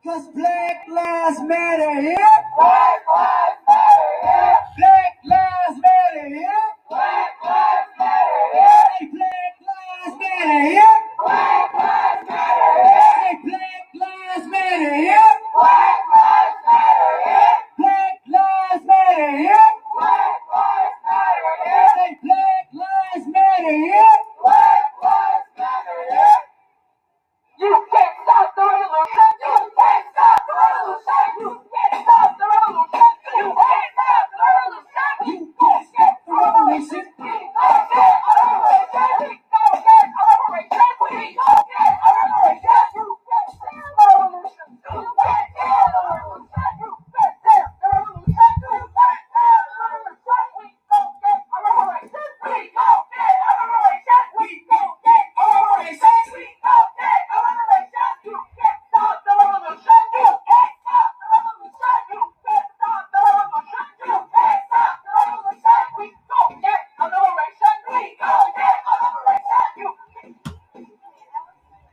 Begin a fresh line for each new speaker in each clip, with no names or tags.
Cause Black Lives Matter here. Black Lives Matter here. Black Lives Matter here. Black Lives Matter here. Say Black Lives Matter here. Black Lives Matter here. Say Black Lives Matter here. Black Lives Matter here. Black Lives Matter here. Black Lives Matter here. Say Black Lives Matter here. Black Lives Matter here. You can't stop the revolution. You can't stop the revolution. You can't stop the revolution. You can't stop the revolution. You can't stop the revolution. We gon' get a revolution. We gon' get a revolution. We gon' get a revolution. You can't stop the revolution. You can't stop the revolution. You can't stop the revolution. You can't stop the revolution. We gon' get a revolution. We gon' get a revolution. We gon' get a revolution. We gon' get a revolution. You can't stop the revolution. You can't stop the revolution. You can't stop the revolution. You can't stop the revolution. We gon' get a revolution. We gon' get a revolution. You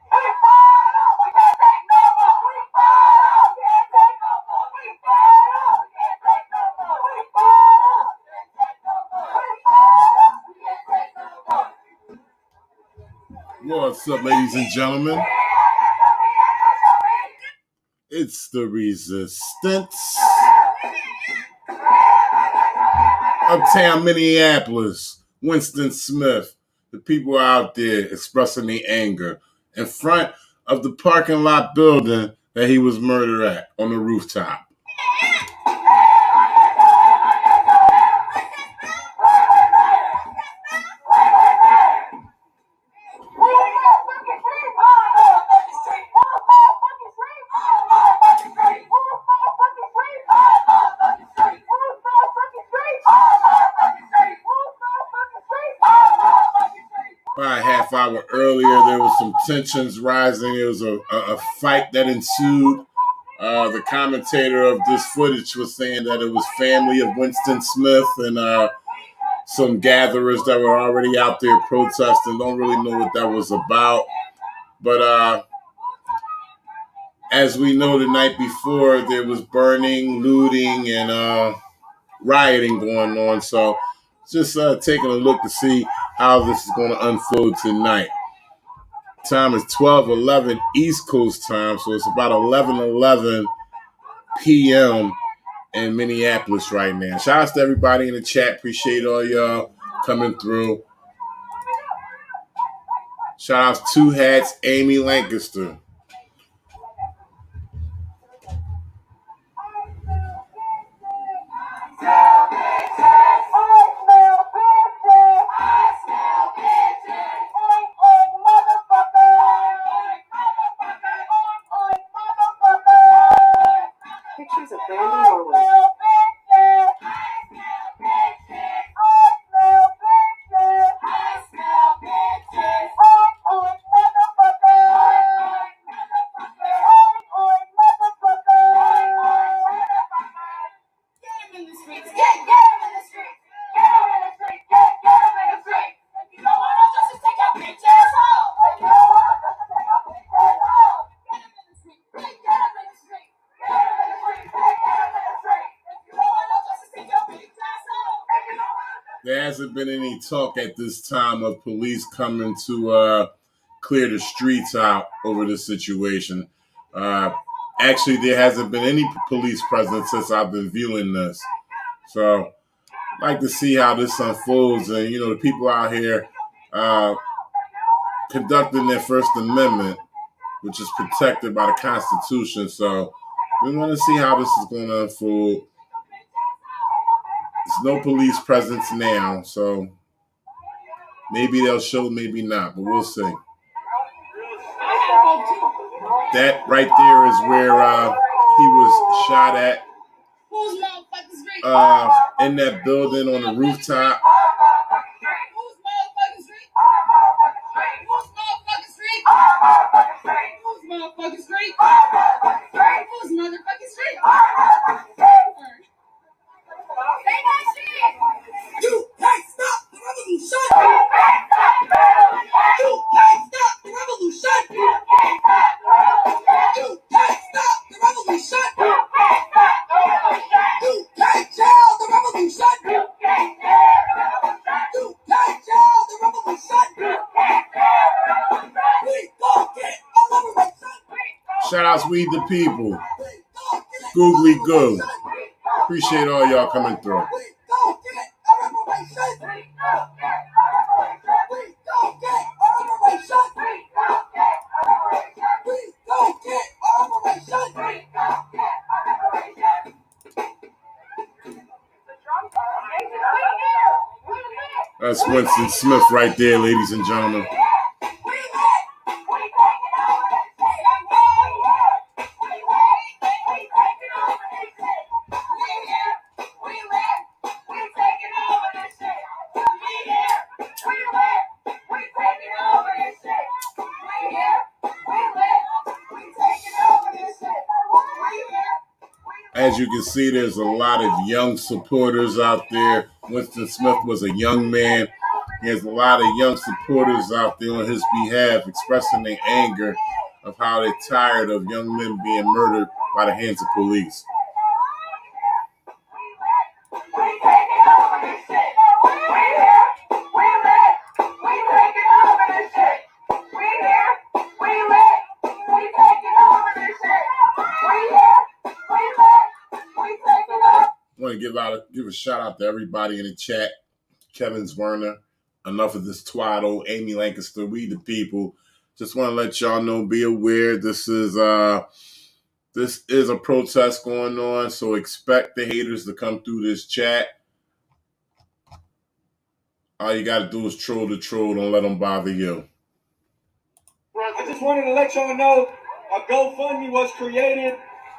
we fight up. We can't take no more. We fight up. Can't take no more. We fight up. Can't take no more. We fight up. Can't take no more. We fight up. Can't take no more.
What's up, ladies and gentlemen? It's the Resistance. Uptown, Minneapolis. Winston Smith. The people out there expressing their anger in front of the parking lot building that he was murdered at on the rooftop. About a half hour earlier, there was some tensions rising. There was a fight that ensued. The commentator of this footage was saying that it was family of Winston Smith and some gatherers that were already out there protesting. Don't really know what that was about. But as we know, the night before, there was burning, looting, and rioting going on. So just taking a look to see how this is going to unfold tonight. Time is 12:11 East Coast time, so it's about 11:11 p.m. in Minneapolis right now. Shout out to everybody in the chat. Appreciate all y'all coming through. Shout out to Two Hats, Amy Lancaster.
Pictures of Brandy Norwood.
There hasn't been any talk at this time of police coming to clear the streets out over this situation. Actually, there hasn't been any police presence since I've been viewing this. So I'd like to see how this unfolds. And, you know, the people out here conducting their First Amendment, which is protected by the Constitution. So we want to see how this is going to unfold. There's no police presence now, so maybe they'll show, maybe not, but we'll see. That right there is where he was shot at in that building on the rooftop.
You can't stop the revolution. You can't stop the revolution. You can't stop the revolution. You can't stop the
Shout outs, We the People. Googly Goo. Appreciate all y'all coming through. That's Winston Smith right there, ladies and gentlemen. As you can see, there's a lot of young supporters out there. Winston Smith was a young man. He has a lot of young supporters out there on his behalf expressing their anger of how they're tired of young men being murdered by the hands of police. I want to give a shout out to everybody in the chat. Kevin's Werner, enough of this twaddle, Amy Lancaster, We the People. Just want to let y'all know, be aware, this is a protest going on, so expect the haters to come through this chat. All you got to do is troll the troll, don't let them bother you.
I just wanted to let y'all know a GoFundMe was created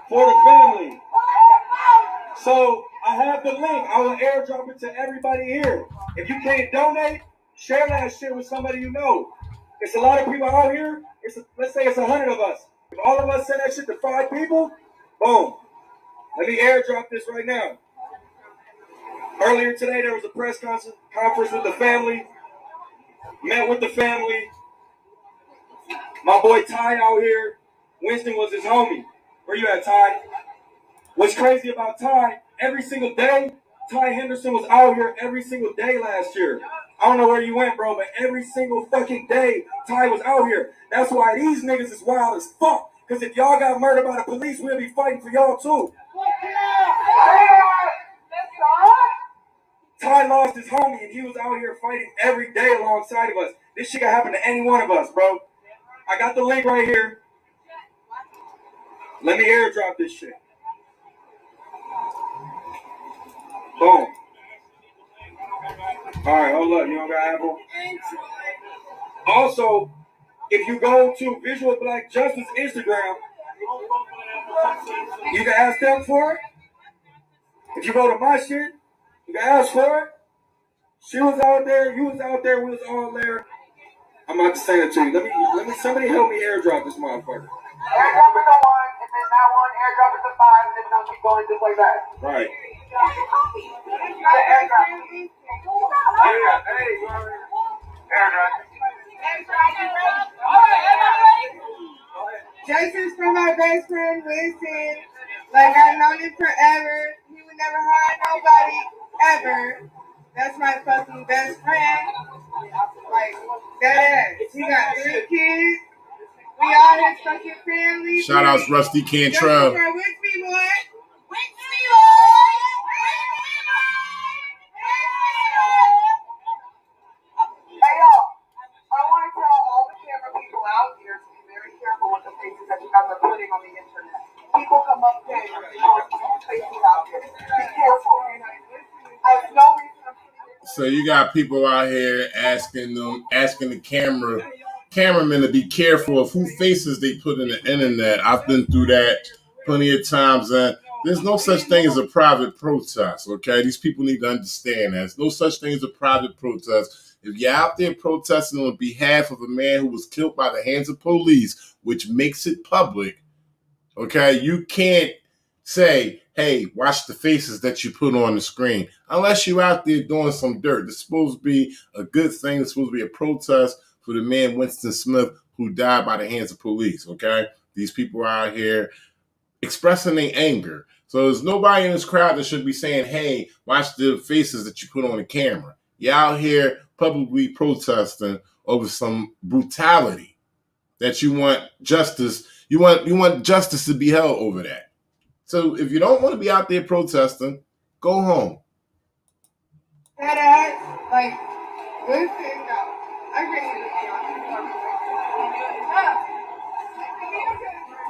for the family. So I have the link. I will airdrop it to everybody here. If you can't donate, share that shit with somebody you know. It's a lot of people out here. Let's say it's 100 of us. If all of us send that shit to 5 people, boom. Let me airdrop this right now. Earlier today, there was a press conference with the family. Met with the family. My boy Ty out here. Winston was his homie. Where you at, Ty? What's crazy about Ty, every single day, Ty Henderson was out here every single day last year. I don't know where you went, bro, but every single fucking day, Ty was out here. That's why these niggas is wild as fuck. Because if y'all got murdered by the police, we'll be fighting for y'all too. Ty lost his homie, and he was out here fighting every day alongside of us. This shit can happen to any one of us, bro. I got the link right here. Let me airdrop this shit. Boom. Alright, hold up. You don't got Apple? Also, if you go to Visual Black Justice Instagram, you can ask them for it. If you go to my shit, you can ask for it. She was out there, you was out there, we was all there. I'm about to send it to you. Let me somebody help me airdrop this motherfucker.
Airdrop it to 1, and then that one, airdrop it to 5, and then I'll keep going just like that.
Right.
Jason's from my best friend, Winston. Like, I've known him forever. He would never hire nobody, ever. That's my fucking best friend. Like, that ass. He got 3 kids. We all his fucking family.
Shout outs Rusty Cantrell.
With me, boy. With me,
Hey, y'all. I want to tell all the camera people out here to be very careful with the faces that you guys are putting on the internet. People come up there and faces out there. Be careful. I have no reason.
So you got people out here asking the cameramen to be careful of who faces they put in the internet. I've been through that plenty of times, and there's no such thing as a private protest, okay? These people need to understand that. There's no such thing as a private protest. If you're out there protesting on behalf of a man who was killed by the hands of police, which makes it public, okay, you can't say, hey, watch the faces that you put on the screen. Unless you're out there doing some dirt. It's supposed to be a good thing. It's supposed to be a protest for the man Winston Smith who died by the hands of police, okay? These people are out here expressing their anger. So there's nobody in this crowd that should be saying, hey, watch the faces that you put on the camera. You're out here publicly protesting over some brutality that you want justice You want justice to be held over that. So if you don't want to be out there protesting, go home.
That ass, like, listen, no. I agree with you.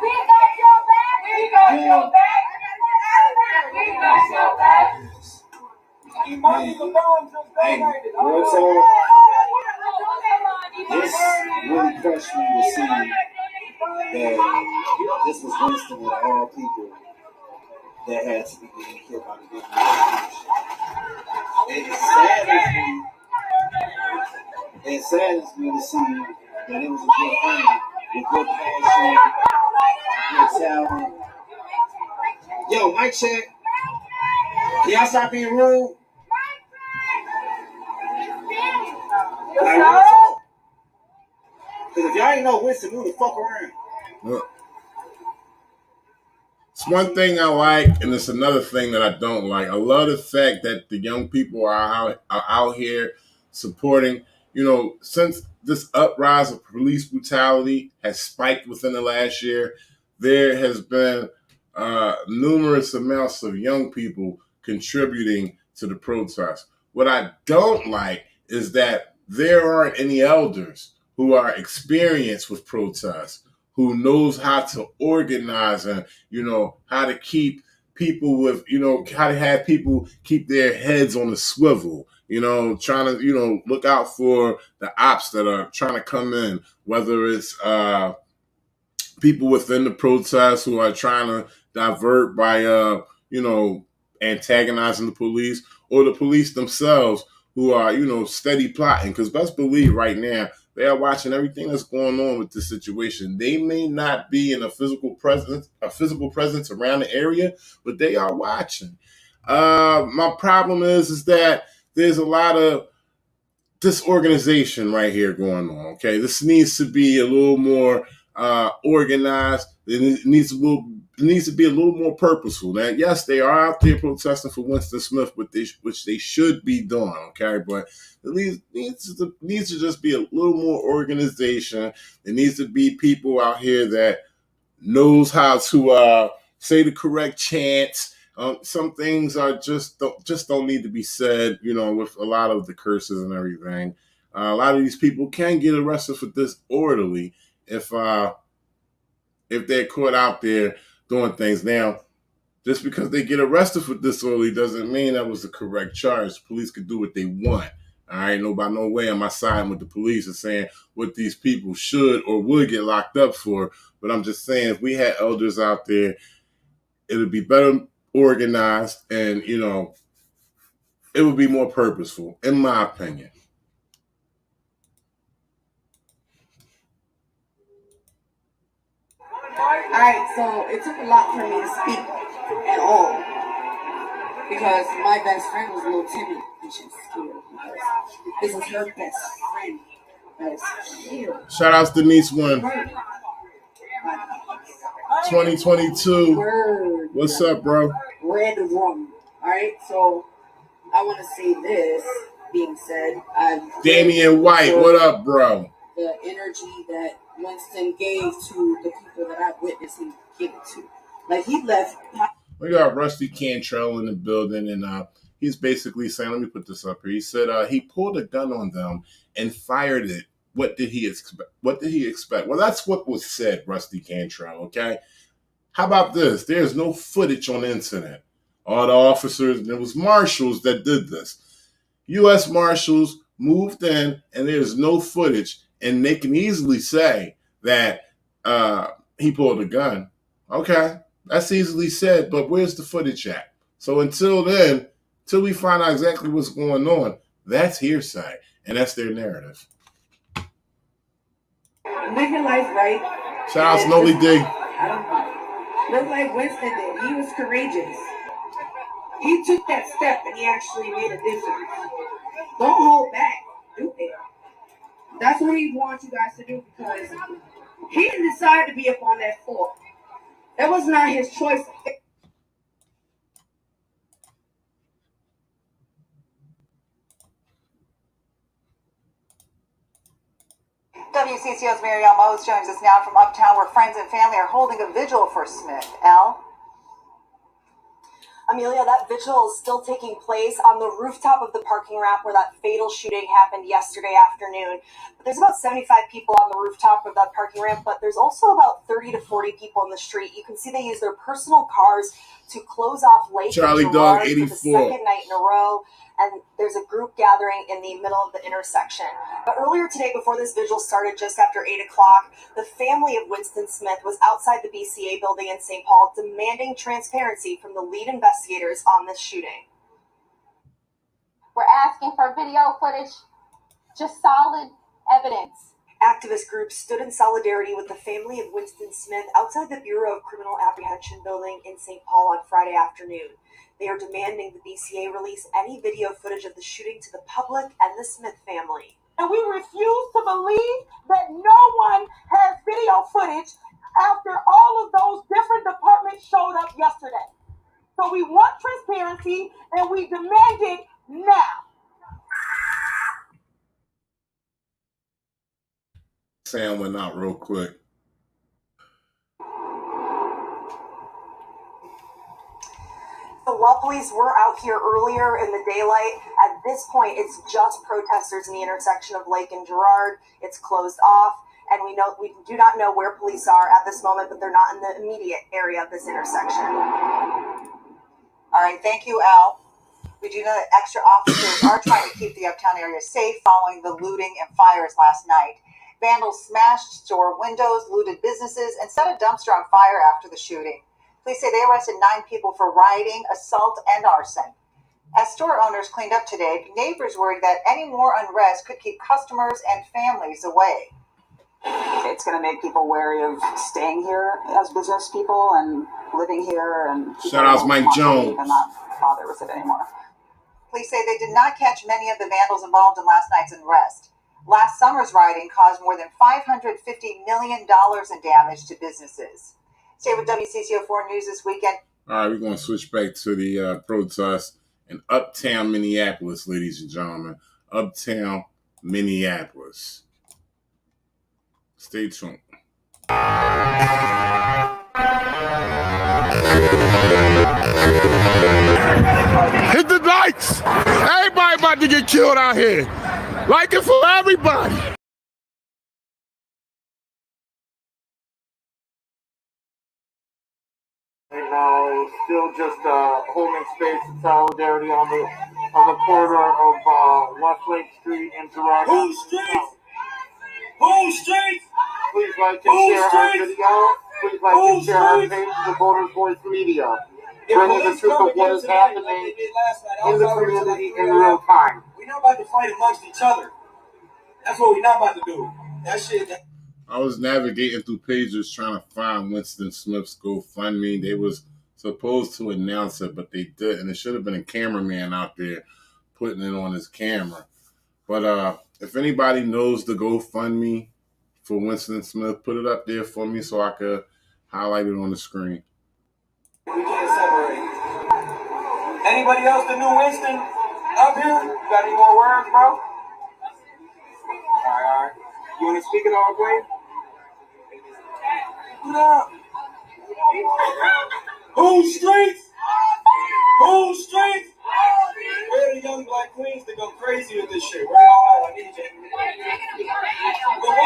We got your back. We got your back. We got your back.
Hey, real talk, this really crushed me to see that this was Winston of all people that had to be getting killed by the discrimination. It saddens me to see that it was a good friend with good passion, good talent. Yo, mic check. Can y'all stop being rude? Like, real talk. Because if y'all ain't know Winston, move the fuck around.
It's one thing I like, and it's another thing that I don't like. I love the fact that the young people are out here supporting. Since this uprise of police brutality has spiked within the last year, there has been numerous amounts of young people contributing to the protest. What I don't like is that there aren't any elders who are experienced with protests, who knows how to organize and how to keep people with how to have people keep their heads on the swivel, trying to look out for the ops that are trying to come in, whether it's people within the protest who are trying to divert by antagonizing the police, or the police themselves who are steady plotting, because best believe right now they are watching everything that's going on with this situation. They may not be in a physical presence around the area, but they are watching. My problem is that there's a lot of disorganization right here going on. Okay, this needs to be a little more organized. It needs to be a little more purposeful. Now, yes, they are out there protesting for Winston Smith, which they should be doing. Okay, but it needs to just be a little more organization. There needs to be people out here that knows how to say the correct chants. Some things are just don't need to be said, with a lot of the curses and everything. A lot of these people can get arrested for disorderly if they're caught out there doing things. Now, just because they get arrested for disorderly doesn't mean that was the correct charge. The police could do what they want. All right, by no way am I siding with the police and saying what these people should or would get locked up for. But I'm just saying, if we had elders out there, it would be better organized, and it would be more purposeful, in my opinion.
Alright, so it took a lot for me to speak at all because my best friend was a little timid and she was scared because this is her best friend that is killed.
Shout outs to Denise One. 2022.
Word.
What's up, bro?
Red rum. Alright, so I want to say this being said.
Damian White, what up, bro?
The energy that Winston gave to the people that I witnessed him give it to. Like, he left.
We got Rusty Cantrell in the building, and he's basically saying, let me put this up here. He said he pulled a gun on them and fired it. What did he expect? Well, that's what was said, Rusty Cantrell, okay? How about this? There's no footage on the internet. All the officers, and it was marshals that did this. U.S. Marshals moved in, and there's no footage, and they can easily say that he pulled a gun. Okay, that's easily said, but where's the footage at? So until then, till we find out exactly what's going on, that's hearsay, and that's their narrative.
Live your life right.
Shout out to Noli D.
Look like Winston did. He was courageous. He took that step and he actually made a difference. Don't hold back. Do it. That's what he wants you guys to do, because he didn't decide to be up on that floor. That was not his choice.
WCCO's Marielle Mose joins us now from Uptown, where friends and family are holding a vigil for Smith. Elle?
Amelia, that vigil is still taking place on the rooftop of the parking ramp where that fatal shooting happened yesterday afternoon. But there's about 75 people on the rooftop of that parking ramp, but there's also about 30 to 40 people in the street. You can see they use their personal cars to close off Lake
Charlie
and
Dog
Gerard
84.
for the second night in a row. And there's a group gathering in the middle of the intersection. But earlier today, before this vigil started just after 8 o'clock, the family of Winston Smith was outside the BCA building in St. Paul demanding transparency from the lead investigators on this shooting.
We're asking for video footage, just solid evidence.
Activist groups stood in solidarity with the family of Winston Smith outside the Bureau of Criminal Apprehension building in St. Paul on Friday afternoon. They are demanding the BCA release any video footage of the shooting to the public and the Smith family.
And we refuse to believe that no one has video footage after all of those different departments showed up yesterday. So we want transparency and we demand it now.
Sound went out real quick.
So while police were out here earlier in the daylight, at this point it's just protesters in the intersection of Lake and Gerard. It's closed off, and we do not know where police are at this moment, but they're not in the immediate area of this intersection.
All right, thank you, Elle. We do know that extra officers are trying to keep the Uptown area safe following the looting and fires last night. Vandals smashed store windows, looted businesses, and set a dumpster on fire after the shooting. Police say they arrested 9 people for rioting, assault, and arson. As store owners cleaned up today, neighbors worried that any more unrest could keep customers and families away.
It's going to make people wary of staying here as business people and living here. And
shout out Mike Jones.
And not bother with it anymore.
Police say they did not catch many of the vandals involved in last night's unrest. Last summer's rioting caused more than $550 million in damage to businesses. Stay with WCCO4 News this weekend.
All right, we're going to switch back to the protest in Uptown, Minneapolis, ladies and gentlemen. Uptown, Minneapolis. Stay tuned. Hit the lights! Everybody about to get killed out here. Like it for everybody.
Right now, still just holding space and solidarity on the corner of West Lake Street and Gerard.
Whose streets? Whose streets?
Please like and share our video. Please like and share our page, the Voters Voice Media. Bringing the truth of what is happening in the community in real time.
We're not about to fight amongst each other. That's what we're not about to do. That shit.
I was navigating through pages trying to find Winston Smith's GoFundMe. They was supposed to announce it, but they didn't. It should have been a cameraman out there putting it on his camera. But if anybody knows the GoFundMe for Winston Smith, put it up there for me so I could highlight it on the screen.
We can't separate. Anybody else that knew Winston up here? You got any more words, bro? All right. You want to speak it all, Queen? What up? Whose streets? Whose streets? Where are the young black queens that go crazy with this shit? Where y'all at? I need you. We're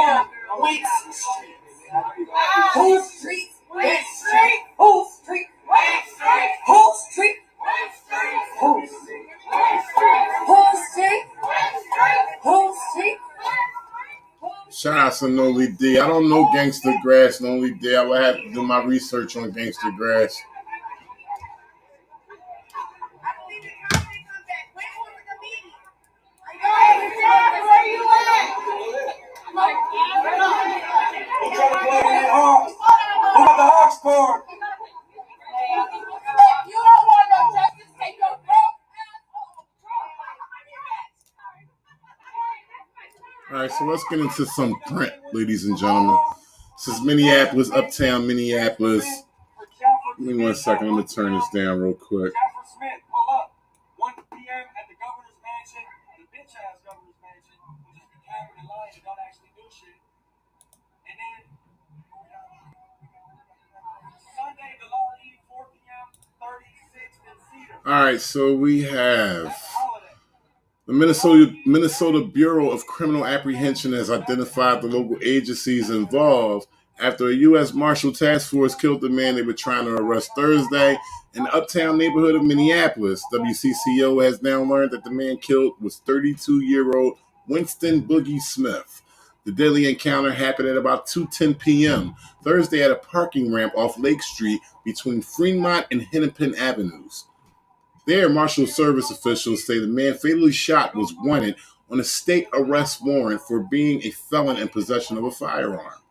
on Wheat Street. Whose streets? Wheat Street. Whose street? Wheat Street. Whose street? Wheat Street. Whose street? Whose street? Whose street?
Shout out to Noli D. I don't know Gangsta Grass, Noli D. I would have to do my research on Gangsta Grass.
Who trying to play in Hawks? Who got the Hawks card?
You don't want no justice, take your broke
All right, so let's get into some print, ladies and gentlemen. This is Minneapolis, Uptown, Minneapolis. Give me 1 second. I'm going to turn this down real quick.
Smith, pull up. 1 p.m. at the governor's mansion, the bitch-ass governor's mansion, who just be capping and lying and don't actually do shit.
All right, so we have the Minnesota Bureau of Criminal Apprehension has identified the local agencies involved after a U.S. Marshal Task Force killed the man they were trying to arrest Thursday in the Uptown neighborhood of Minneapolis. WCCO has now learned that the man killed was 32-year-old Winston Boogie Smith. The deadly encounter happened at about 2:10 p.m. Thursday at a parking ramp off Lake Street between Fremont and Hennepin Avenues. There, Marshal Service officials say the man fatally shot was wanted on a state arrest warrant for being a felon in possession of a firearm.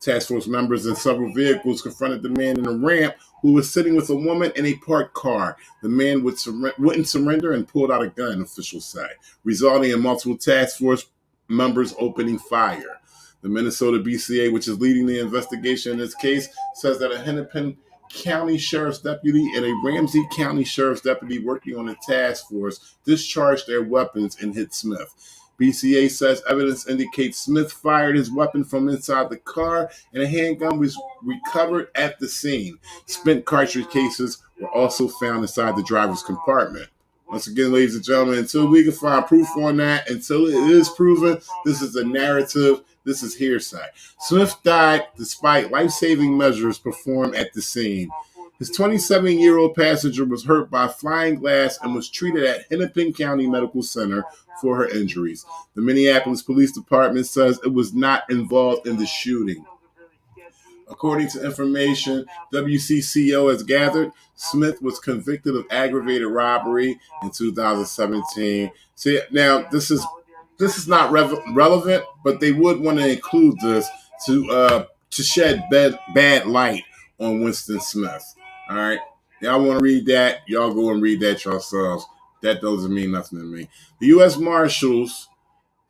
Task force members in several vehicles confronted the man in a ramp who was sitting with a woman in a parked car. The man wouldn't surrender and pulled out a gun, officials say, resulting in multiple task force members opening fire. The Minnesota BCA, which is leading the investigation in this case, says that a Hennepin County Sheriff's Deputy and a Ramsey County Sheriff's Deputy working on the task force discharged their weapons and hit Smith. BCA says evidence indicates Smith fired his weapon from inside the car and a handgun was recovered at the scene. Spent cartridge cases were also found inside the driver's compartment. Once again, ladies and gentlemen, until we can find proof on that, until it is proven, this is a narrative, this is hearsay. Smith died despite life-saving measures performed at the scene. His 27-year-old passenger was hurt by flying glass and was treated at Hennepin County Medical Center for her injuries. The Minneapolis Police Department says it was not involved in the shooting. According to information WCCO has gathered, Smith was convicted of aggravated robbery in 2017. See, now this is not relevant, but they would want to include this to shed bad light on Winston Smith. All right, y'all want to read that? Y'all go and read that yourselves. That doesn't mean nothing to me. The U.S. Marshals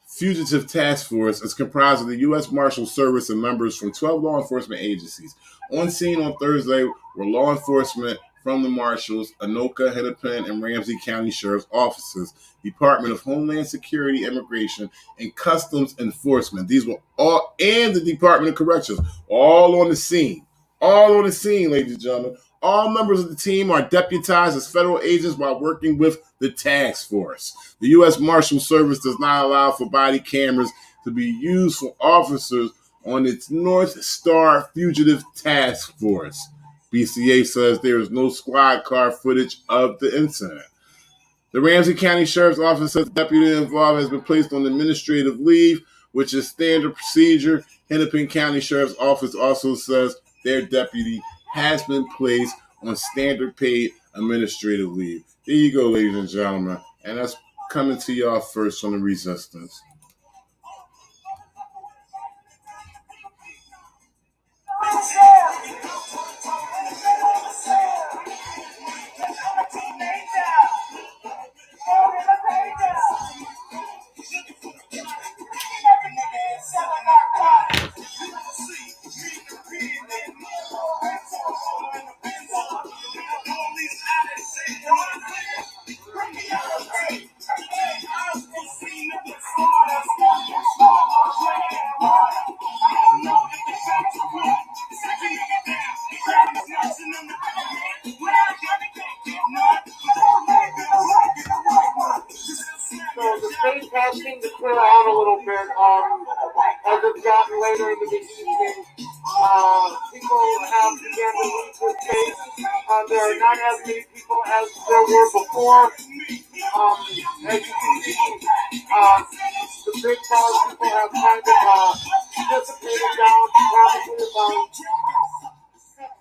Fugitive Task Force is comprised of the U.S. Marshal Service and members from 12 law enforcement agencies. On scene on Thursday were law enforcement from the Marshals, Anoka, Hennepin, and Ramsey County Sheriff's Offices, Department of Homeland Security, Immigration, and Customs Enforcement. These were all, and the Department of Corrections, all on the scene. All on the scene, ladies and gentlemen. All members of the team are deputized as federal agents while working with the task force. The U.S. Marshal Service does not allow for body cameras to be used for officers on its North Star Fugitive Task Force. BCA says there is no squad car footage of the incident. The Ramsey County Sheriff's Office says the deputy involved has been placed on administrative leave, which is standard procedure. Hennepin County Sheriff's Office also says their deputy has been placed on standard paid administrative leave. There you go, ladies and gentlemen. And that's coming to y'all first on the Resistance.
So the state has seemed to clear out a little bit as it's gotten later into the evening. People have begun to leave the state. There are not as many people as there were before. As you can see, the big crowd of people have kind of dissipated down, probably about.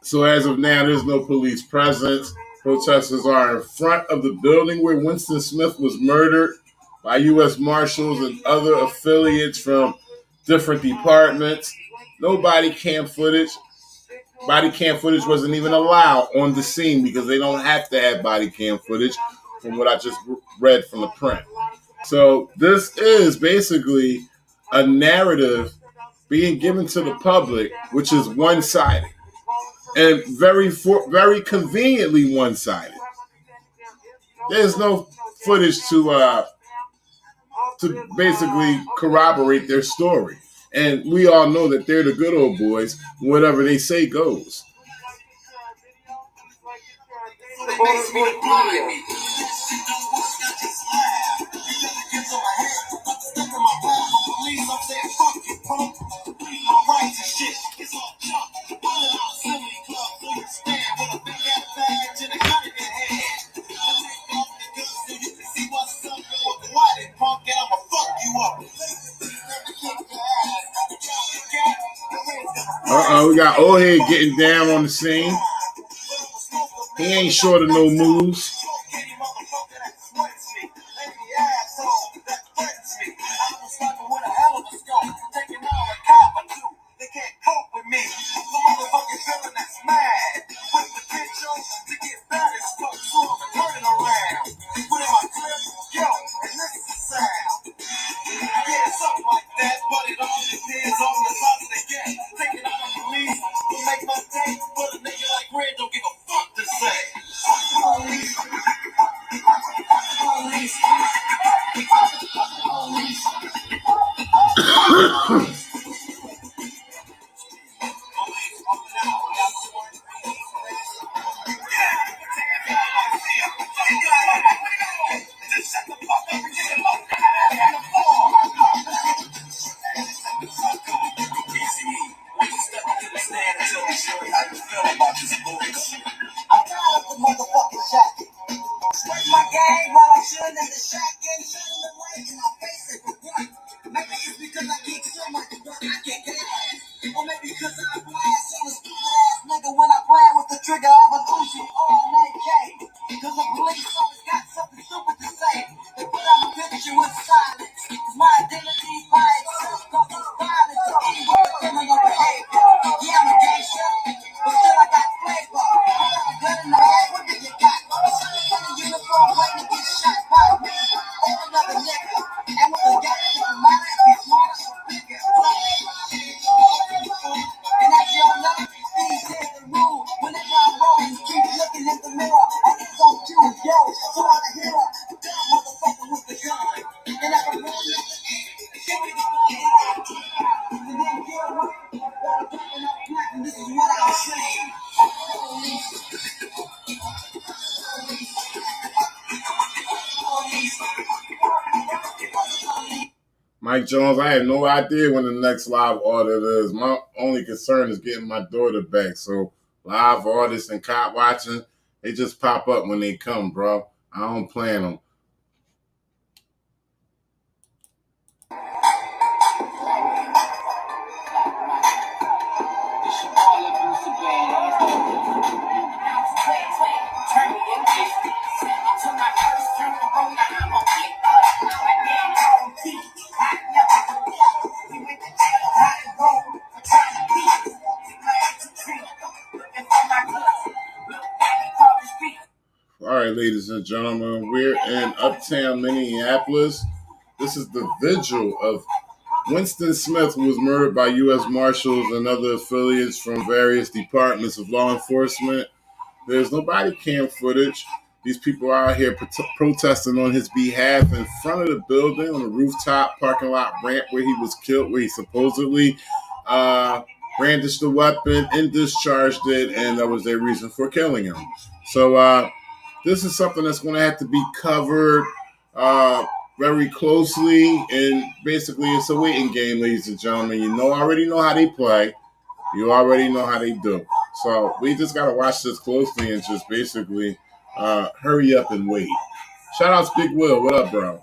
So as of now, there's no police presence. Protesters are in front of the building where Winston Smith was murdered by U.S. Marshals and other affiliates from different departments. No body cam footage. Body cam footage wasn't even allowed on the scene because they don't have to have body cam footage from what I just read from the print. So this is basically a narrative being given to the public, which is one-sided. And very conveniently one-sided. There's no footage to basically corroborate their story. And we all know that they're the good old boys. Whatever they say goes. We got old head getting down on the scene. He ain't short of no moves. Mike Jones, I have no idea when the next live audit is. My only concern is getting my daughter back. So live audits and cop watching, they just pop up when they come, bro. I don't plan them. All right, ladies and gentlemen, we're in Uptown, Minneapolis. This is the vigil of Winston Smith, who was murdered by U.S. Marshals and other affiliates from various departments of law enforcement. There's no body cam footage. These people are out here protesting on his behalf in front of the building on the rooftop parking lot ramp where he was killed, where he supposedly brandished the weapon and discharged it, and that was their reason for killing him. So this is something that's going to have to be covered very closely, and basically it's a waiting game, ladies and gentlemen. You already know how they play. You already know how they do. So we just got to watch this closely and just basically hurry up and wait. Shout out to Big Will. What up, bro?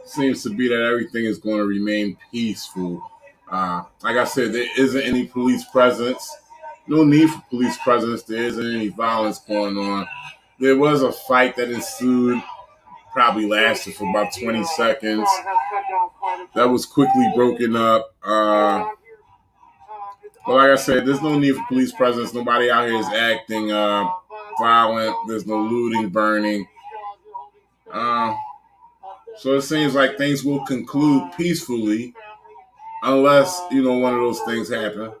Seems to be that everything is going to remain peaceful. Like I said, there isn't any police presence. No need for police presence. There isn't any violence going on. There was a fight that ensued, probably lasted for about 20 seconds. That was quickly broken up. But like I said, there's no need for police presence. Nobody out here is acting violent. There's no looting, burning. So it seems like things will conclude peacefully, unless one of those things happen.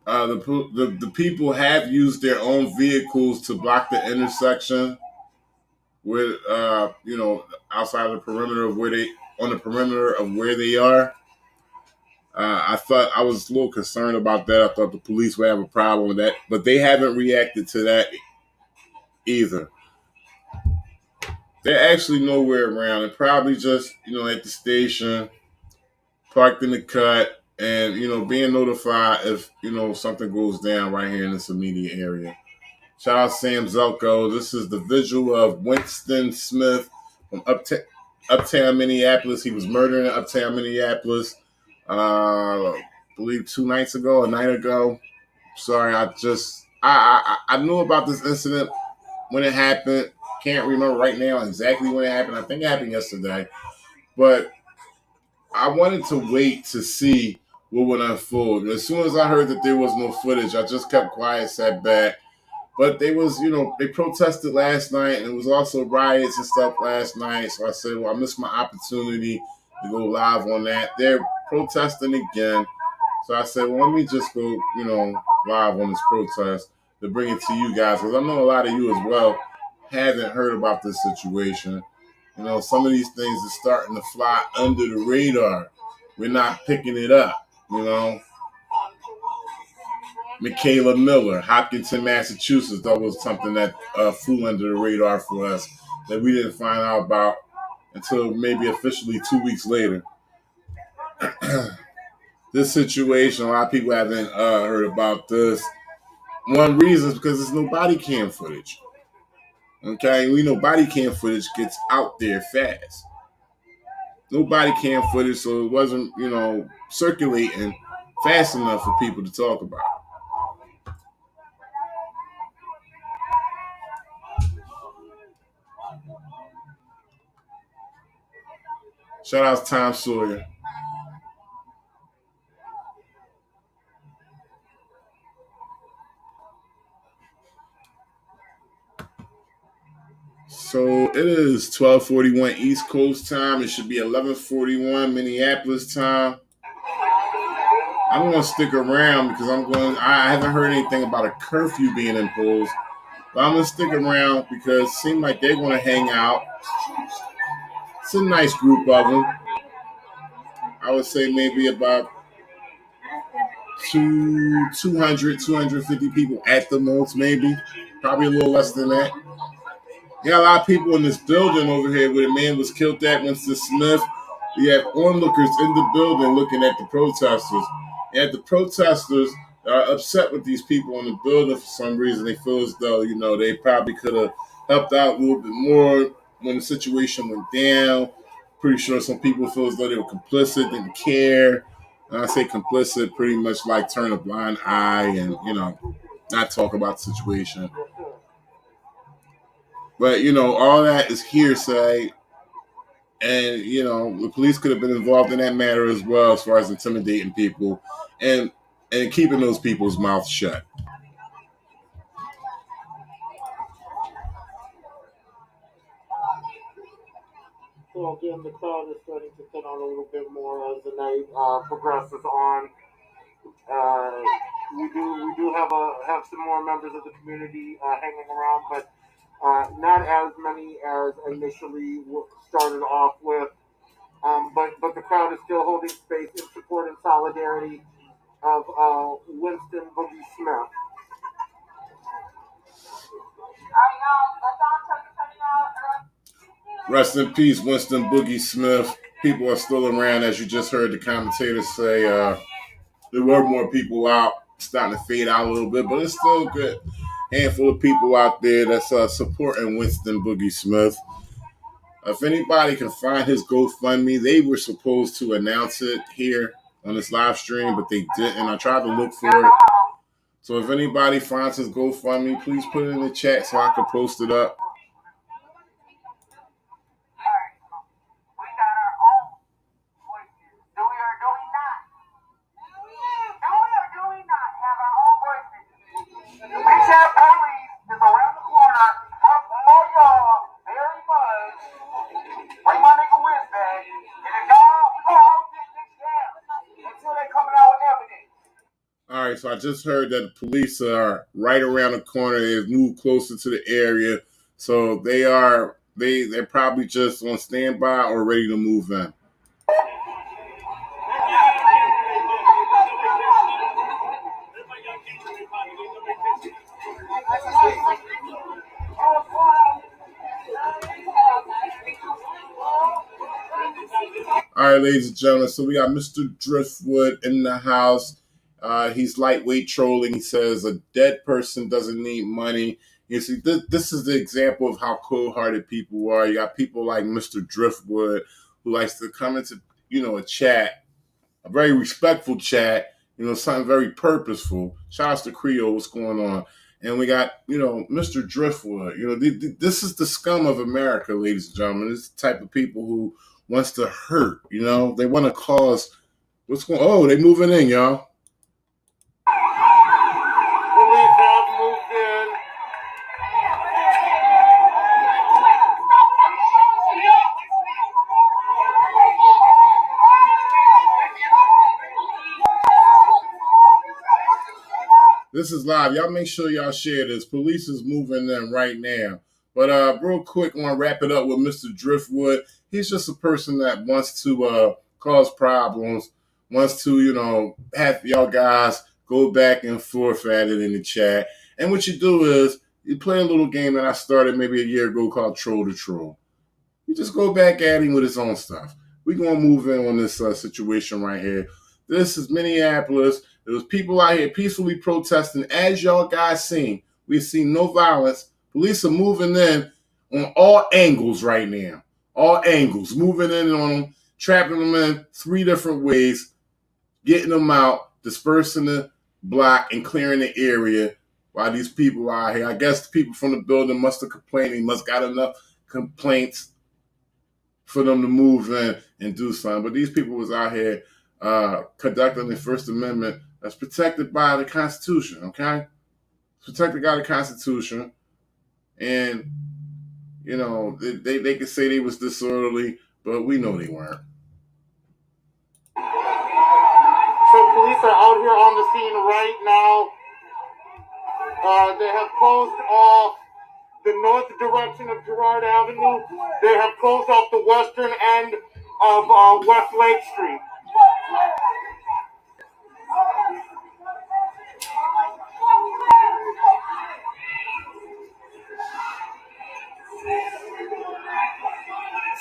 The people have used their own vehicles to block the intersection with outside of the perimeter of where they are. I thought I was a little concerned about that. I thought the police would have a problem with that, but they haven't reacted to that either. They're actually nowhere around, and probably just at the station, parked in the cut, and being notified if something goes down right here in this immediate area. Shout out Sam Zelko. This is the Vigil of Winston Smith from Uptown Minneapolis. He was murdered in Uptown Minneapolis, I believe 2 nights ago, a night ago. Sorry, I knew about this incident when it happened. Can't remember right now exactly when it happened. I think it happened yesterday. But I wanted to wait to see what would unfold. And as soon as I heard that there was no footage, I just kept quiet, sat back. But they protested last night, and it was also riots and stuff last night. So I said, well, I missed my opportunity to go live on that. They're protesting again. So I said, well, let me just go, live on this protest to bring it to you guys. Because I know a lot of you as well haven't heard about this situation. Some of these things are starting to fly under the radar. We're not picking it up, Michaela Miller, Hopkinton, Massachusetts. That was something that flew under the radar for us that we didn't find out about until maybe officially 2 weeks later. This situation, a lot of people haven't heard about this. One reason is because there's no body cam footage. Okay, we know body cam footage gets out there fast. No body cam footage, so it wasn't, circulating fast enough for people to talk about. Shout out to Tom Sawyer. So it is 12:41 East Coast time. It should be 11:41 Minneapolis time. I'm going to stick around because I haven't heard anything about a curfew being imposed. But I'm going to stick around because it seems like they're going to hang out. It's a nice group of them. I would say maybe about 200, 250 people at the most, maybe. Probably a little less than that. You got a lot of people in this building over here where the man was killed at, Winston Smith. You have onlookers in the building looking at the protesters. And the protesters are upset with these people in the building for some reason. They feel as though, they probably could have helped out a little bit more when the situation went down. Pretty sure some people feel as though they were complicit, didn't care. And I say complicit, pretty much like turn a blind eye and, not talk about the situation. But, all that is hearsay. And, the police could have been involved in that matter as well, as far as intimidating people and keeping those people's mouths shut.
So again, the crowd is starting to thin out a little bit more as the night progresses on. We do have some more members of the community hanging around, but not as many as initially started off with. But the crowd is still holding space in support and solidarity of Winston Boogie Smith.
Rest in peace, Winston Boogie Smith. People are still around, as you just heard the commentators say. There were more people out, starting to fade out a little bit, but it's still a good handful of people out there that's supporting Winston Boogie Smith. If anybody can find his GoFundMe, they were supposed to announce it here on this live stream, but they didn't. I tried to look for it. So if anybody finds his GoFundMe, please put it in the chat so I can post it up. All right, so I just heard that the police are right around the corner. They've moved closer to the area, so they're probably just on standby or ready to move in. All right, ladies and gentlemen, so we got Mr. Driftwood in the house. He's lightweight trolling. He says a dead person doesn't need money. You see, this is the example of how cold-hearted people are. You got people like Mr. Driftwood who likes to come into, a chat, a very respectful chat, something very purposeful. Shout out to Creole, what's going on? And we got, Mr. Driftwood. This is the scum of America, ladies and gentlemen. This is the type of people who wants to hurt, they want to cause what's going on. Oh, they moving in, y'all.
Police have moved in.
This is live. Y'all make sure y'all share this. Police is moving in right now. But real quick, I want to wrap it up with Mr. Driftwood. He's just a person that wants to cause problems, wants to, have y'all guys go back and forth at it in the chat. And what you do is you play a little game that I started maybe a year ago called Troll to Troll. You just go back at him with his own stuff. We're going to move in on this situation right here. This is Minneapolis. There was people out here peacefully protesting. As y'all guys seen, we've seen no violence. Police are moving in on all angles right now. All angles. Moving in on them, trapping them in 3 different ways, getting them out, dispersing the block, and clearing the area while these people are out here. I guess the people from the building must have complained. They must got enough complaints for them to move in and do something. But these people was out here conducting the First Amendment that's protected by the Constitution, okay? It's protected by the Constitution. And, they could say they was disorderly, but we know they weren't.
So police are out here on the scene right now. They have closed off the north direction of Girard Avenue. They have closed off the western end of West Lake Street.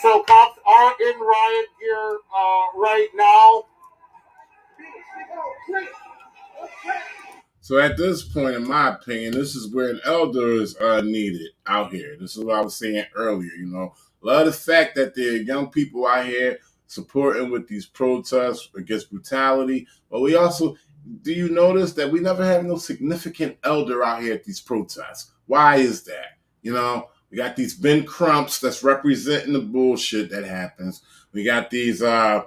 So cops are in riot gear right now.
So at this point, in my opinion, this is where an elder is needed out here. This is what I was saying earlier, Love the fact that there are young people out here supporting with these protests against brutality. But we also, do you notice that we never have no significant elder out here at these protests? Why is that? We got these Ben Crumps that's representing the bullshit that happens. We got these other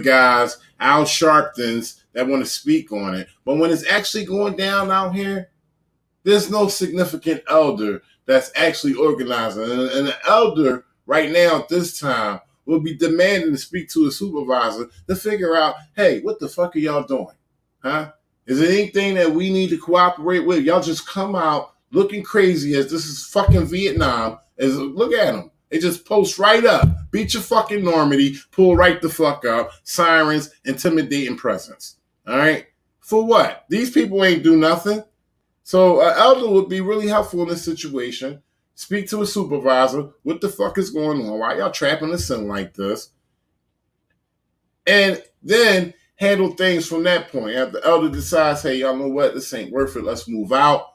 guys, Al Sharptons, that want to speak on it. But when it's actually going down out here, there's no significant elder that's actually organizing. And the elder right now at this time will be demanding to speak to a supervisor to figure out, hey, what the fuck are y'all doing? Huh? Is there anything that we need to cooperate with? Y'all just come out looking crazy as this is fucking Vietnam. Look at them. They just post right up. Beat your fucking Normandy. Pull right the fuck up. Sirens, intimidating presence. All right? For what? These people ain't do nothing. So an elder would be really helpful in this situation. Speak to a supervisor. What the fuck is going on? Why y'all trapping us in like this? And then handle things from that point. If the elder decides, hey, y'all know what? This ain't worth it. Let's move out.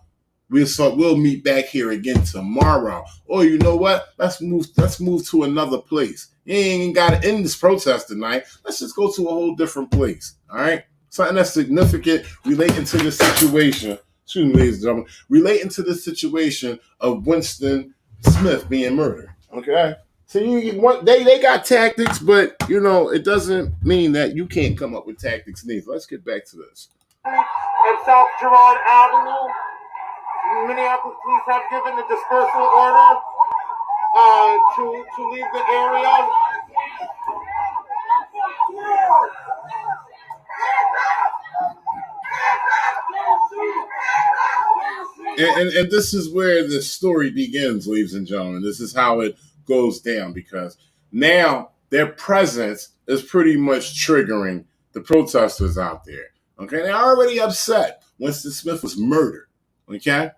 We'll meet back here again tomorrow. Or you know what? Let's move to another place. You ain't got to end this protest tonight. Let's just go to a whole different place. All right? Something that's significant relating to the situation. Excuse me, ladies and gentlemen. Relating to the situation of Winston Smith being murdered. Okay? So they got tactics, but it doesn't mean that you can't come up with tactics neither. Let's get back to this.
At South Girard Avenue, Minneapolis police have given a dispersal order to leave the area.
And this is where the story begins, ladies and gentlemen. This is how it goes down, because now their presence is pretty much triggering the protesters out there. Okay, they're already upset. Winston Smith was murdered. Okay,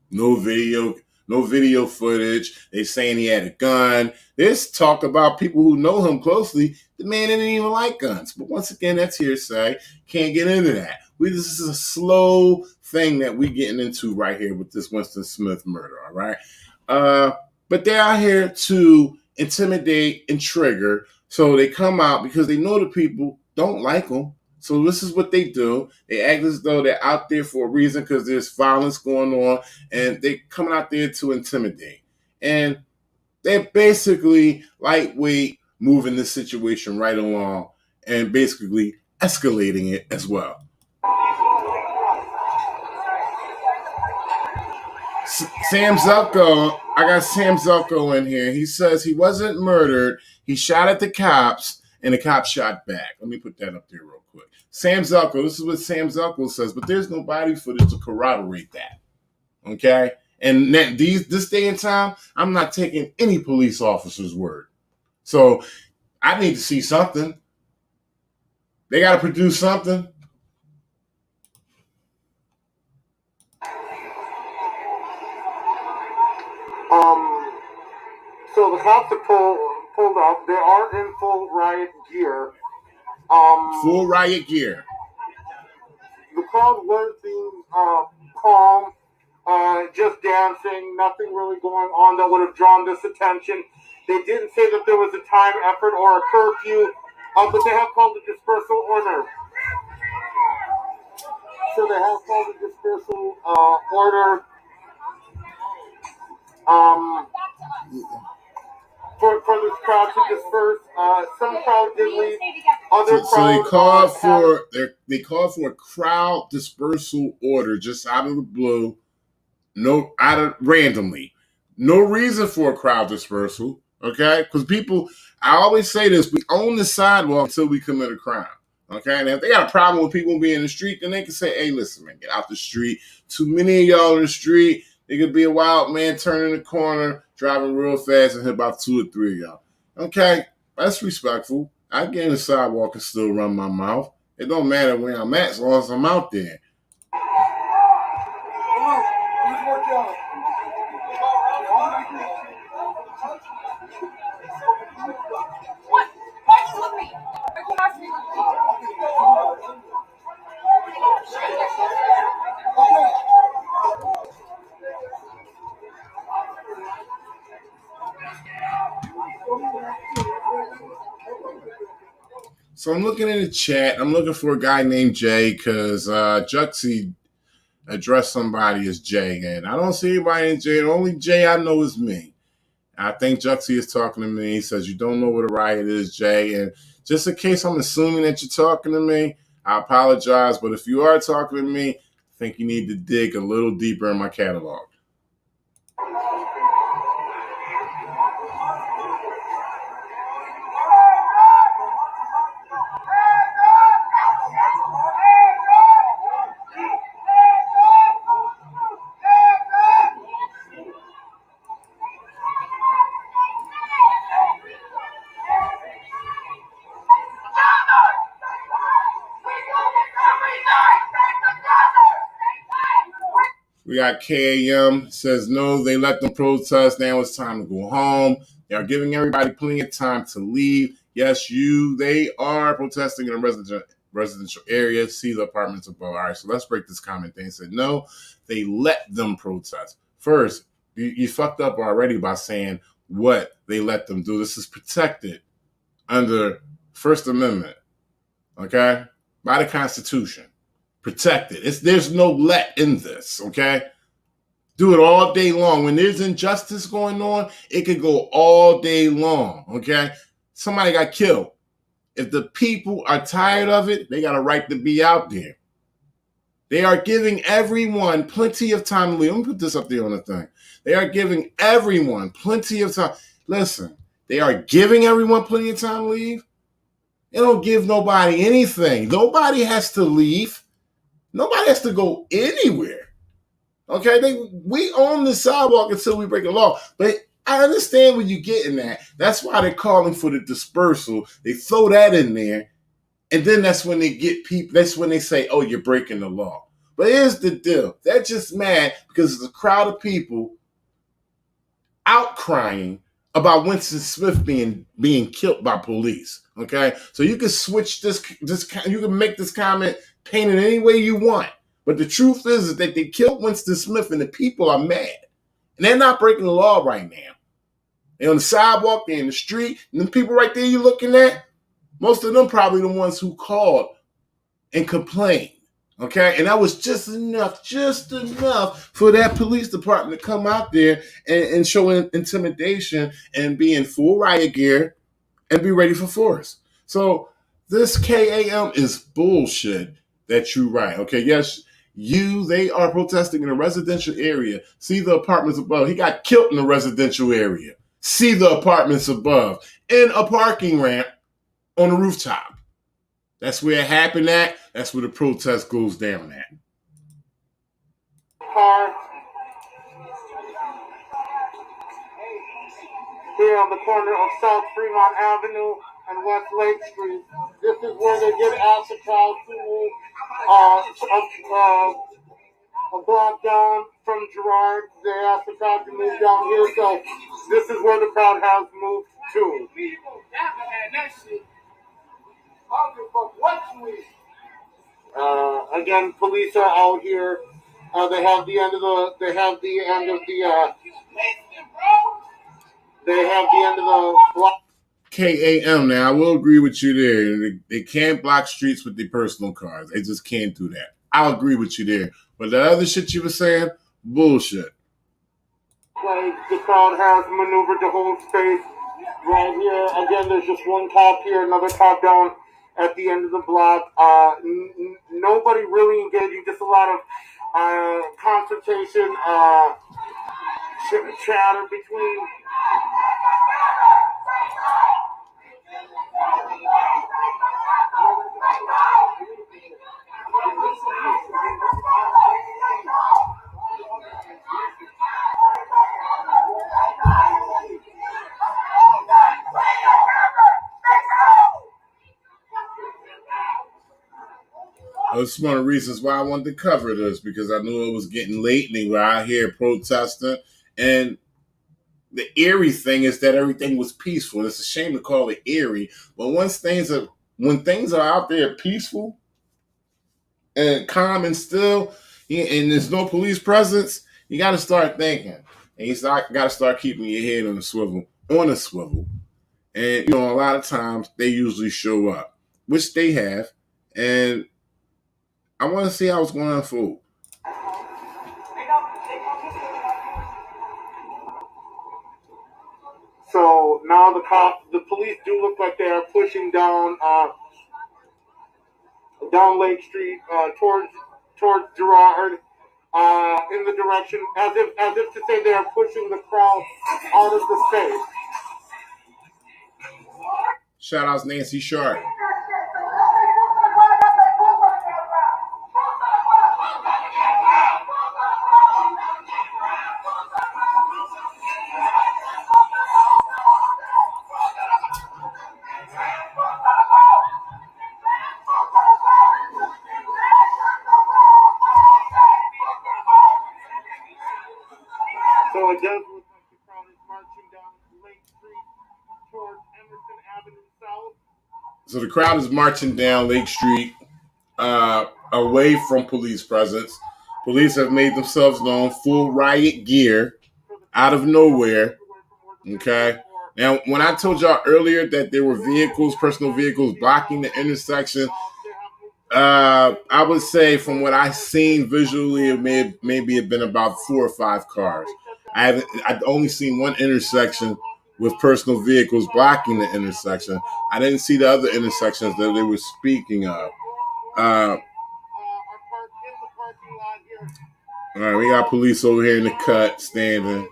no video footage. They saying he had a gun. There's talk about people who know him closely. The man didn't even like guns. But once again, that's hearsay. Can't get into that. This is a slow thing that we're getting into right here with this Winston Smith murder, all right? But they're out here to intimidate and trigger. So they come out because they know the people don't like them. So this is what they do. They act as though they're out there for a reason because there's violence going on, and they're coming out there to intimidate. And they're basically lightweight moving this situation right along and basically escalating it as well. Sam Zelko, I got Sam Zelko in here. He says he wasn't murdered. He shot at the cops, and the cops shot back. Let me put that up there real quick. Sam Zelko, this is what Sam Zelko says, but there's no body footage to corroborate that. Okay? And this day and time, I'm not taking any police officer's word. So I need to see something. They got to produce something.
So the cops have pulled up. They are in full riot gear.
Full riot gear.
The crowd was being calm, just dancing, nothing really going on that would have drawn this attention. They didn't say that there was a time, effort, or a curfew, but they have called the dispersal order. So they have called the dispersal order. For this crowd to disperse. Some crowd did leave.
So they called for a crowd dispersal order just out of the blue, randomly. No reason for a crowd dispersal, okay? Because I always say this, we own the sidewalk until we commit a crime. Okay, and if they got a problem with people being in the street, then they can say, hey, listen, man, get out the street. Too many of y'all in the street. It could be a wild man turning the corner, driving real fast, and hit about 2 or 3 of y'all. Okay, that's respectful. I get in the sidewalk and still run my mouth. It don't matter where I'm at as long as I'm out there. So I'm looking in the chat. I'm looking for a guy named Jay because Juxie addressed somebody as Jay, and I don't see anybody named Jay. The only Jay I know is me. I think Juxie is talking to me. He says, you don't know what a riot is, Jay. And just in case I'm assuming that you're talking to me, I apologize. But if you are talking to me, I think you need to dig a little deeper in my catalog. We got KAM says, no, they let them protest. Now it's time to go home. They are giving everybody plenty of time to leave. Yes, they are protesting in a residential area. See the apartments above. All right, so let's break this comment thing. It said, no, they let them protest. First, you fucked up already by saying what they let them do. This is protected under First Amendment, okay, by the Constitution. Protected. There's no let in this, okay? Do it all day long. When there's injustice going on, it could go all day long, okay? Somebody got killed. If the people are tired of it, they got a right to be out there. They are giving everyone plenty of time to leave. Let me put this up there on the thing. They are giving everyone plenty of time. Listen, they are giving everyone plenty of time to leave. They don't give nobody anything. Nobody has to leave. Nobody has to go anywhere. Okay, we own the sidewalk until we break the law. But I understand where you're getting at. That's why they're calling for the dispersal. They throw that in there, and then that's when they get people. That's when they say, "Oh, you're breaking the law." But here's the deal: they're just mad because there's a crowd of people outcrying about Winston Smith being killed by police. Okay, so you can switch this. You can make this comment painted any way you want. But the truth is that they killed Winston Smith, and the people are mad, and they're not breaking the law right now. They're on the sidewalk, they're in the street, and the people right there you're looking at, most of them probably the ones who called and complained. Okay, and that was just enough for that police department to come out there and show intimidation and be in full riot gear and be ready for force. So this KAM is bullshit that you write. Okay, yes, they are protesting in a residential area. See the apartments above. He got killed in a residential area. See the apartments above. In a parking ramp on the rooftop. That's where it happened at. That's where the protest goes down at.
Here on the corner of South Fremont Avenue and West Lake Street. This is where they get asked the crowd to move a block down from Girard. They asked the crowd to move down here, so this is where the crowd has moved to. Again, police are out here. They have the end of the block.
KAM. Now, I will agree with you there. They can't block streets with their personal cars. They just can't do that. I'll agree with you there. But the other shit you were saying, bullshit.
The crowd has maneuvered to hold space right here. Again, there's just one cop here, another cop down at the end of the block. Nobody really engaging, just a lot of confrontation, chatter between.
That's one of the reasons why I wanted to cover this, because I knew it was getting late and they were out here protesting. And the eerie thing is that everything was peaceful. It's a shame to call it eerie, but when things are out there peaceful and calm and still, and there's no police presence, you got to start thinking, and you got to start keeping your head on a swivel. And a lot of times they usually show up, which they have, and I want to see how it's going to unfold.
So now the police do look like they are pushing down Lake Street towards Girard in the direction as if to say they are pushing the crowd out of the space.
Shout out Nancy Sharp.
So it does look like the crowd is marching down Lake Street towards Emerson Avenue South.
So the crowd is marching down Lake Street away from police presence. Police have made themselves known, full riot gear, out of nowhere. Okay. Now, when I told y'all earlier that there were vehicles, personal vehicles, blocking the intersection, I would say from what I've seen visually, it maybe have been about 4 or 5 cars. I've only seen one intersection with personal vehicles blocking the intersection. I didn't see the other intersections that they were speaking of. All right, we got police over here in the cut standing.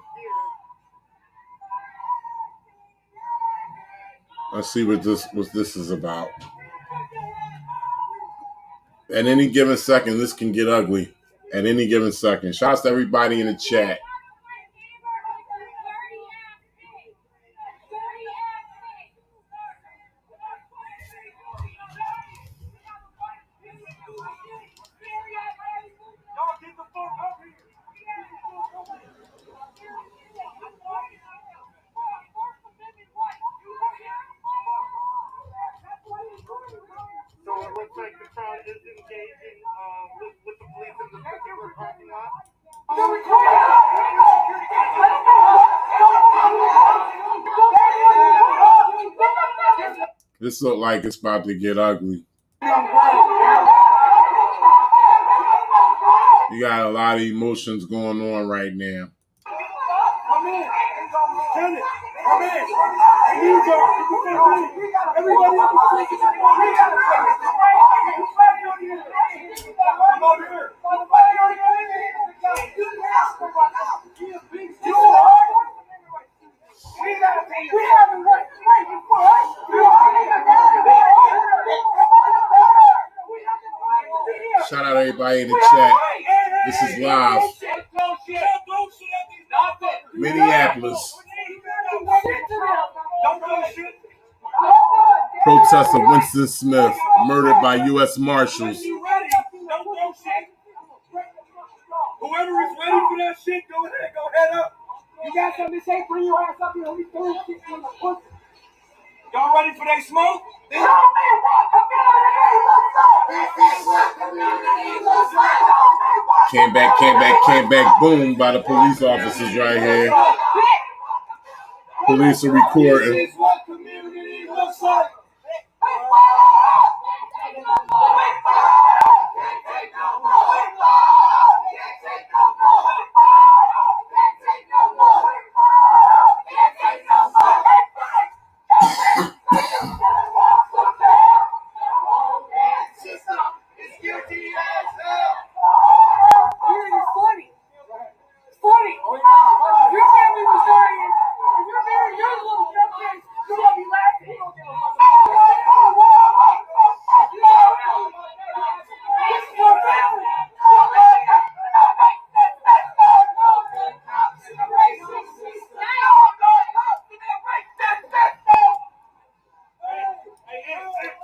Let's see what this is about. At any given second, this can get ugly. At any given second. Shouts to everybody in the chat.
So it looks like the crowd is engaging with the police in this particular parking lot.
This look like it's about to get ugly. You got a lot of emotions going on right now.
Come in. Come in. Everybody on the street. Come over here. We haven't right for us.
Shout out everybody in the chat. This is live. Minneapolis. Protest of Winston Smith murdered by U.S. Marshals.
Whoever is ready for that shit, go head up. You got something to say? Bring your ass up here. Let me throw this shit in the pussy. Y'all ready for that smoke?
Came back, boom, by the police officers right here. Police are recording.
This is what community looks like.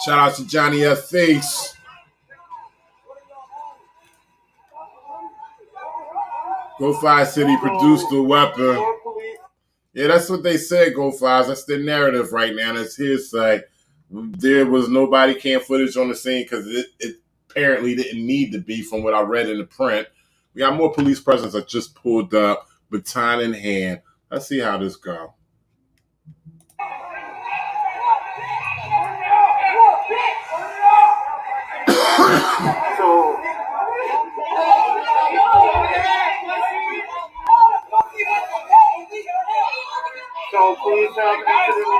Shout out to Johnny F. Face. Go Five City produced the weapon. Yeah, that's what they said, Go Fives. That's their narrative right now. That's hearsay. There was nobody cam footage on the scene because it apparently didn't need to be from what I read in the print. We got more police presence that just pulled up, baton in hand. Let's see how this goes.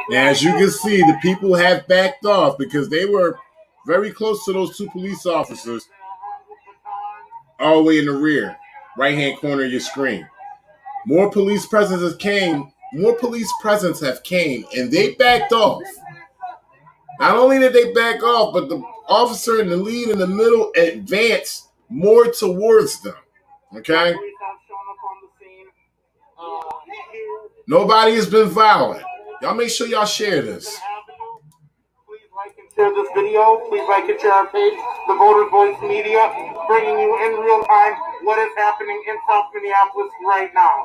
Now, as you can see, the people have backed off because they were very close to those 2 police officers all the way in the rear, right-hand corner of your screen. More police presence have came, and they backed off. Not only did they back off, but the officer in the lead in the middle advanced more towards them. Okay? Nobody has been violent. Y'all make sure y'all share this.
Please like and share this video. Please like and share our page, The Voters Voice Media, bringing you in real time what is happening in South Minneapolis right now.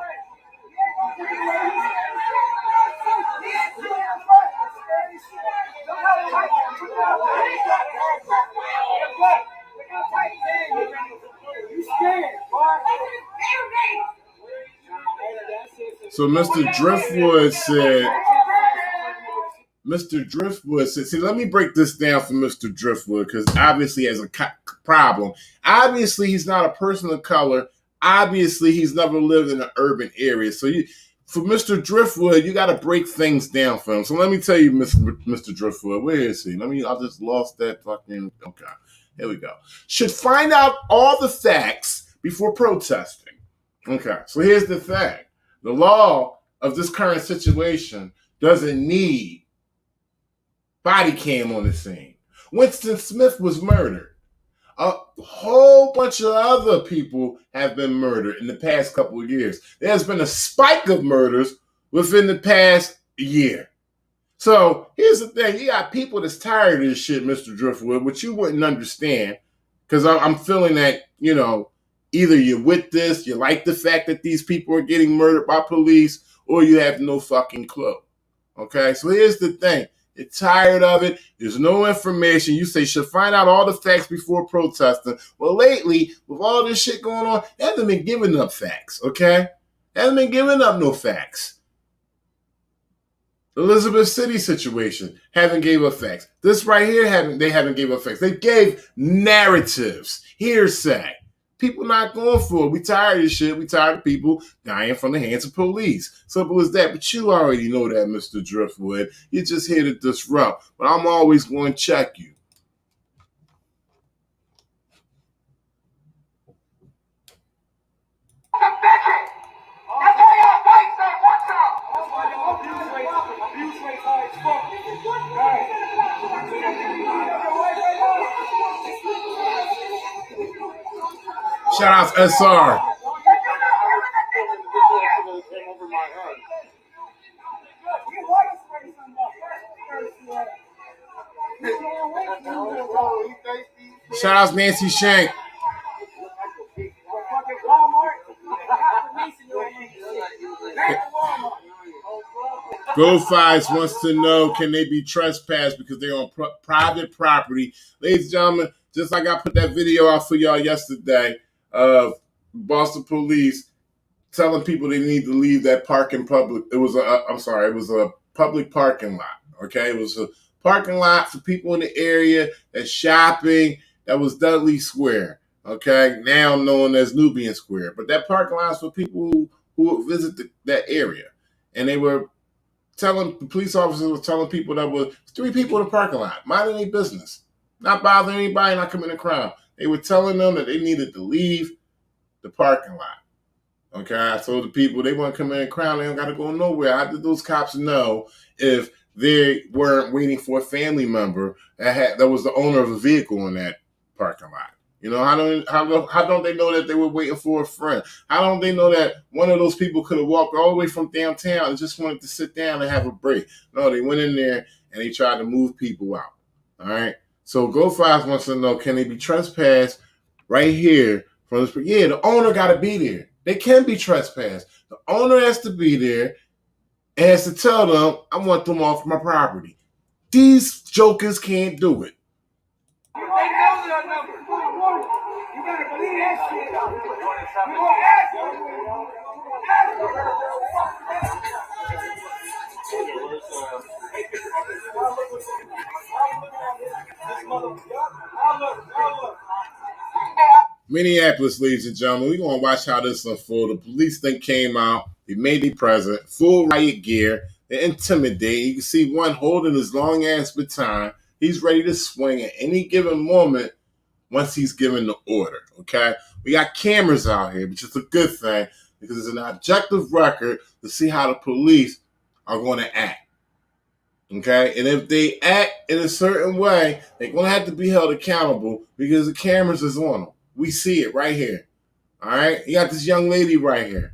So Mr. Driftwood said, see, let me break this down for Mr. Driftwood, because obviously he has a problem. Obviously, he's not a person of color. Obviously, he's never lived in an urban area. So for Mr. Driftwood, you got to break things down for him. So let me tell you, Mr. Driftwood, where is he? I just lost that fucking, okay. Here we go. Should find out all the facts before protesting. Okay, so here's the thing. The law of this current situation doesn't need body cam on the scene. Winston Smith was murdered. A whole bunch of other people have been murdered in the past couple of years. There's been a spike of murders within the past year. So here's the thing. You got people that's tired of this shit, Mr. Driftwood, which you wouldn't understand, because I'm feeling that, either you're with this, you like the fact that these people are getting murdered by police, or you have no fucking clue. Okay, so here's the thing. You're tired of it. There's no information. You say should find out all the facts before protesting. Well, lately, with all this shit going on, they haven't been giving up facts, okay? They haven't been giving up no facts. Elizabeth City situation, haven't gave up facts. This right here, they haven't gave up facts. They gave narratives, hearsay. People not going for it. We tired of this shit. We tired of people dying from the hands of police. Simple as that. But you already know that, Mr. Driftwood. You're just here to disrupt. But I'm always going to check you. Shout out to SR. Shout out to Nancy Shank. Go Fives wants to know, can they be trespassed because they're on private property? Ladies and gentlemen, just like I put that video out for y'all yesterday of Boston police telling people they need to leave that parking public. It was a public parking lot. Okay, it was a parking lot for people in the area that's shopping. That was Dudley Square. Okay, now known as Nubian Square. But that parking lot is for people who visit that area, and they were the police officers were telling people that were 3 people in the parking lot, minding their business, not bothering anybody, not committing a crime. They were telling them that they needed to leave the parking lot. Okay, I told the people they weren't committing a crime, they don't got to go nowhere. How did those cops know if they weren't waiting for a family member that was the owner of a vehicle in that parking lot? How don't they know that they were waiting for a friend? How don't they know that one of those people could have walked all the way from downtown and just wanted to sit down and have a break? No, they went in there and they tried to move people out. All right. So Go Fives wants to know, can they be trespassed right here from this? Yeah, the owner got to be there. They can be trespassed. The owner has to be there and has to tell them, I want them off my property. These jokers can't do it. Minneapolis, ladies and gentlemen, we're going to watch how this unfolded. The police then came out. They made it present, full riot gear. They intimidate. You can see one holding his long-ass baton. He's ready to swing at any given moment once he's given the order, okay? We got cameras out here, which is a good thing because it's an objective record to see how the police are going to act, okay? And if they act in a certain way, they're going to have to be held accountable because the cameras is on them. We see it right here, all right? You got this young lady right here.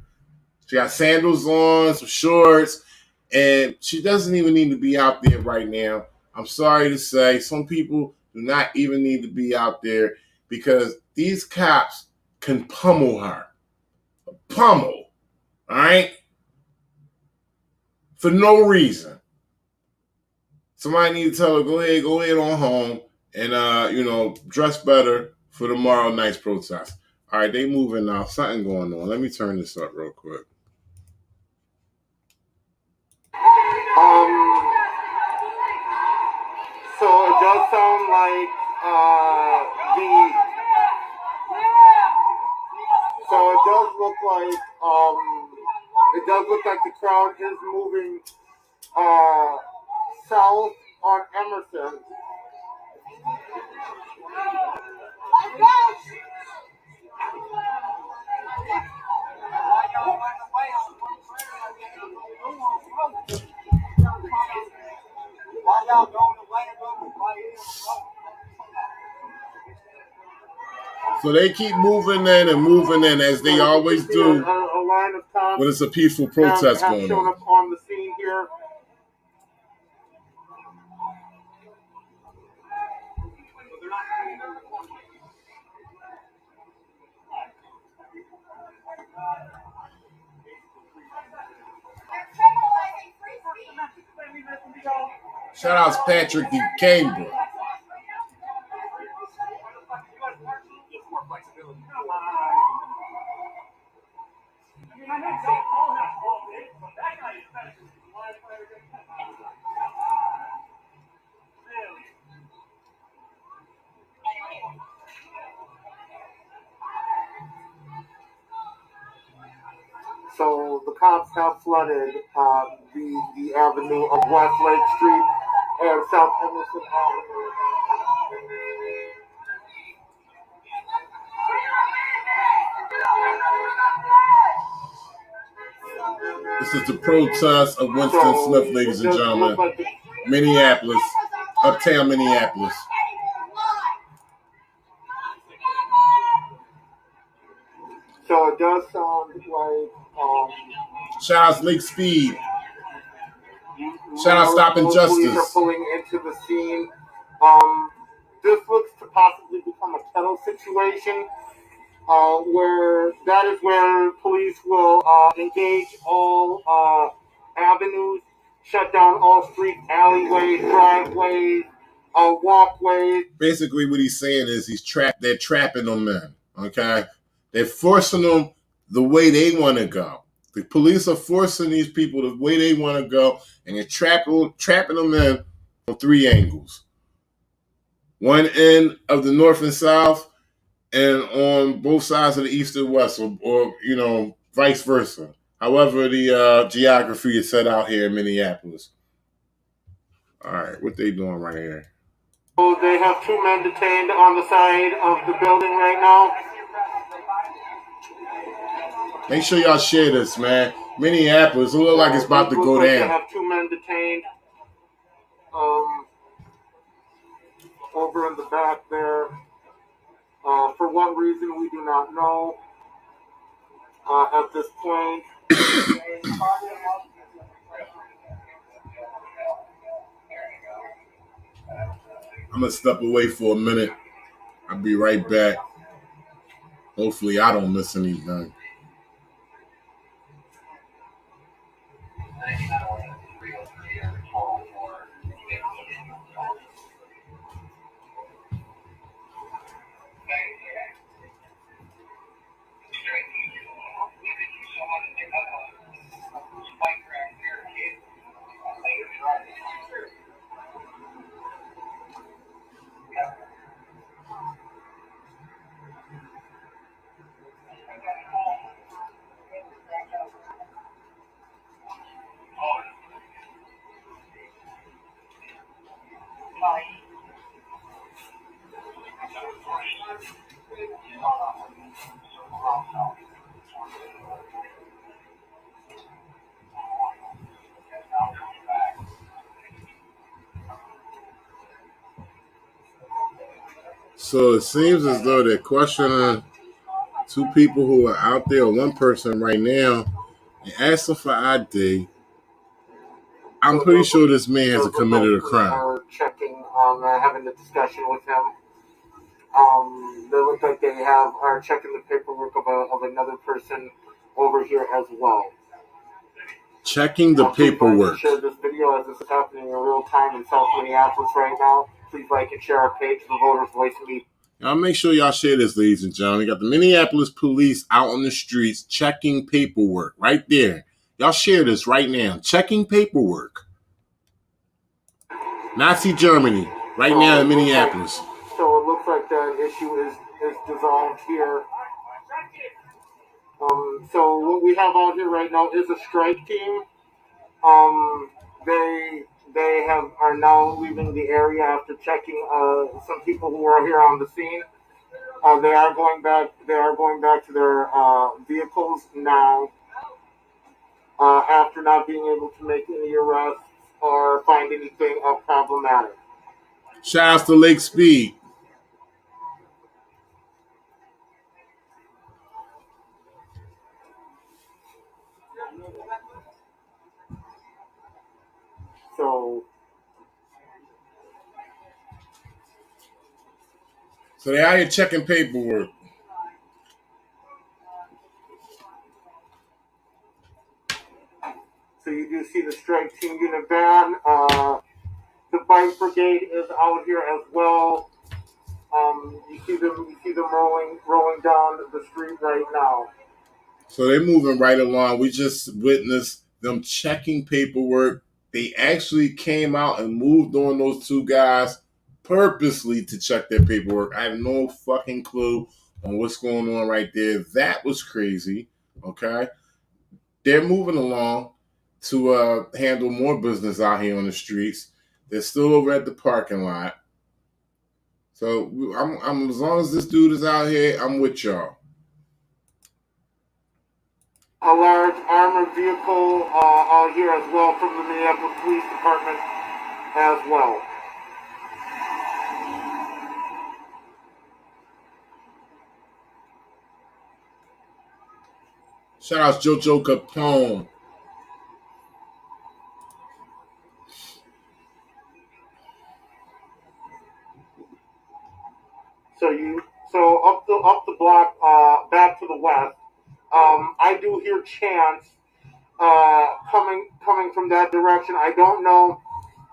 She got sandals on, some shorts, and she doesn't even need to be out there right now. I'm sorry to say, some people do not even need to be out there because these cops can pummel her. Pummel, all right? For no reason. Somebody need to tell her, go ahead on home and, dress better for tomorrow night's protest. All right, they moving now. Something going on. Let me turn this up real quick.
does sound like so it does look like the crowd is moving south on Emerson.
So they keep moving in and moving in as they always do when it's a peaceful protest going
shown
on.
up on the scene here.
Shout out to Patrick D. Cambridge.
So the cops have flooded the avenue of West Lake Street and South Emerson Avenue.
This is the protest of Winston Smith, ladies and gentlemen. Minneapolis, Uptown Minneapolis.
So it does sound like
shout out to Lake Speed. Shout out Stopping Justice.
Police are pulling into the scene. This looks to possibly become a kettle situation, where that is where police will engage all avenues, shut down all streets, alleyways, driveways, walkways.
Basically, what he's saying is they're trapping them in. Okay, they're forcing them the way they want to go. The police are forcing these people the way they want to go, and they're trapping them in from three angles. One end of the north and south, and on both sides of the east and west, or vice versa. However, the geography is set out here in Minneapolis. All right, what they doing right here?
So they have two men detained on the side of the building right now.
Make sure y'all share this, man. Minneapolis, it looks like it's about to go down.
They have two men detained over in the back there. For what reason, we do not know at this point.
I'm going to step away for a minute. I'll be right back. Hopefully I don't miss anything. So it seems as though they're questioning two people who are out there, or one person right now, and asking for ID. I'm pretty sure this man has committed a crime.
Are checking, having a discussion with him. They look like they are checking the paperwork of another person over here as well.
Checking the paperwork.
Share this video as this is happening in real time in South Minneapolis right now. Please like and share our page, The Voters' Voice Media.
Y'all make sure y'all share this, ladies and gentlemen. You got the Minneapolis police out on the streets checking paperwork right there. Y'all share this right now. Checking paperwork. Nazi Germany right now in Minneapolis.
So it looks like that issue is dissolved here. So what we have out here right now is a strike team. They are now leaving the area after checking some people who are here on the scene. They are going back. They are going back to their vehicles now after not being able to make any arrests or find anything problematic.
Shout out to Lake Speed. So they out here checking paperwork.
So you do see the strike team unit van. The bike brigade is out here as well. You see them rolling down the street right now.
So they're moving right along. We just witnessed them checking paperwork. They actually came out and moved on those two guys purposely to check their paperwork. I have no fucking clue on what's going on right there. That was crazy. Okay. They're moving along to handle more business out here on the streets. They're still over at the parking lot. So I'm as long as this dude is out here, I'm with y'all.
A large armored vehicle out here as well from the Minneapolis Police Department as well.
Shout out Jojo Capone.
So up the block, back to the west. I do hear chants coming from that direction. I don't know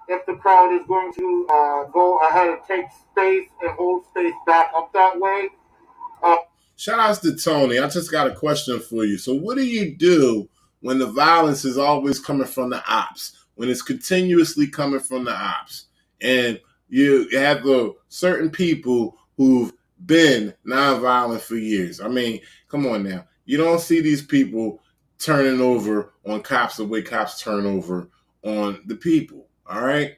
if the crowd is going to go ahead and take space and hold space back up that way.
Shout outs to Tony. I just got a question for you. So what do you do when the violence is always coming from the ops? When it's continuously coming from the ops? And you have the certain people who've been nonviolent for years. I mean, come on now. You don't see these people turning over on cops the way cops turn over on the people. All right?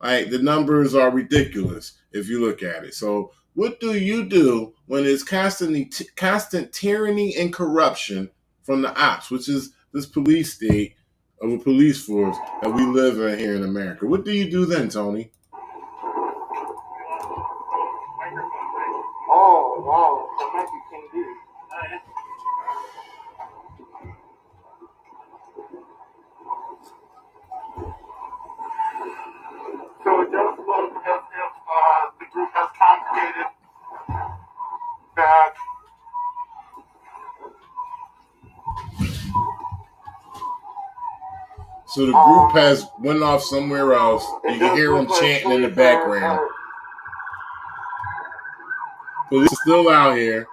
Like, the numbers are ridiculous if you look at it. So what do you do when it's constant tyranny and corruption from the ops, which is this police state of a police force that we live in here in America? What do you do then, Tony?
Oh, wow. That might be King D. So it does look as if the group has congregated back.
So the group has went off somewhere else. You can hear them chanting in the background. Police are still out here.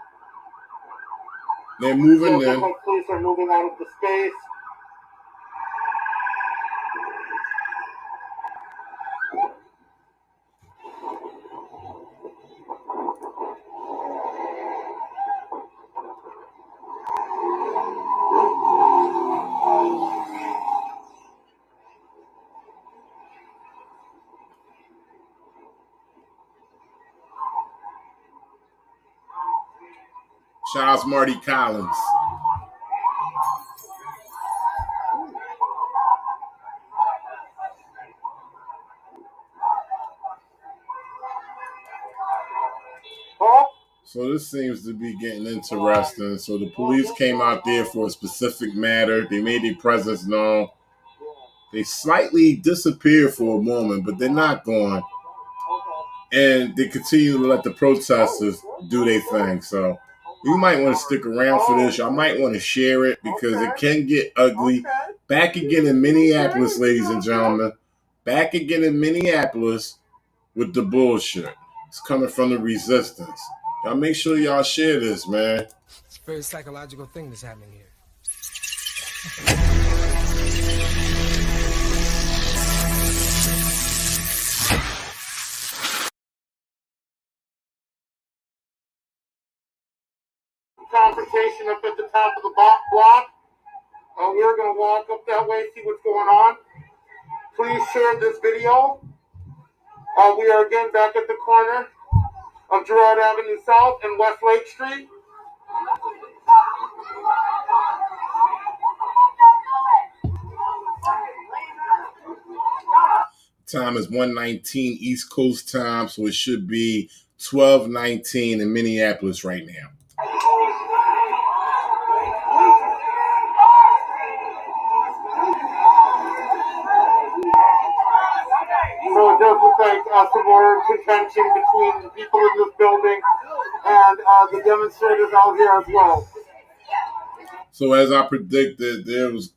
They're moving in.
Police are moving out of the space.
Shout out to Marty Collins. So this seems to be getting interesting. So the police came out there for a specific matter. They made their presence known. They slightly disappeared for a moment, but they're not gone. And they continue to let the protesters do their thing. So you might want to stick around for this. I might want to share it because it can get ugly. Back again in Minneapolis, ladies and gentlemen. Back again in Minneapolis with the bullshit. It's coming from the resistance. Y'all make sure y'all share this, man.
It's a very psychological thing that's happening here.
confrontation up at the top of the block. We're going to walk up that way, see what's going on. Please share this video. We are again back at the corner of Girard Avenue South and West Lake Street.
Time is 1:19 East Coast time, so it should be 12:19 in Minneapolis right now.
So it does look like some more contention between the people in this building and the demonstrators out here as well.
So as I predicted, there was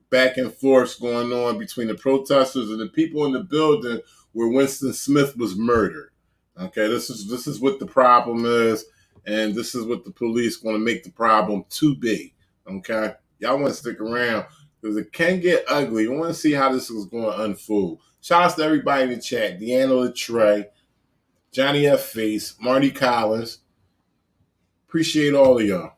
back and forth going on between the protesters and the people in the building where Winston Smith was murdered. Okay, this is what the problem is, and this is what the police want to make the problem to be. Okay, y'all want to stick around because it can get ugly. You want to see how this is going to unfold. Shout out to everybody in the chat: Deanna Trey, Johnny F. Face, Marty Collins. Appreciate all of y'all.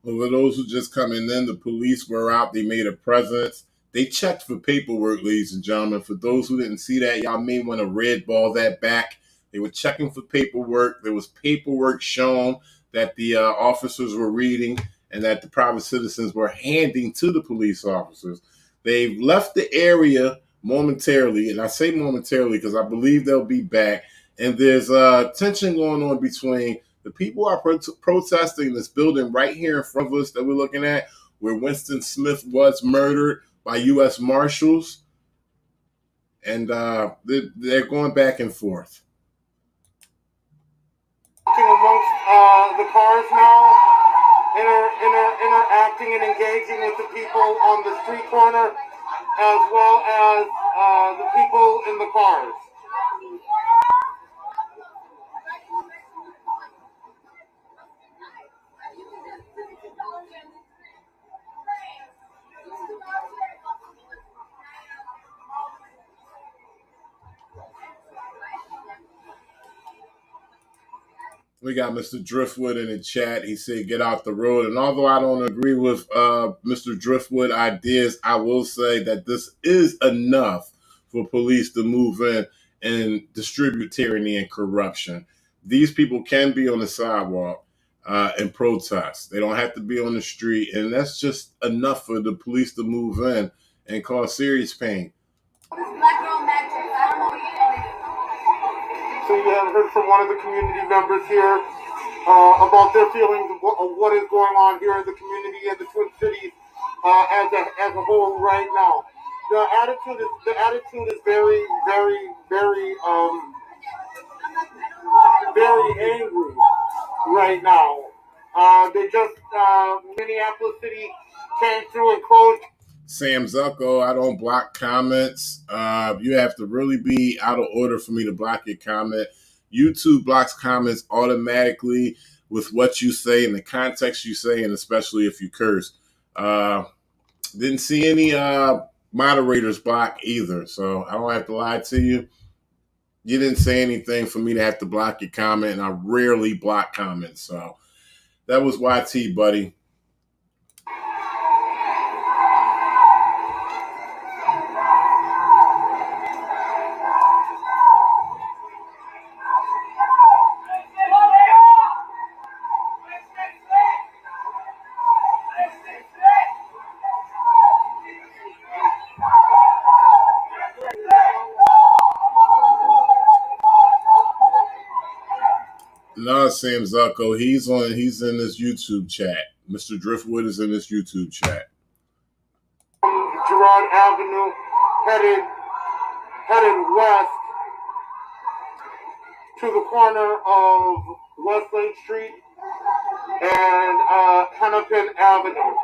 For those who just coming in, the police were out. They made a presence. They checked for paperwork, ladies and gentlemen. For those who didn't see that, y'all may want to red ball that back. They were checking for paperwork. There was paperwork shown that the officers were reading and that the private citizens were handing to the police officers. They've left the area momentarily, and I say momentarily because I believe they'll be back. And there's tension going on between the people are protesting this building right here in front of us that we're looking at, where Winston Smith was murdered by U.S. Marshals, and they're going back and forth.
Amongst the cars now, interacting and engaging with the people on the street corner, as well as the people in the cars.
We got Mr. Driftwood in the chat. He said, get out the road. And although I don't agree with Mr. Driftwood ideas, I will say that this is enough for police to move in and distribute tyranny and corruption. These people can be on the sidewalk and protest. They don't have to be on the street. And that's just enough for the police to move in and cause serious pain.
So you have heard from one of the community members here about their feelings of what is going on here in the community and the Twin Cities as a whole right now. The attitude is very, very, very, very angry right now. They just Minneapolis City came through and closed.
Sam Zucco, I don't block comments. You have to really be out of order for me to block your comment. YouTube blocks comments automatically with what you say and the context you say, and especially if you curse. Didn't see any moderators block either, so I don't have to lie to you. You didn't say anything for me to have to block your comment, and I rarely block comments. So that was YT, buddy. No, Sam Zucco, he's in this YouTube chat. Mr. Driftwood is in this YouTube chat.
Girard Avenue, headed west to the corner of West Lake Street, and Hennepin Avenue.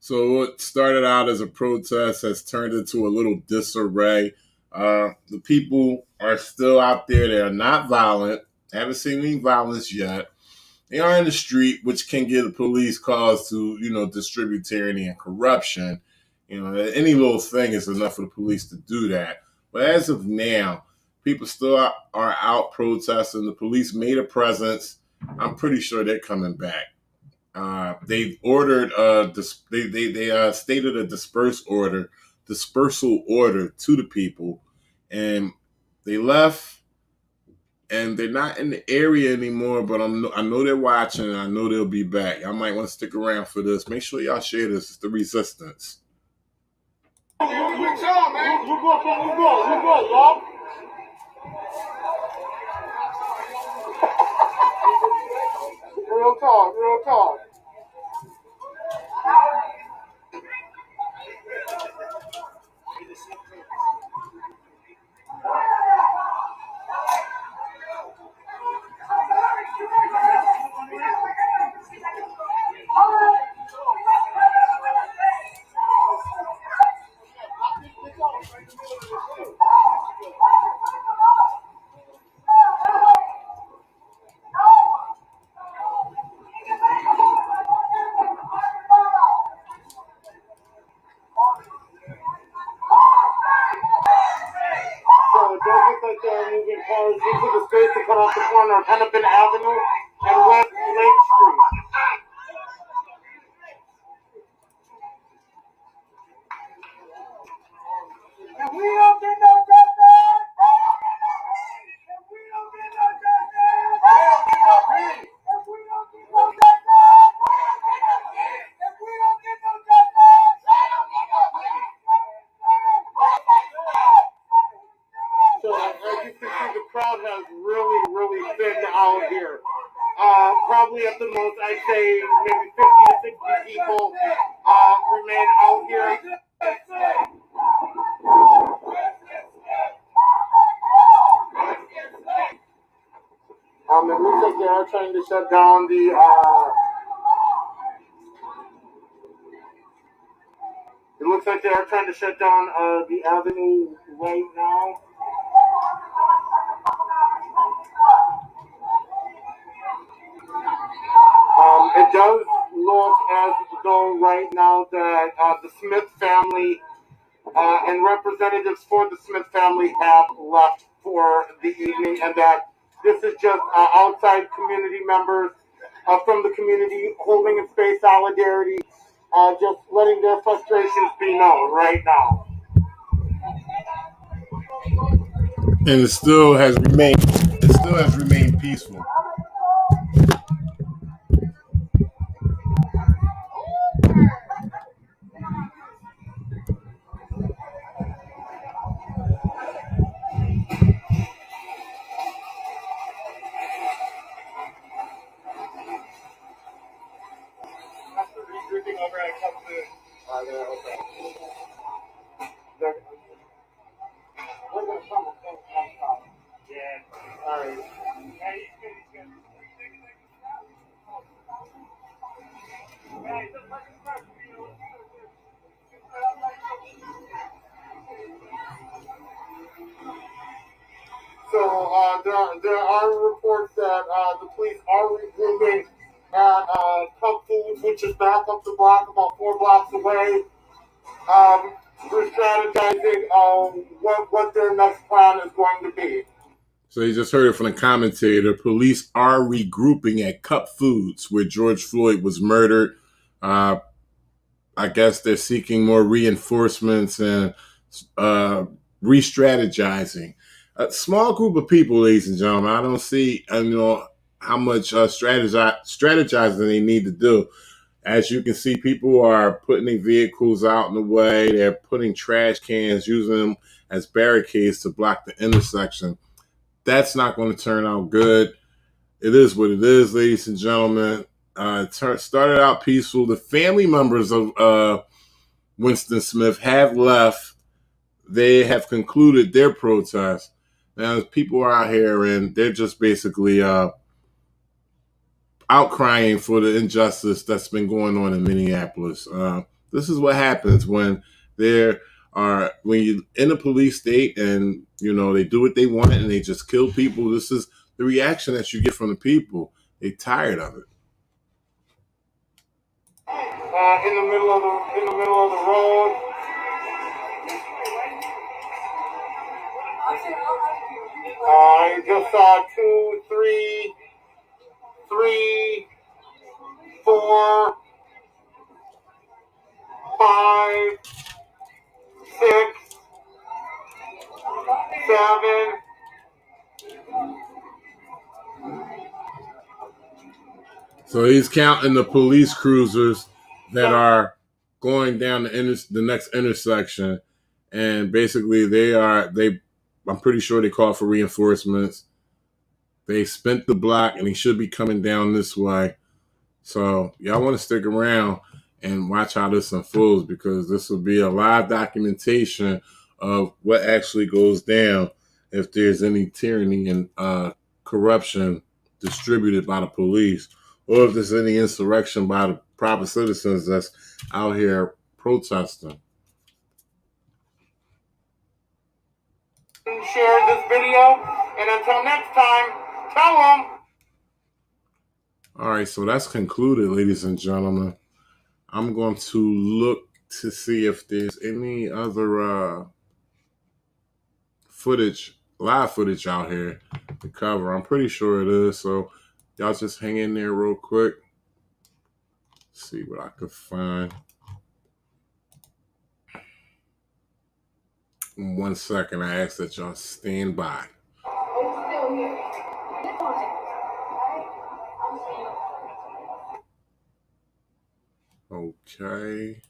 So what started out as a protest has turned into a little disarray. The people are still out there. They are not violent. Haven't seen any violence yet. They are in the street, which can give the police cause to, distribute tyranny and corruption. Any little thing is enough for the police to do that. But as of now, people still are out protesting. The police made a presence. I'm pretty sure they're coming back. They ordered they stated a dispersal order to the people, and they left, and they're not in the area anymore. But I know they're watching, and I know they'll be back. I might want to stick around for this. Make sure y'all share this. It's the resistance.
You go, man. You go, y'all. Real talk. So it does look like they're moving cars into the space to cut off the corner of Hennepin Avenue and West Lake Street.
If we don't get no justice, if we don't get no justice, if we don't get no justice, if we don't get no justice,
So as you can see, the crowd has really thinned out here. Probably at the most, I'd say maybe 50 to 60 people remain out here. It looks like they are trying to shut down the the avenue right now. It does look as though right now that the Smith family and representatives for the Smith family have left for the evening, and that this is just outside community members from the community holding in space solidarity, just letting their frustrations be known right now.
And it still has remained peaceful.
So there are reports that the police are regrouping at Cup Foods, which is back up the block, about 4 blocks away. They're strategizing what their next plan is going to be.
So you just heard it from the commentator. Police are regrouping at Cup Foods, where George Floyd was murdered. I guess they're seeking more reinforcements and re-strategizing. A small group of people, ladies and gentlemen. I don't see, how much strategizing they need to do. As you can see, people are putting their vehicles out in the way. They're putting trash cans, using them as barricades to block the intersection. That's not going to turn out good. It is what it is, ladies and gentlemen. It started out peaceful. The family members of Winston Smith have left. They have concluded their protest. Now, people are out here and they're just basically outcrying for the injustice that's been going on in Minneapolis. This is what happens when you're in a police state and they do what they want and they just kill people. This is the reaction that you get from the people. They're tired of it.
In the middle of the road. I just saw 2, 3, 4, 5, 6, 7.
So he's counting the police cruisers that are going down the next intersection, and basically I'm pretty sure they call for reinforcements. They spent the block and he should be coming down this way. So y'all want to stick around and watch how this unfolds, because this will be a live documentation of what actually goes down if there's any tyranny and corruption distributed by the police, or if there's any insurrection by the proper citizens that's out here protesting.
Share this video, and until next time, tell them.
All right, so that's concluded, ladies and gentlemen. I'm going to look to see if there's any other live footage out here to cover. I'm pretty sure it is, so y'all just hang in there real quick. See what I could find. 1 second, I ask that y'all stand by. Okay.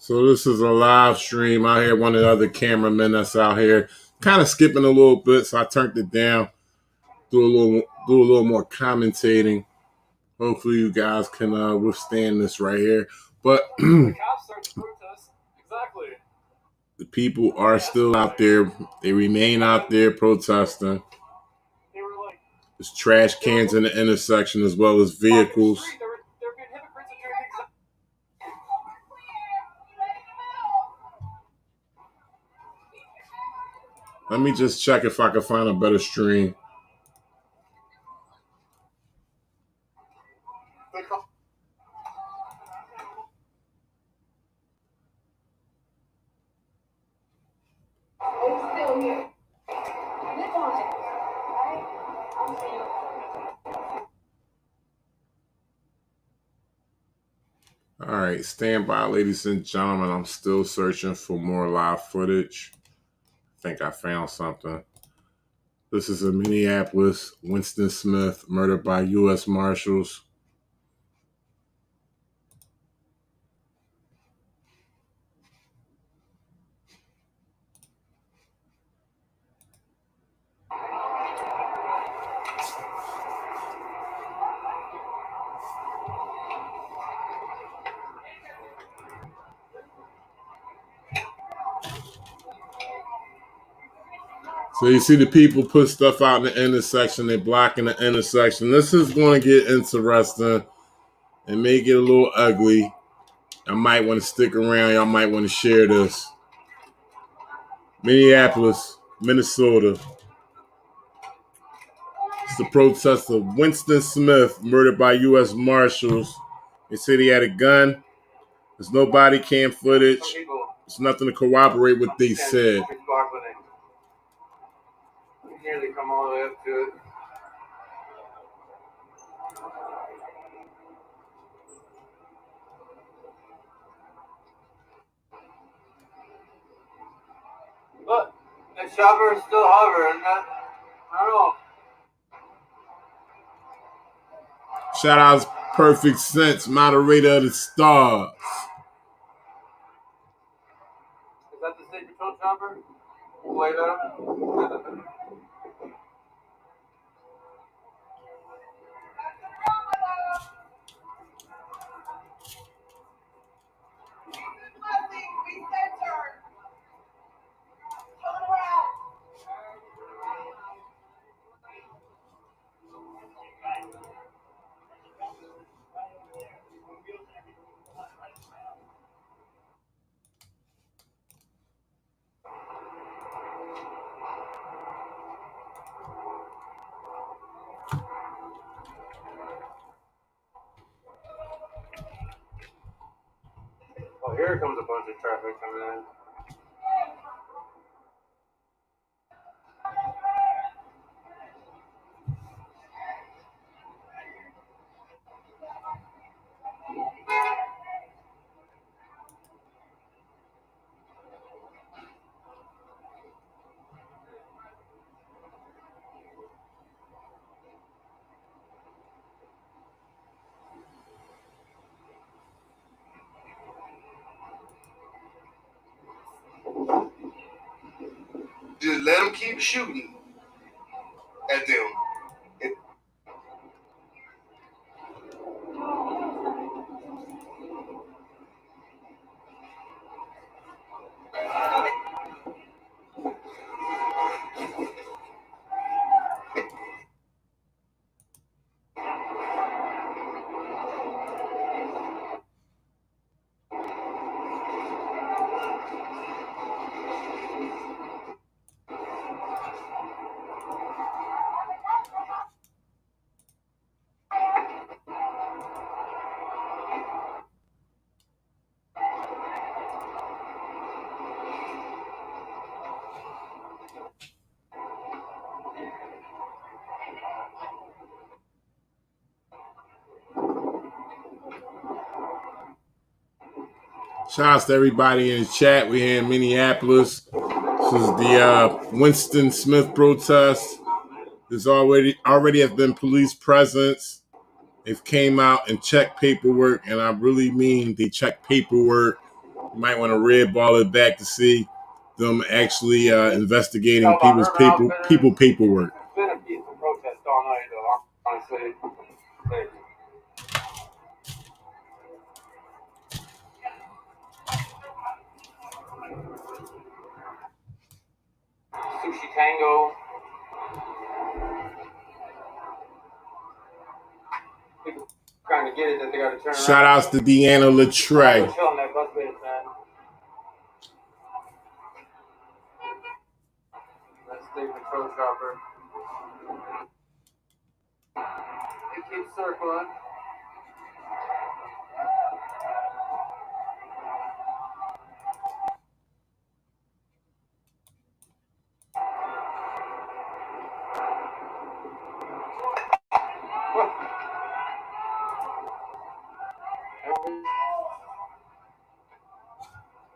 So this is a live stream. I hear one of the other cameramen that's out here kind of skipping a little bit, so I turned it down. Do a little more commentating. Hopefully you guys can withstand this right here. But the people are still out there. They remain out there protesting. There's trash cans in the intersection as well as vehicles. Let me just check if I can find a better stream. All right, stand by, ladies and gentlemen. I'm still searching for more live footage. I think I found something. This is in Minneapolis. Winston Smith murdered by U.S. Marshals. So you see the people put stuff out in the intersection. They're blocking the intersection. This is going to get interesting. It may get a little ugly. I might want to stick around. Y'all might want to share this. Minneapolis, Minnesota. It's the protest of Winston Smith, murdered by U.S. Marshals. They said he had a gun. There's no body cam footage. There's nothing to corroborate what they said.
Nearly come all the way up to it. But the chopper is still hovering. I don't know.
Shout out Perfect Sense, moderator of the stars.
Is that the state patrol chopper? Wait up. Oh, here comes a bunch of traffic coming in.
Just let them keep shooting at them.
Shout out to everybody in the chat. We're here in Minneapolis. This is the Winston Smith protest. There's already has been police presence. They've came out and checked paperwork, and I really mean they checked paperwork. You might want to red ball it back to see them actually investigating people's paperwork.
It's been a peaceful protest all night, though, honestly. Like, Sushi Tango. People trying to get it that they got to turn around.
Shout outs to Deanna Latre.
Chill on that bus base, man. That's the patrol chopper. It keeps circling.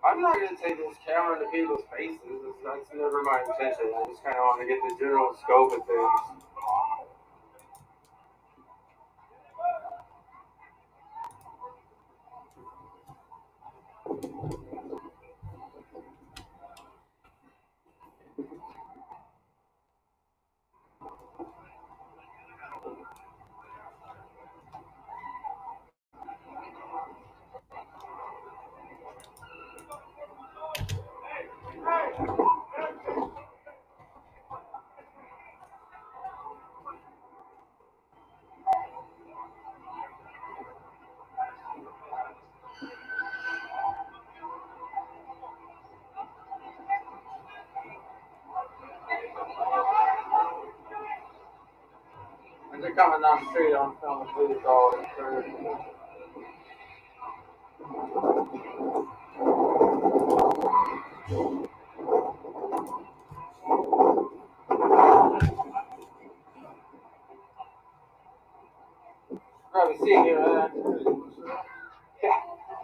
I'm not going to take this camera into people's faces. That's never my intention. I just kind of want to get the general scope of things. As they're coming down the street, I'm filming police all through. Grab a seat here, man. Yeah,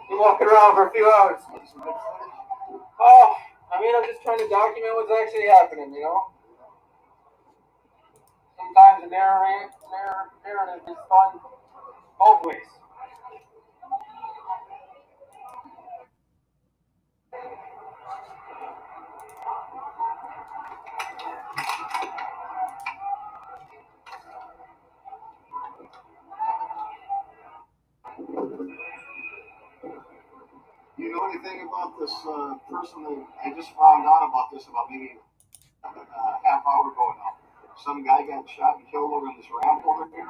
been walking around for a few hours. Oh, I mean, I'm just trying to document what's actually happening, you know? Sometimes the narrative is fun both ways.
You know anything about this person that I just found out about this about maybe a half hour ago now? Some guy got shot and killed over this ramp over here.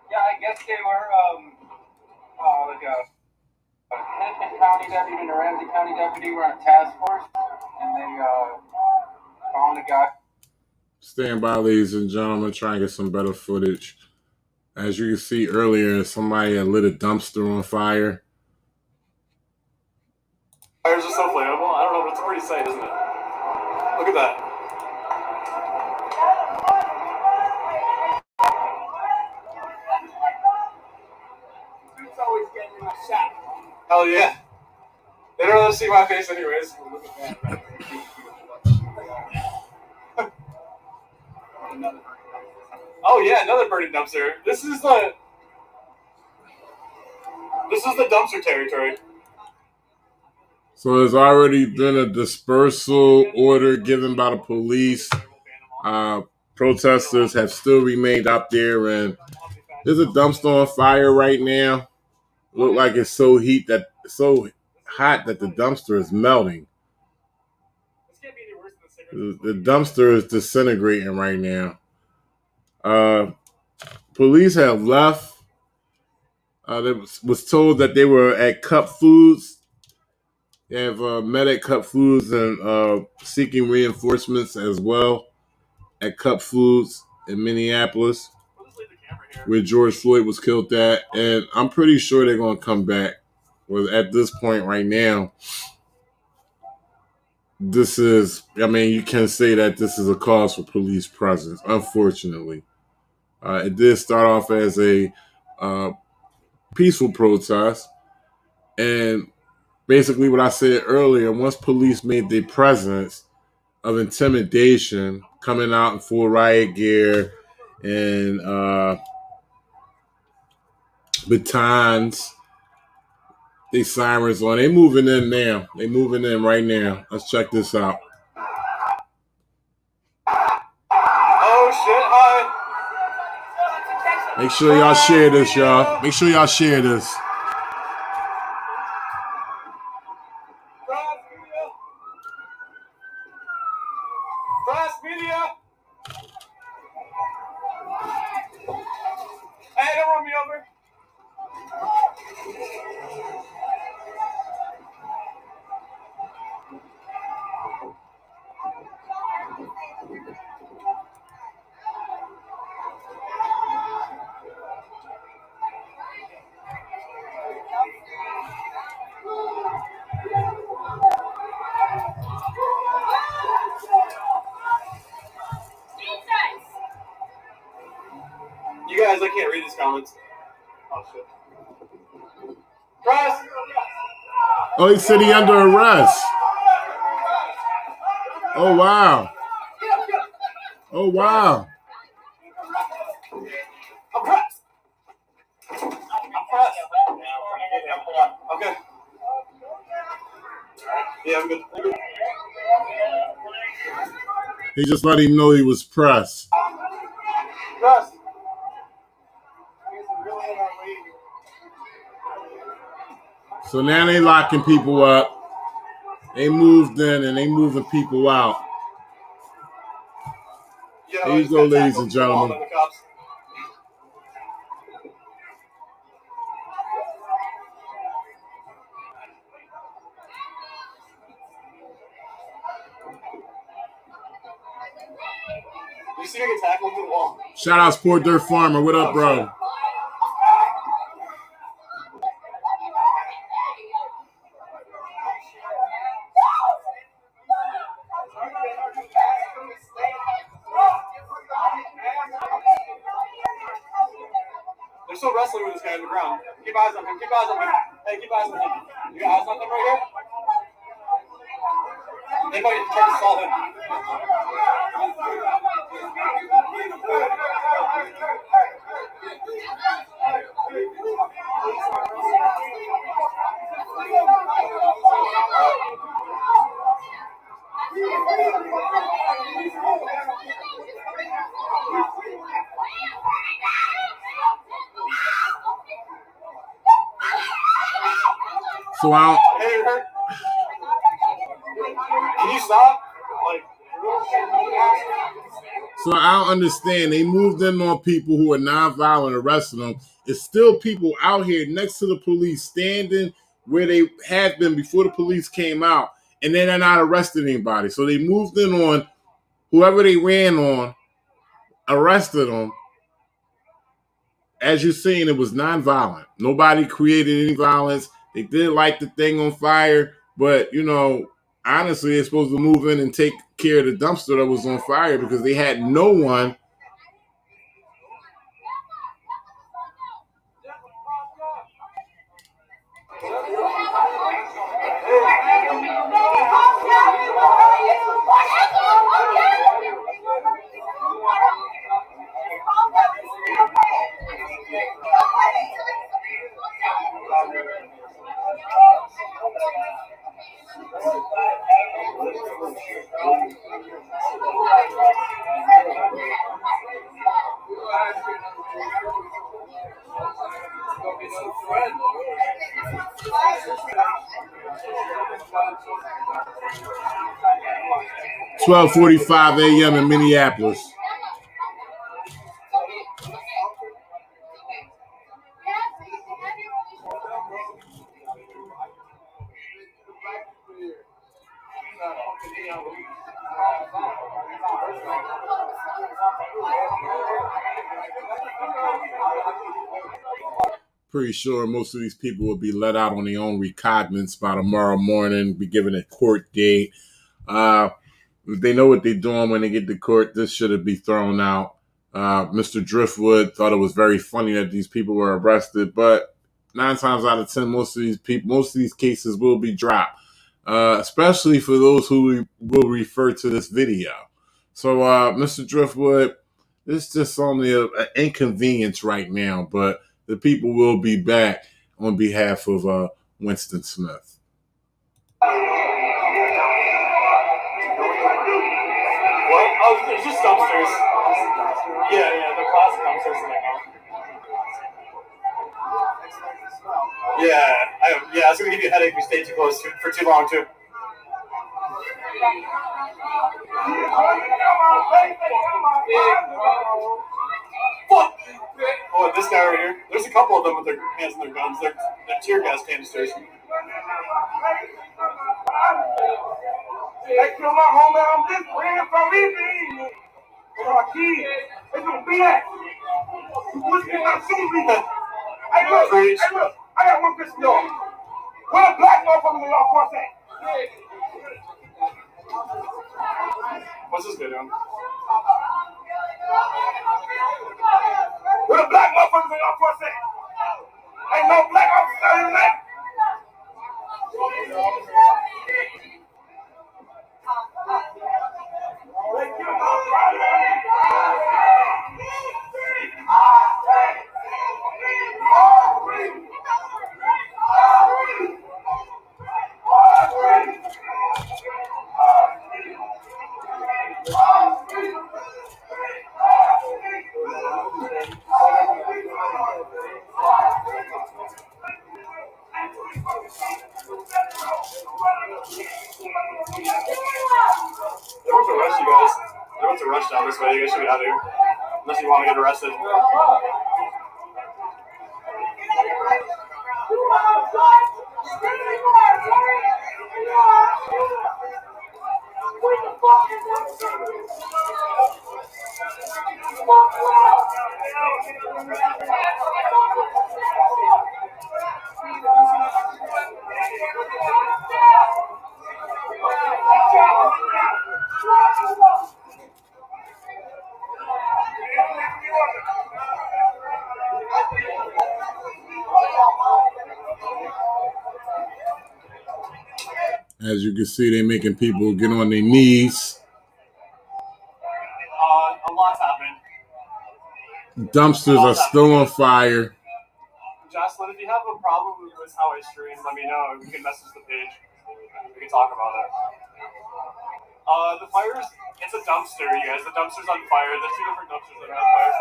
Yeah, I guess they were, like a Hennepin County deputy and a Ramsey County deputy were on a task force, and they, found a guy.
Stand by, ladies and gentlemen, try and get some better footage. As you can see earlier, somebody had lit a dumpster on fire.
Fires are so flammable. I don't know, but it's a pretty sight, isn't it? Look at that.
Dude's always getting a shot.
Hell yeah. They don't let us see my face anyways. Look at that. Oh yeah, another burning dumpster. This is the dumpster territory.
So there's already been a dispersal order given by the police. Protesters have still remained out there, and there's a dumpster on fire right now. Look like it's so hot that the dumpster is melting. The dumpster is disintegrating right now. Police have left. They was told that they were at Cup Foods. They have met at Cup Foods and seeking reinforcements as well at Cup Foods in Minneapolis, where George Floyd was killed at. And I'm pretty sure they're going to come back. Well, at this point right now, you can say that this is a cause for police presence, unfortunately. It did start off as a peaceful protest. And basically what I said earlier, once police made their presence of intimidation, coming out in full riot gear and batons, they sirens on. They moving in now. They moving in right now. Let's check this out.
Oh shit, hi.
Make sure y'all share this, y'all. Make sure y'all share this.
Fast media. Hey, don't run me over. You guys, I can't read these comments. Oh shit. Press.
Oh, he said he under arrest. Oh, wow. Oh, wow.
I'm pressed. Okay. Yeah, I'm good.
He just let him know he was pressed.
Press.
So now they locking people up. They moved in and they moving people out. Here you go, ladies and gentlemen.
You see me get tackled to the wall.
Shout out Sport Dirt Farmer. What up, bro?
still wrestling with this guy on the ground. Keep eyes on him. Keep eyes on him. Hey, keep eyes on him. You got eyes on him right here? They might try to assault him.
So I don't,
can you stop?
so I don't understand. They moved in on people who are nonviolent, arresting them. It's still people out here next to the police, standing where they had been before the police came out, and then they're not arresting anybody. So they moved in on whoever they ran on, arrested them. As you're seeing, it was nonviolent. Nobody created any violence. They did light the thing on fire, but honestly, they're supposed to move in and take care of the dumpster that was on fire because they had no one. "12:45 a.m. in Minneapolis." Pretty sure most of these people will be let out on their own recognizance by tomorrow morning, be given a court date. If they know what they're doing when they get to court, this should be thrown out. Mr. Driftwood thought it was very funny that these people were arrested, but 9 times out of 10, most of these cases will be dropped, especially for those who will refer to this video. So, Mr. Driftwood, it's just only an inconvenience right now, but the people will be back on behalf of Winston Smith.
Oh, it's just dumpsters. Yeah, the plastic dumpsters in there. Yeah, it's gonna give you a headache if you stay too close for too long too. Fuck! Oh, this guy right here. There's a couple of them with their hands in their guns. They're tear gas canisters.
They killed my homie. I'm just praying for me. For my kids. They gonna be at. What's going on soon? Hey, look. I got one question, y'all. Where the black motherfuckers in y'all force at?
What's this guy doing?
Where the black motherfuckers in y'all force at? Ain't no black officers in that.
They're about to arrest you guys. They're about to rush down this way. You guys should get out of here. Unless you want to get arrested.
As you can see, they're making people get on their knees.
A lot's happening.
Dumpsters are still on fire.
Jocelyn, if you have a problem with how I stream, let me know. We can message the page. We can talk about it. The fires, it's a dumpster, you guys. The dumpster's on fire. There's two different dumpsters that are on fire.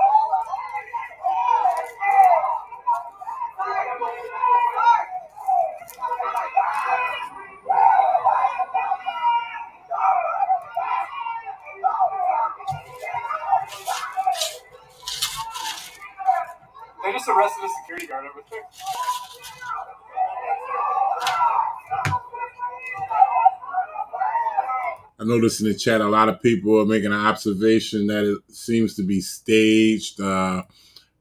They just arrested a security guard over there.
I noticed in the chat a lot of people are making an observation that it seems to be staged, that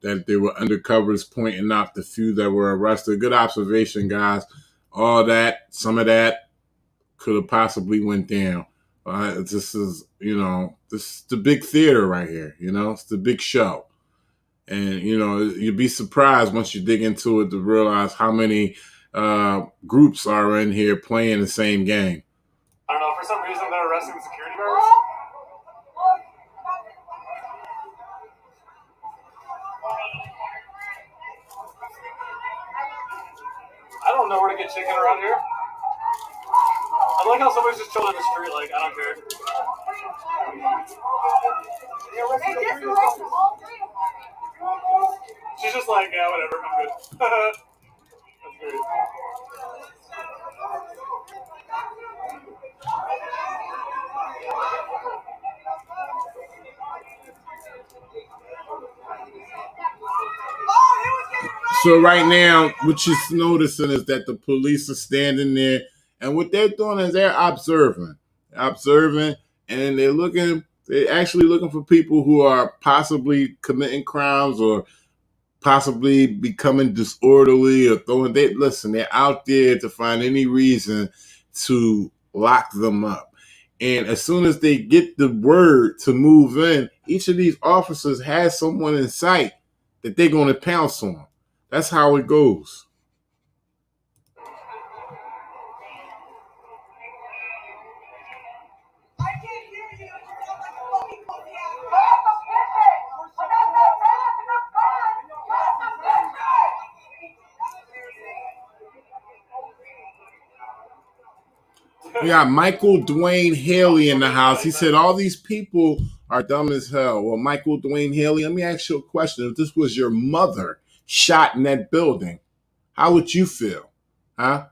there were undercovers pointing out the few that were arrested. Good observation, guys. All that, some of that could have possibly went down. This is the big theater right here. It's the big show. And, you'd be surprised once you dig into it to realize how many groups are in here playing the same game.
I don't know, for some reason they're arresting the security guards. I don't know where to get chicken around here. I like how somebody's just chilling in the street, like, I don't care. She's just like, yeah, whatever, I'm good. That's great.
So right now, what you're noticing is that the police are standing there, and what they're doing is they're observing, and they're actually looking for people who are possibly committing crimes or possibly becoming disorderly or they're out there to find any reason to lock them up. And as soon as they get the word to move in, each of these officers has someone in sight that they're going to pounce on. That's how it goes. We got Michael Dwayne Haley in the house. He said all these people are dumb as hell. Well, Michael Dwayne Haley, let me ask you a question. If this was your mother shot in that building, how would you feel? Huh?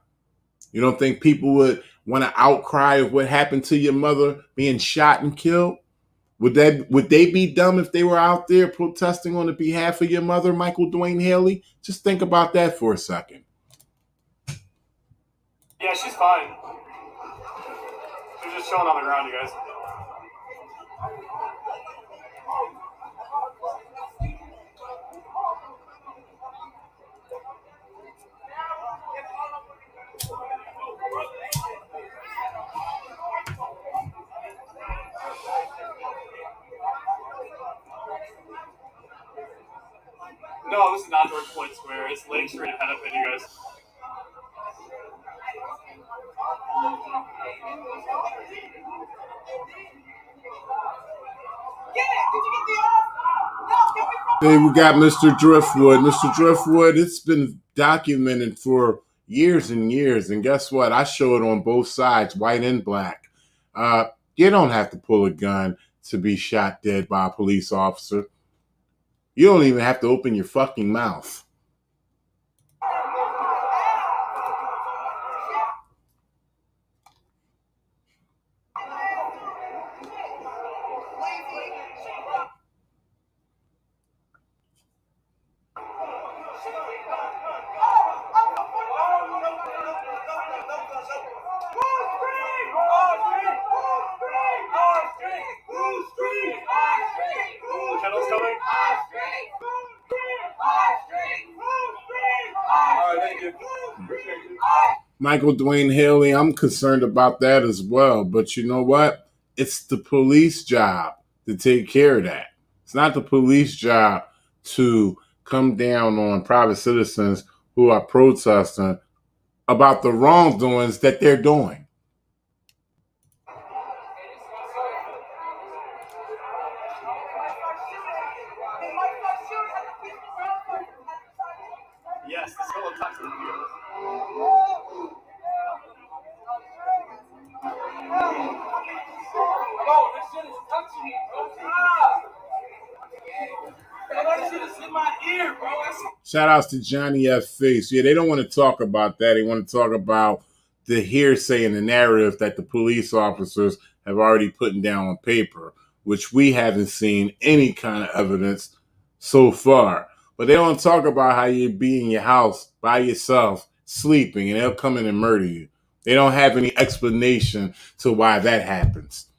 You don't think people would want to outcry of what happened to your mother being shot and killed? Would they be dumb if they were out there protesting on the behalf of your mother, Michael Dwayne Haley? Just think about that for a second.
Yeah, she's fine. She's just chilling on the ground, you guys. No, this is not George Floyd Square. It's Lake Street and Hennepin, you guys.
Hey, we got Mr. Driftwood. Mr. Driftwood, it's been documented for years and years. And guess what? I show it on both sides, white and black. You don't have to pull a gun to be shot dead by a police officer. You don't even have to open your fucking mouth. Michael Dwayne Haley, I'm concerned about that as well. But you know what? It's the police job to take care of that. It's not the police job to come down on private citizens who are protesting about the wrongdoings that they're doing.
Yes, the skull of toxic field.
Bro, this shit is touching me, bro. That shit is in my ear, bro.
Shout outs to Johnny F. Face. Yeah, they don't want to talk about that. They want to talk about the hearsay and the narrative that the police officers have already put down on paper, which we haven't seen any kind of evidence so far. But they don't talk about how you be in your house by yourself, sleeping, and they'll come in and murder you. They don't have any explanation to why that happens.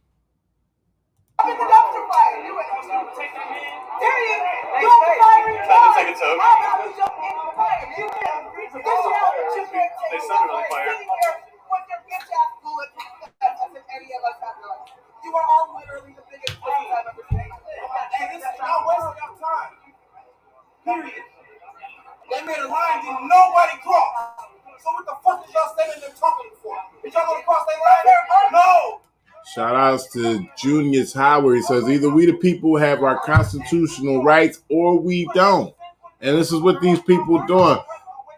I'm in the dumpster fire. Do it. There you go. You have the fire in your
Time to
car.
take a toke.
How about you jump in the fire? You can. This is how you can.
They set it on fire.
Sitting here with your bitch ass bulletproof vest as if any of us have done. You are all literally the biggest pussies I've ever seen.
Hey, this is not wasting our time. Period. They made a line, didn't nobody cross. So what the fuck is y'all standing there talking for? Is y'all gonna cross that line? No.
Shout outs to Junius Howard. He says, either we the people have our constitutional rights or we don't. And this is what these people are doing.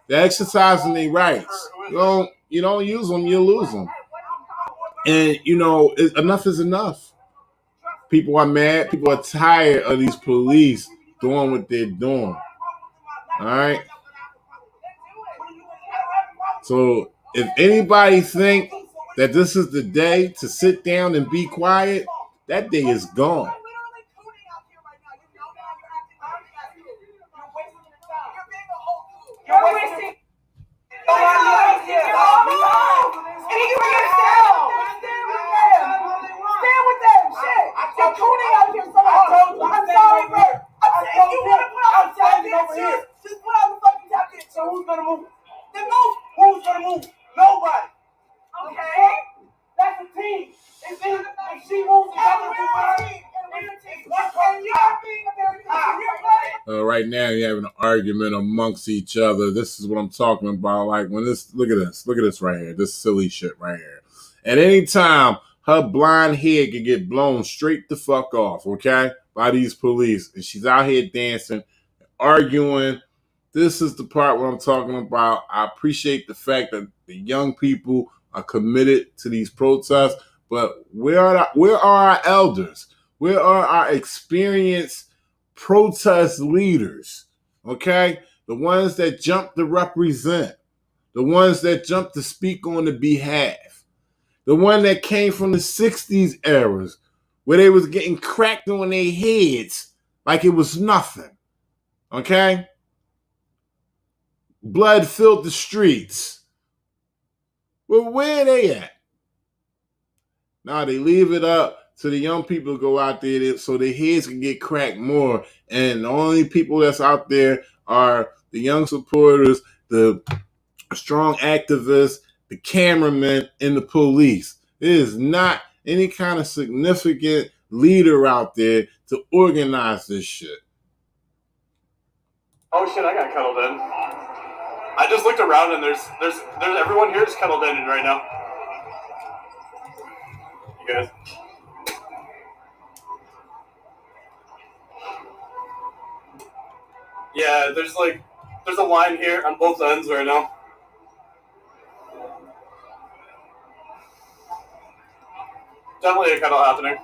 They're exercising their rights. You don't use them, you lose them. And, enough is enough. People are mad. People are tired of these police doing what they're doing. All right? So if anybody think that this is the day to sit down and be quiet, that day is gone.
You're wasting. Stand with them. Shit. You're cooning out here so hard. I'm sorry, bro. If you want to put out the tap dance, just put out the fucking tap dance.
So who's gonna move?
Then move.
Who's gonna move? Nobody.
Okay.
That's a team. If she moves, it's other people.
Right now, you're having an argument amongst each other. This is what I'm talking about. Like when look at this right here. This silly shit right here. At any time, her blonde hair can get blown straight the fuck off, okay, by these police. And she's out here dancing, arguing. This is the part where I'm talking about. I appreciate the fact that the young people are committed to these protests, but where are our elders? Where are our experienced protest leaders? Okay? The ones that jump to represent. The ones that jump to speak on the behalf. The one that came from the 60s eras where they was getting cracked on their heads like it was nothing. Okay? Blood filled the streets. Well, where are they at? Now they leave it up to the young people to go out there so their heads can get cracked more. And the only people that's out there are the young supporters, the strong activists, the cameramen, and the police. There is not any kind of significant leader out there to organize this shit.
Oh shit, I got kettled in. I just looked around and there's everyone here is kettled in right now. You guys. Yeah, there's a line here on both ends right now. Definitely a kettle happening.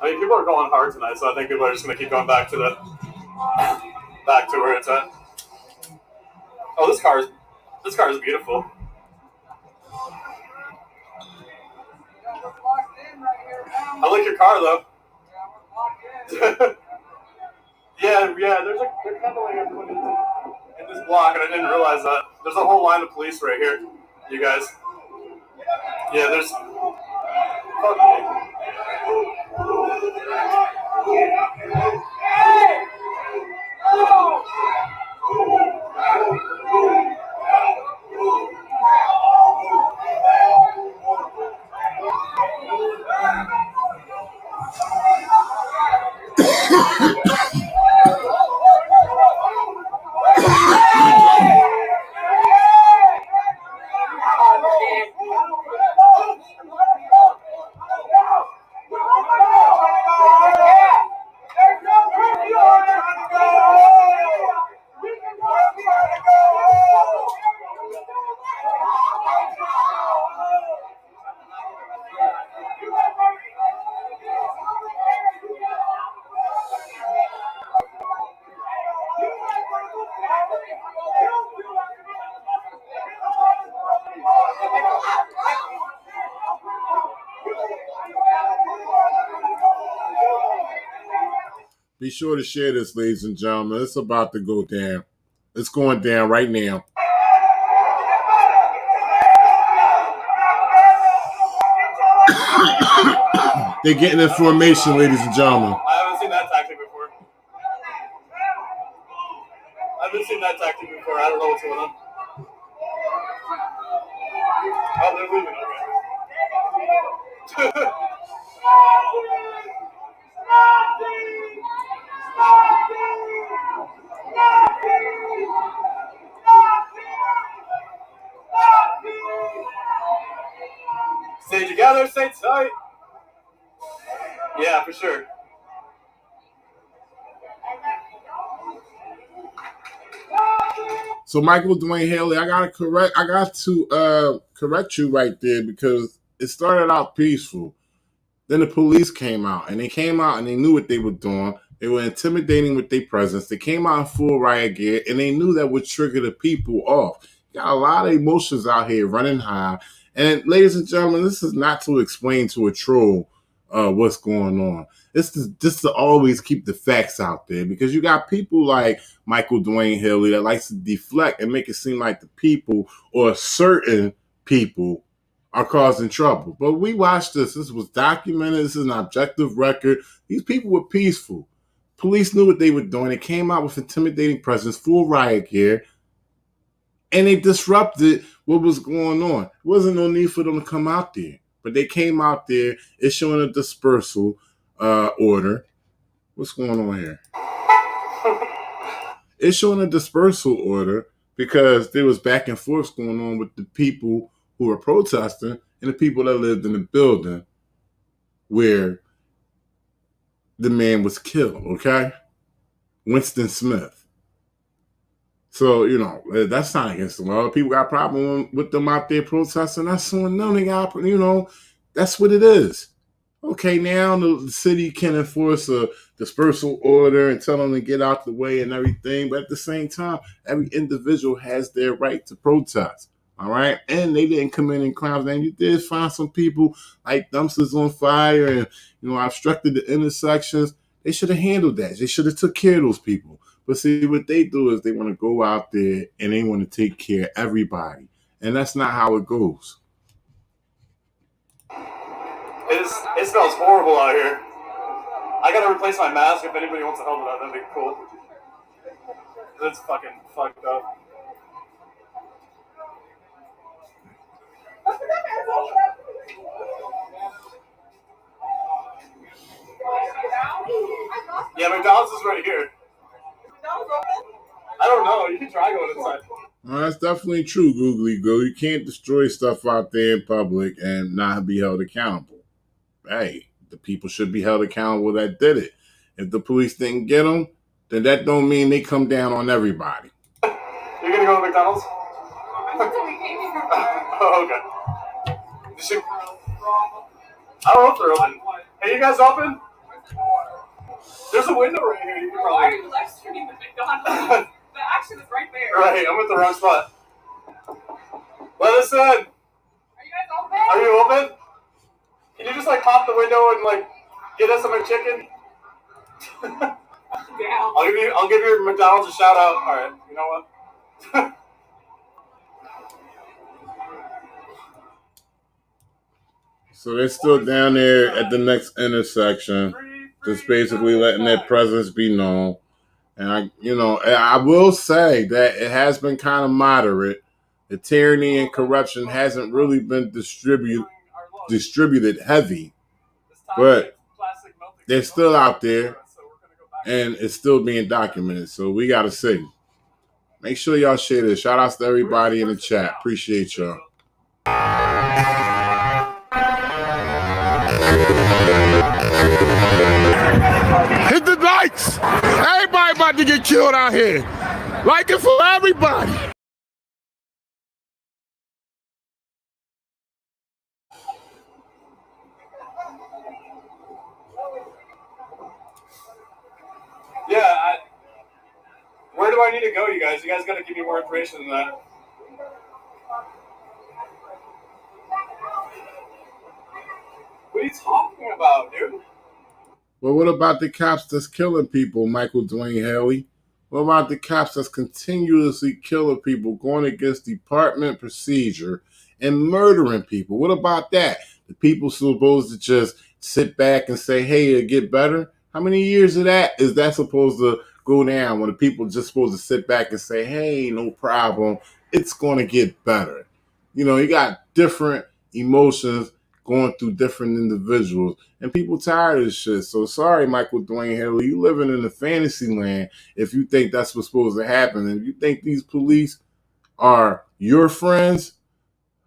I mean, people are going hard tonight, so I think people are just gonna keep going back to where it's at. Oh, this car is beautiful. I like your car though. yeah. They're kettling in this block, and I didn't realize that. There's a whole line of police right here, you guys. Yeah, there's. Fuck me.
Be sure to share this, ladies and gentlemen. It's about to go down. It's going down right now. They're getting information, ladies and gentlemen.
I haven't seen that tactic before. I don't know what's going on. Oh, they're leaving. Okay. Stay together, stay tight. Yeah, for sure.
So Michael Dwayne Haley, I got to correct you right there, because it started out peaceful. Then the police came out, and they knew what they were doing. They were intimidating with their presence. They came out in full riot gear, and they knew that would trigger the people off. You got a lot of emotions out here running high. And ladies and gentlemen, this is not to explain to a troll what's going on. It's just to always keep the facts out there, because you got people like Michael Dwayne Haley that likes to deflect and make it seem like the people, or certain people, are causing trouble. But we watched this. This was documented. This is an objective record. These people were peaceful. Police knew what they were doing. They came out with intimidating presence, full riot gear, and they disrupted what was going on. There wasn't no need for them to come out there. But they came out there issuing a dispersal order. What's going on here? Issuing a dispersal order because there was back and forth going on with the people who were protesting and the people that lived in the building where the man was killed, okay? Winston Smith. So, that's not against the law. People got a problem with them out there protesting. That's on them. They got, that's what it is. Okay, now the city can enforce a dispersal order and tell them to get out the way and everything. But at the same time, every individual has their right to protest. All right. And they didn't come in and clowns. And you did find some people like dumpsters on fire and, obstructed the intersections. They should have handled that. They should have took care of those people. But see, what they do is they want to go out there and they want to take care of everybody. And that's not how it goes.
It smells horrible out here. I gotta replace my mask. If anybody wants to help with that, that'd be cool. It's fucking fucked up. Yeah, McDonald's is right here. I don't know. You can try going inside.
Well, that's definitely true, Googly Goo. You can't destroy stuff out there in public and not be held accountable. Hey, the people should be held accountable that did it. If the police didn't get them, then that don't mean they come down on everybody.
You're gonna go to McDonald's? Oh, okay. I don't know if they're open. Hey, you guys open? There's a window right here. You can probably. Why are you live streaming the McDonald's? The action is right there. Right, I'm at the wrong spot. Let us in. Are you guys open? Are you open? Can you just pop the window and get us some chicken? Yeah. I'll give your McDonald's a shout out. All right. You know what?
So they're still down there at the next intersection, just basically letting their presence be known. And I will say that it has been kind of moderate. The tyranny and corruption hasn't really been distributed heavy, but they're still out there, and it's still being documented. So we got to see. Make sure y'all share this. Shout outs to everybody in the chat. Appreciate y'all. Hit the likes. Everybody about to get killed out here. Like it for everybody.
Yeah. Where do I need to go, you guys? You guys got to give me more information than that. What are you talking about, dude?
Well, what about the cops that's killing people, Michael Dwayne Haley? What about the cops that's continuously killing people, going against department procedure and murdering people? What about that? The people supposed to just sit back and say, hey, it'll get better? How many years of that is that supposed to go down when the people just supposed to sit back and say, hey, no problem, it's going to get better? You know, you got different emotions going through different individuals, and people tired of this shit. So sorry, Michael Dwayne Haley, you living in a fantasy land if you think that's what's supposed to happen. And if you think these police are your friends,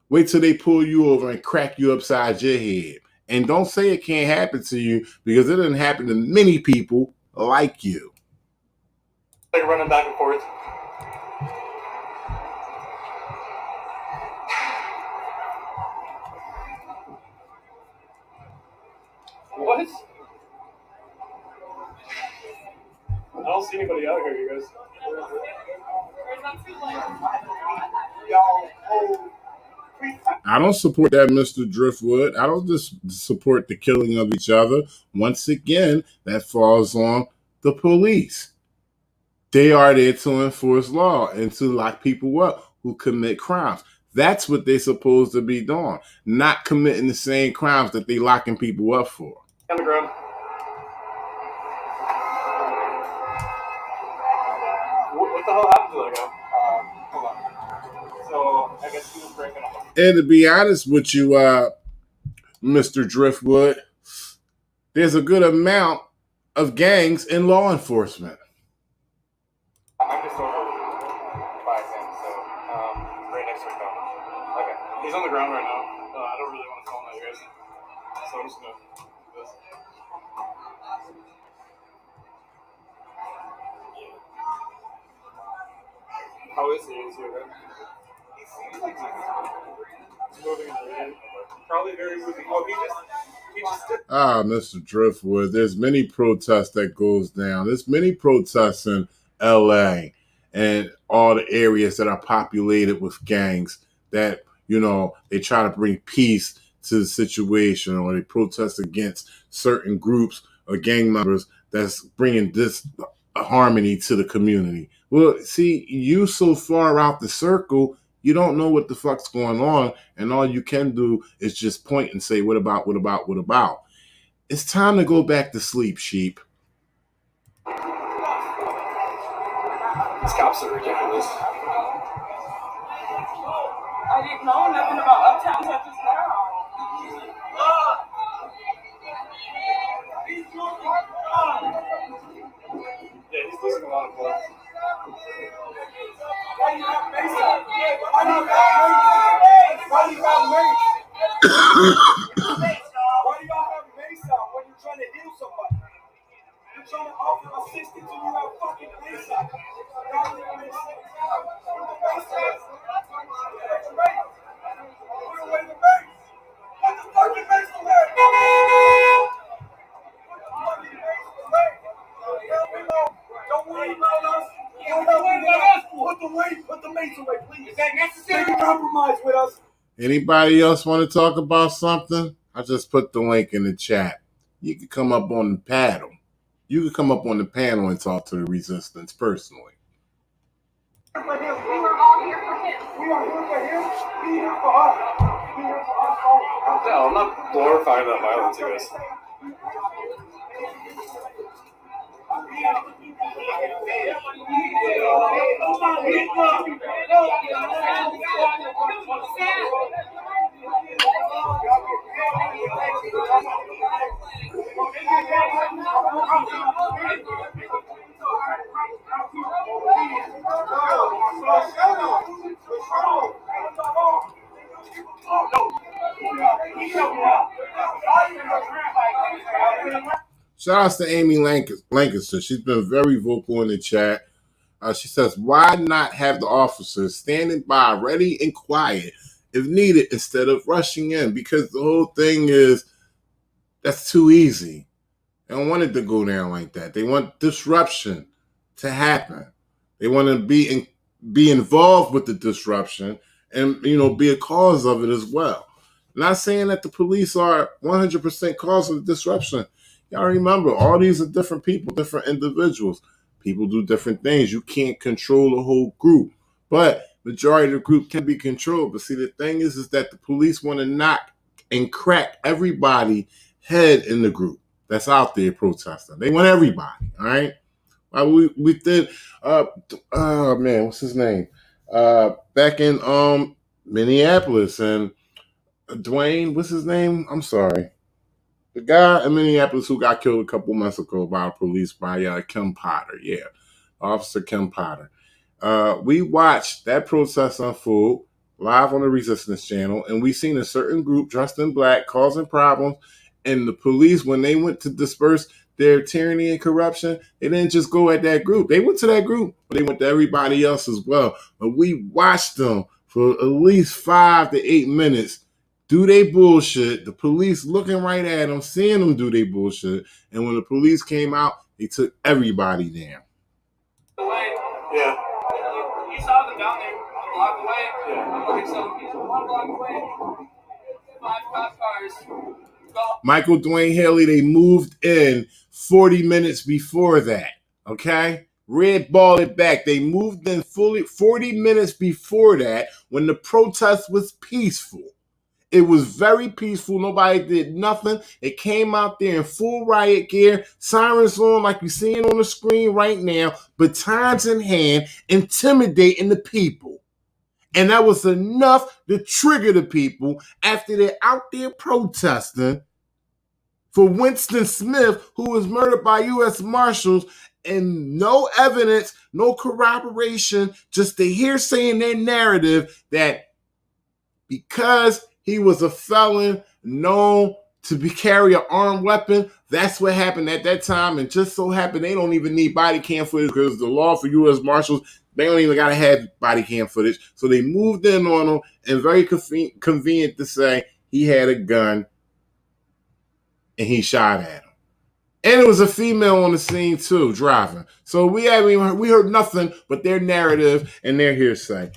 wait till they pull you over and crack you upside your head. And don't say it can't happen to you, because it didn't happen to many people like you.
Like running back and forth. What? I don't see anybody out here, you guys.
I don't support that, Mr. Driftwood. I don't just support the killing of each other. Once again, that falls on the police. They are there to enforce law and to lock people up who commit crimes. That's what they're supposed to be doing, not committing the same crimes that they're locking people up for.
On the ground. What the hell happened to that guy? Hold on. So, I guess he was breaking off.
And to be honest with you, Mr. Driftwood, there's a good amount of gangs in law enforcement.
I'm just over by him, so right next to him. Okay. He's on the ground right now. I don't really want to film that, you guys. So I'm just gonna do this. How is he? Is he okay? He seems like he's moving and breathing. Probably very moving. Oh, he just did.
Mr. Driftwood, there's many protests that goes down. There's many protests in LA and all the areas that are populated with gangs that, you know, they try to bring peace to the situation, or they protest against certain groups or gang members that's bringing this harmony to the community. Well, see, you so far out the circle, you don't know what the fuck's going on, and all you can do is just point and say, what about? It's time to go back to sleep, sheep.
These cops are ridiculous.
I didn't know nothing about Uptown until just now.
Yeah, he's losing a lot of blood.
Why you got mace out? Why you got mace out when you're trying to heal somebody? You're trying to offer assistance and you have fucking mace out. Put the fucking mace away. Don't worry about us. Put the mace away, please. Is that necessary? Take a compromise with us.
Anybody else want to talk about something? I just put the link in the chat. You can come up on the panel. You can come up on the panel and talk to the resistance personally.
We were all here for him.
We are here for him. Be here for us. Be here for us all.
No, I'm not glorifying that violence, you guys.
Shout out to Amy Lancaster. She's been very vocal in the chat. She says, why not have the officers standing by ready and quiet if needed instead of rushing in? Because the whole thing is, that's too easy. They don't want it to go down like that. They want disruption to happen. They want to be involved with the disruption and, be a cause of it as well. Not saying that the police are 100% cause of the disruption. Y'all remember, all these are different people, different individuals. People do different things. You can't control the whole group, but majority of the group can be controlled. But see, the thing is that the police want to knock and crack everybody head in the group that's out there protesting. They want everybody, all right? We did, oh man, what's his name? Back in Minneapolis, and Dwayne, what's his name? I'm sorry. The guy in Minneapolis who got killed a couple months ago by police by Kim Potter. Yeah, Officer Kim Potter. We watched that protest unfold live on the Resistance Channel, and we seen a certain group dressed in black causing problems. And the police, when they went to disperse their tyranny and corruption, they didn't just go at that group. They went to that group, but they went to everybody else as well. But we watched them for at least 5 to 8 minutes do they bullshit, the police looking right at them, seeing them do they bullshit, and when the police came out, they took everybody down.
Yeah. You saw them down there a block away? Yeah. Okay, so he's 1 block away. 5 cop cars. Go.
Michael Dwayne Haley, they moved in 40 minutes before that, okay? Red balled it back. They moved in fully 40 minutes before that when the protest was peaceful. It was very peaceful. Nobody did nothing. They came out there in full riot gear, sirens on like you're seeing on the screen right now, batons in hand, intimidating the people. And that was enough to trigger the people after they're out there protesting for Winston Smith, who was murdered by U.S. Marshals, and no evidence, no corroboration, just the hearsay in their narrative that because he was a felon known to carry an armed weapon. That's what happened at that time. And just so happened they don't even need body cam footage because the law for U.S. Marshals, they don't even got to have body cam footage. So they moved in on him, and very convenient to say he had a gun and he shot at him. And it was a female on the scene too, driving. So we heard nothing but their narrative and their hearsay.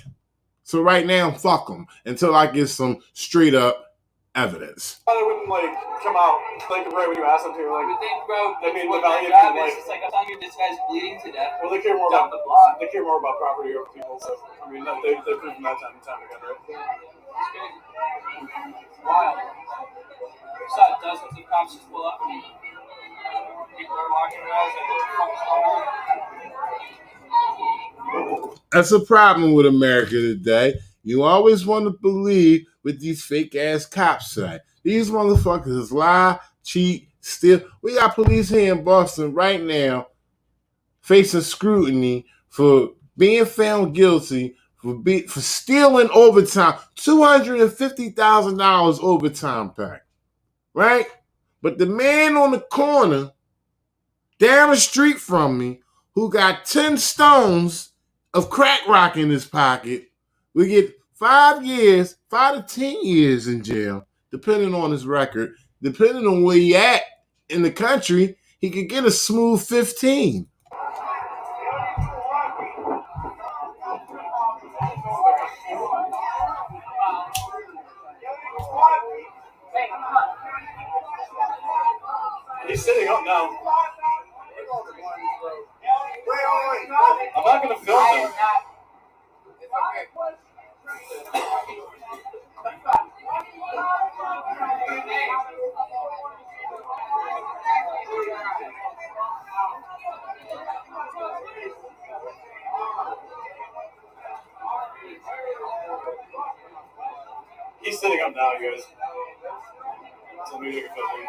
So right now, fuck them until I get some straight up evidence.
They wouldn't come out right when you ask them to.
You think, bro?
They mean
what
about
their
you.
job is? It's like I'm telling you, this guy's bleeding to death.
Well, they care more
Down
about
the block.
They care more about property over people. So I mean, they've proven that time and time again, right?
Wild. We saw dozens of cops just pull up and people are walking around like, what the fuck is going on?
That's a problem with America today. You always want to believe what these fake ass cops say. These motherfuckers lie, cheat, steal. We got police here in Boston right now facing scrutiny for being found guilty for stealing overtime, $250,000 overtime pay, right? But the man on the corner down the street from me who got 10 stones of crack rock in his pocket will get 5 years, 5 to 10 years in jail, depending on his record. Depending on where he at in the country, he could get a smooth 15.
He's sitting up now. I'm not going to film him. He's sitting up now, you guys. So maybe I can film him.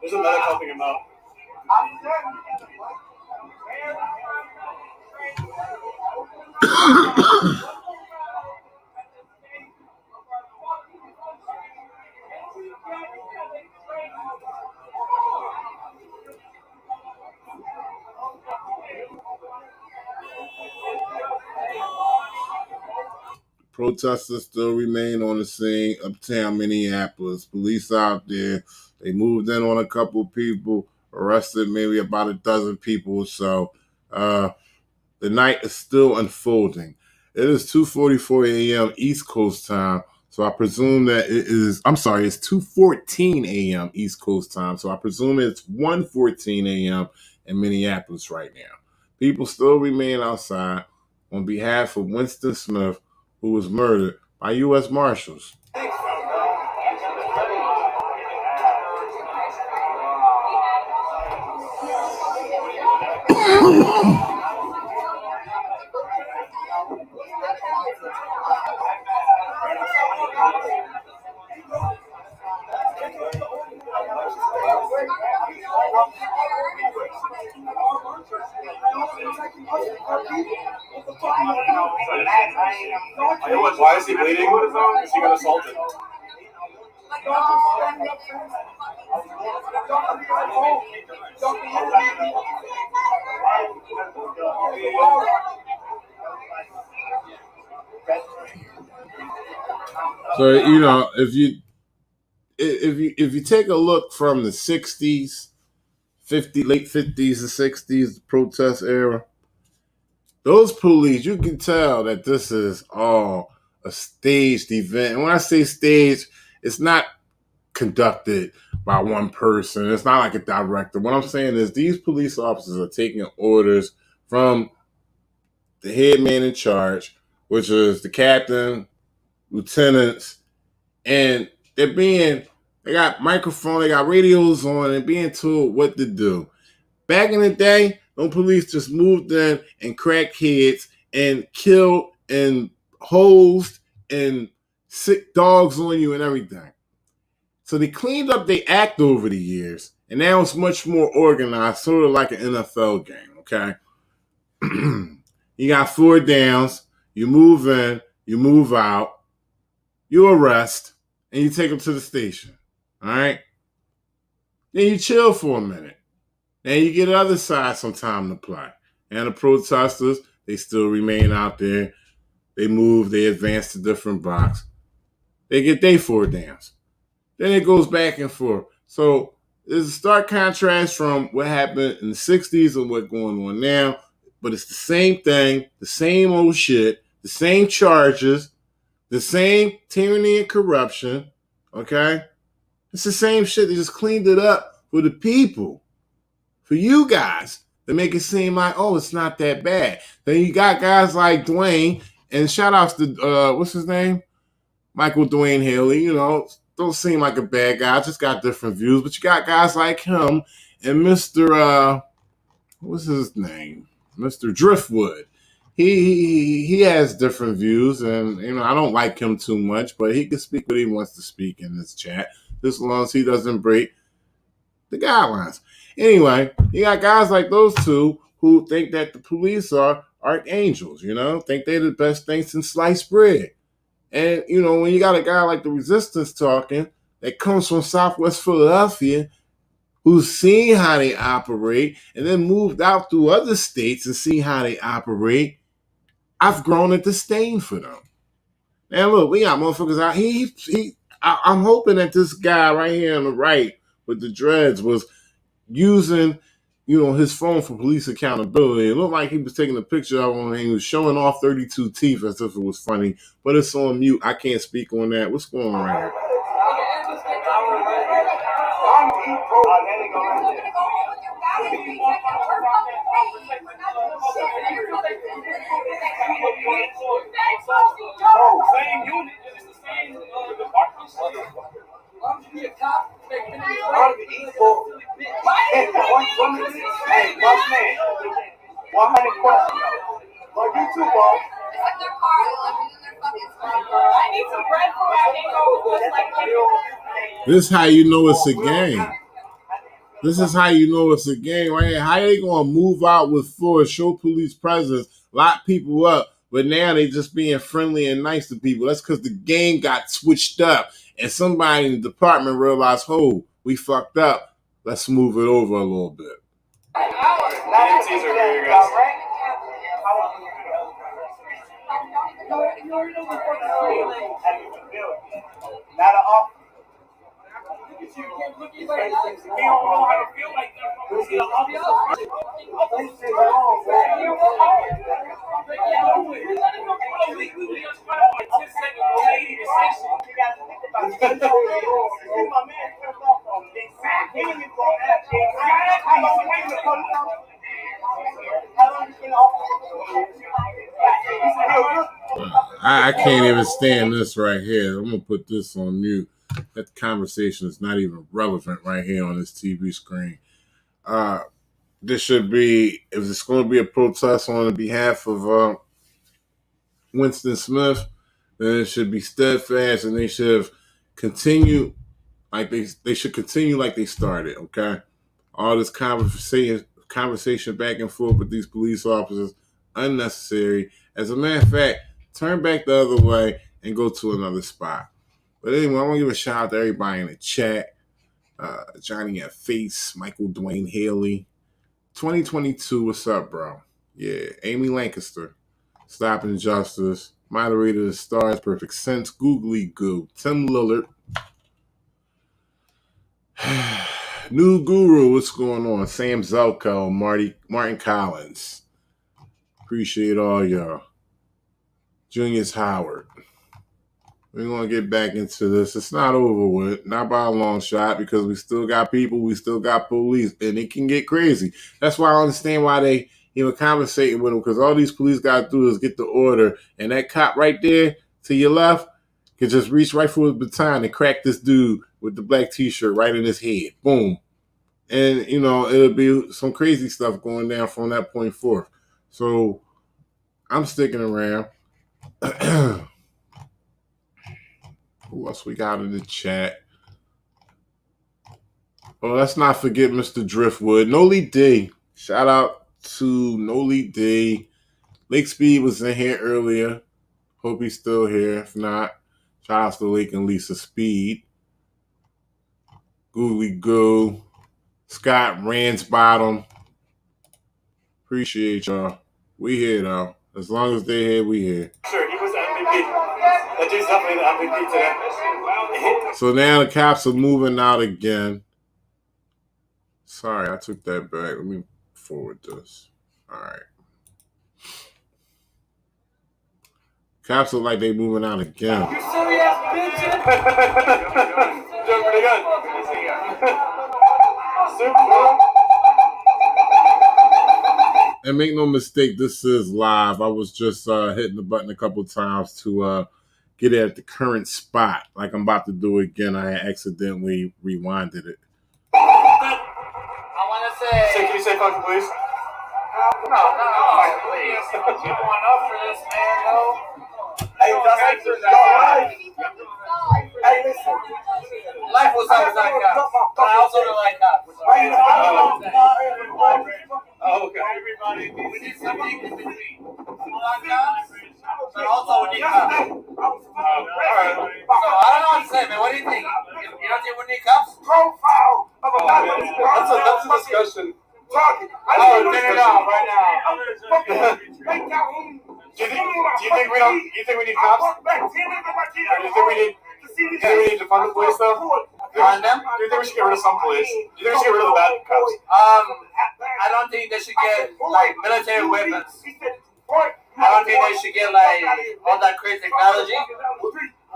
There's a medic helping him out.
Protesters still remain on the scene, Uptown, Minneapolis. Police out there. They moved in on a couple people, arrested maybe about a dozen people or so. The night is still unfolding. It is 2:44 a.m. East Coast time, so I presume that it is, I'm sorry, it's 2:14 a.m. East Coast time, so I presume it's 1:14 a.m. in Minneapolis right now. People still remain outside on behalf of Winston Smith, who was murdered by U.S. Marshals.
Why is he bleeding? Because he got assaulted.
So if you take a look from the 60s, late 50s and 60s, the protest era, those police, you can tell that this is all a staged event. And when I say staged, it's not conducted by one person. It's not like a director. What I'm saying is these police officers are taking orders from the head man in charge, which is the captain, lieutenants, and they got microphone, they got radios on, and being told what to do. Back in the day, no police just moved in and cracked heads and killed and hosed and sick dogs on you and everything. So they cleaned up their act over the years, and now it's much more organized, sort of like an NFL game, okay? You got 4 downs, you move in, you move out, you arrest, and you take them to the station, all right? Then you chill for a minute. Then you get the other side some time to play. And the protesters, they still remain out there. They move, they advance to different blocks. They get their 4 downs. Then it goes back and forth. So there's a stark contrast from what happened in the 60s and what's going on now. But it's the same thing, the same old shit, the same charges, the same tyranny and corruption. Okay? It's the same shit. They just cleaned it up for the people. For you guys to make it seem like, oh, it's not that bad. Then you got guys like Dwayne, and shout outs to, what's his name? Michael Dwayne Haley, don't seem like a bad guy, just got different views. But you got guys like him and Mr. What's his name? Mr. Driftwood. He has different views, and I don't like him too much, but he can speak what he wants to speak in this chat, just as long as he doesn't break the guidelines. Anyway, you got guys like those two who think that the police are archangels, think they're the best thing since sliced bread. And, when you got a guy like the Resistance talking that comes from Southwest Philadelphia, who's seen how they operate and then moved out through other states and see how they operate, I've grown a disdain for them. And look, we got motherfuckers out. I'm hoping that this guy right here on the right with the dreads was using, his phone for police accountability. It looked like he was taking a picture of him and he was showing off 32 teeth as if it was funny, but it's on mute. I can't speak on that. What's going on right here?
Same unit, it's the same department. Be a cop,
Hey, boss man, 100 questions. Well, you too, boss.
I need some bread for my hangover.
This is how you know it's a game. This is how you know it's a game right here. How they gonna move out with force, show police presence, lock people up, but now they just being friendly and nice to people? That's because the game got switched up and somebody in the department realized, oh, we fucked up. Let's move it over a little bit.
EMTs are here, guys.
Not an officer.
don't know how to feel like that. See,
I can't even stand this right here. I'm gonna put this on mute. That conversation is not even relevant right here on this TV screen. This should be, if it's going to be a protest on behalf of Winston Smith, then it should be steadfast, and they should have continued like they should continue like they started. Okay, all this conversation back and forth with these police officers unnecessary. As a matter of fact, turn back the other way and go to another spot. But anyway, I want to give a shout out to everybody in the chat. Johnny at Face, Michael Dwayne Haley. 2022, what's up, bro? Yeah, Amy Lancaster, Stop Injustice, Moderator of the Stars, Perfect Sense, Googly Goo, Tim Lillard. New Guru, what's going on? Sam Zelko, Martin Collins. Appreciate all y'all. Junius Howard. We're going to get back into this. It's not over with, not by a long shot, because we still got people, we still got police, and it can get crazy. That's why I understand why they even conversating with them, because all these police got to do is get the order, and that cop right there to your left can just reach right for his baton and crack this dude with the black t-shirt right in his head. Boom. And, it'll be some crazy stuff going down from that point forth. So I'm sticking around. Who else we got in the chat? Oh, let's not forget Mr. Driftwood. Noli D. Shout out to Noli D. Lake Speed was in here earlier. Hope he's still here. If not, shout out to Lake and Lisa Speed. Googly Goo. Scott Ransbottom. Appreciate y'all. We here, though. As long as they're here, we here.
Sure, he was MVP. That dude's definitely the MVP today.
So now the cops are moving out again. Sorry, I took that back. Let me forward this. All right. Cops look like they moving out again.
You silly ass bitch.
Doing pretty good. Good to see you. Super.
And make no mistake, this is live. I was just hitting the button a couple times to get it at the current spot. Like I'm about to do again. I accidentally rewinded it.
I want to say.
So can you say fuck please?
No, please. You going up for this, man, though?
Hey, hey, listen.
Life was always like cops, but I also don't like cops.
Oh, okay.
Everybody, we need something in between. Like cops, but also we need cops.
Alright.
So I don't know what to say, man. What do you think? You don't think we need cops?
Profile of a guy.
That's a discussion.
Talking.
Oh, turn it off right now.
Do you think we don't? You think we need cops? Or do you think we need to fund the police though?
Fund them?
Do you think we should get rid of some police? Do you think we should get rid of the bad cops?
I don't think they should get like military weapons. I don't think they should get like all that crazy technology.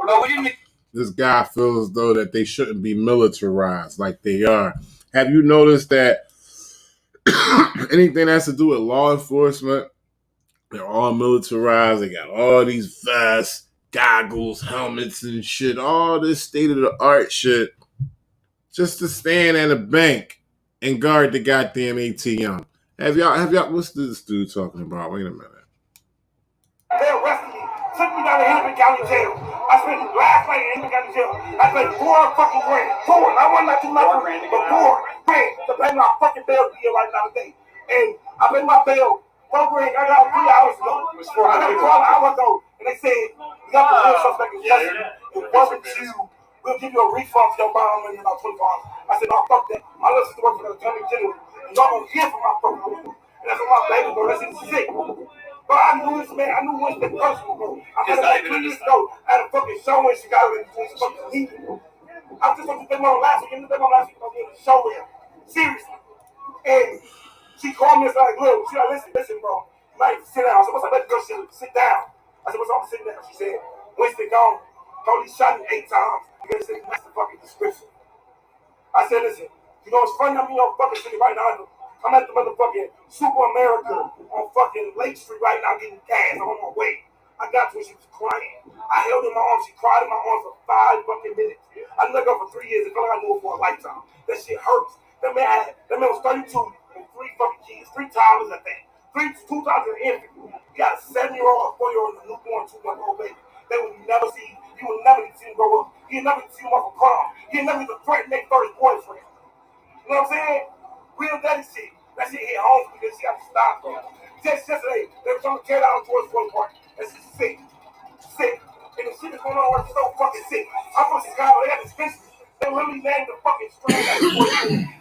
But we didn't.
This guy feels as though that they shouldn't be militarized like they are. Have you noticed that anything that has to do with law enforcement, they're all militarized. They got all these vests, goggles, helmets, and shit. All this state-of-the-art shit just to stand at a bank and guard the goddamn ATM. Have y'all, what's this dude talking about? Wait a minute.
They arrested me, took me down to Hennepin County Jail. I spent last night in Hennepin County Jail. I spent $4 fucking grand. I won not too much, but $4 grand to pay my fucking bail here right now today. And I paid my bail $4 grand. I got 3 hours ago.
It was 400.
I got 12 hours ago, and they said you got the real suspect in custody. It wasn't you. We'll give you a refund for your bond money in about 24 hours. I said, no, fuck that. I listen to work for the attorney general, and y'all gonna hear from my fucking people. And that's what my baby bro. That's sick. But I knew this man. I knew Winston personally, bro. I met him like 3 years ago at a fucking show in Chicago that was fucking needed.
I just went to them on last week, and them on last week, I was doing a show with him. Seriously. And she called me and said, like, look, she like, listen, bro. Like, sit down. I said, what's up, let the girl sit down. I said, what's up, I'm sitting down. She said, Winston gone. Tony shot him 8 times. You gotta say, that's the fucking description. I said, listen, you know what's funny? I'm in your fucking city right now. I'm at the motherfucking Super America on fucking Lake Street right now getting gas. I'm on my way. I got to her, she was crying. I held her in my arms. She cried in my arms for 5 fucking minutes. I let her for 3 years. It felt like I knew her for a lifetime. That shit hurts. That man was 32 and 3 fucking kids. 3 toddlers, I think. 2 toddlers and an infant. You got a 7-year-old, a 4-year-old, and a newborn 2-month-old baby. They would never see. You would never get to see him grow up. You'd never get to see him off a prom. You'd never get to threaten their first boyfriend. You know what I'm saying? Real daddy shit. That shit hit home because she had to stop, bro. Just yesterday, they were trying to tear down George Floyd Park. That's just sick. Sick. And the shit is going on is so fucking sick. I'm from Chicago. They got this business. They literally named the fucking strain that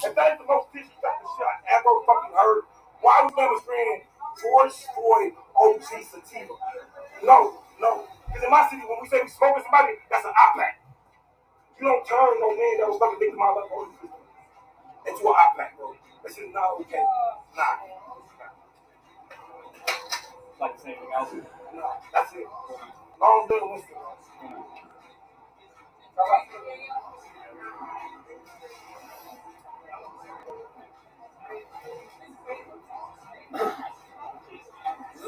if that is the most disrespectful shit I ever fucking heard, why would never scream George Floyd OG Sativa? No. Because in my city, when we say we smoking somebody, that's an op-pack. You don't turn no man that was fucking victim of the police into an op-pack, bro. That shit is not okay. Nah.
Like the same thing else.
No, that's it. Long live Winston.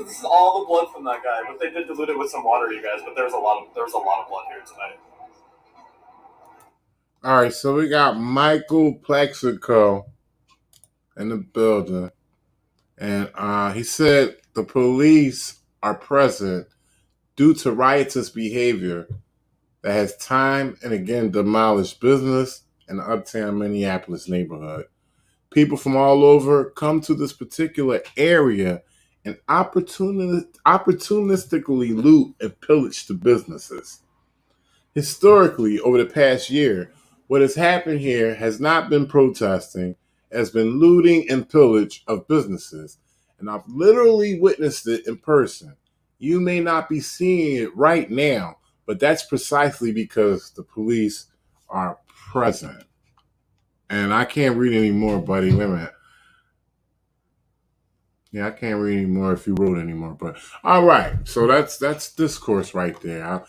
This is all the blood from that guy, but they did dilute it with some water, you guys. But there was a lot of blood here tonight.
All right, so we got Michael Plexico in the building, and he said the police are present due to riotous behavior that has time and again demolished business in the Uptown Minneapolis neighborhood. People from all over come to this particular area and opportunistically loot and pillage the businesses. Historically, over the past year, what has happened here has not been protesting, has been looting and pillage of businesses. And I've literally witnessed it in person. You may not be seeing it right now, but that's precisely because the police are present. And I can't read anymore, buddy. Wait a minute. Yeah, I can't read anymore if you wrote anymore. But all right, so that's discourse right there.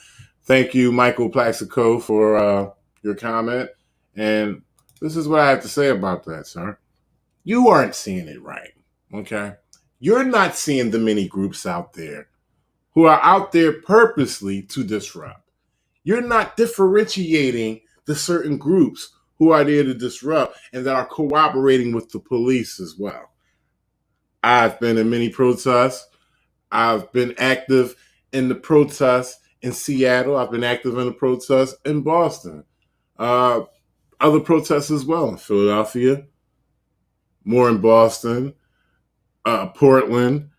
Thank you, Michael Plaxico, for your comment. And this is what I have to say about that, sir. You aren't seeing it right, okay? You're not seeing the many groups out there who are out there purposely to disrupt. You're not differentiating the certain groups who are there to disrupt and that are cooperating with the police as well. I've been in many protests. I've been active in the protests in Seattle. I've been active in the protests in Boston. Other protests as well in Philadelphia, more in Boston, Portland,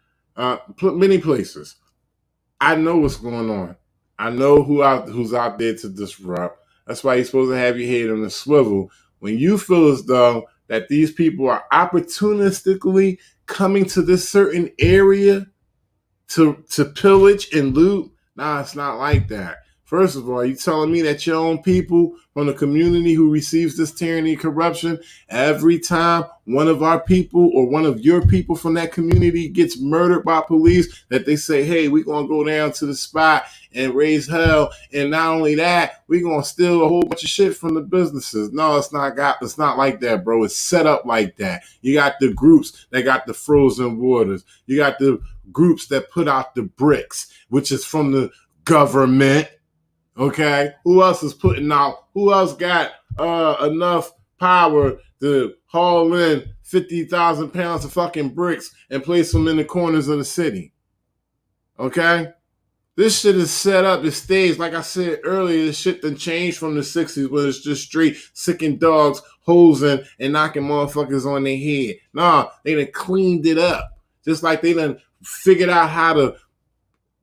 many places. I know what's going on. I know who's out there to disrupt. That's why you're supposed to have your head on the swivel. When you feel as though that these people are opportunistically coming to this certain area to pillage and loot, nah, it's not like that. First of all, you telling me that your own people from the community who receives this tyranny and corruption, every time one of our people or one of your people from that community gets murdered by police, that they say, hey, we're going to go down to the spot and raise hell. And not only that, we're going to steal a whole bunch of shit from the businesses. No, it's not like that, bro. It's set up like that. You got the groups that got the frozen waters. You got the groups that put out the bricks, which is from the government. Okay, who else is putting out? Who else got enough power to haul in 50,000 pounds of fucking bricks and place them in the corners of the city? Okay, this shit is set up. It stays, like I said earlier, this shit done changed from the 60s when it's just straight sicking dogs, hosing, and knocking motherfuckers on their head. Nah, they done cleaned it up. Just like they done figured out how to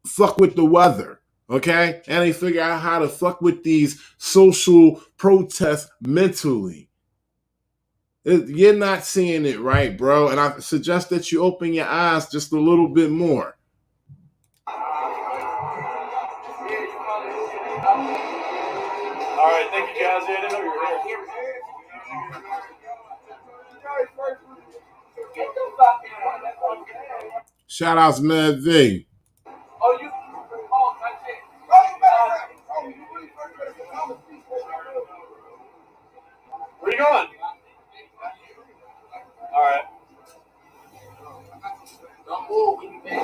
fuck with the weather. Okay? And they figure out how to fuck with these social protests mentally. You're not seeing it right, bro. And I suggest that you open your eyes just a little bit more.
All right, thank you, Jazzy. I didn't know you were here.
Shout outs, Mad V.
Oh, you. Oh, that's it.
Where you going? All right.
Don't move. We be back.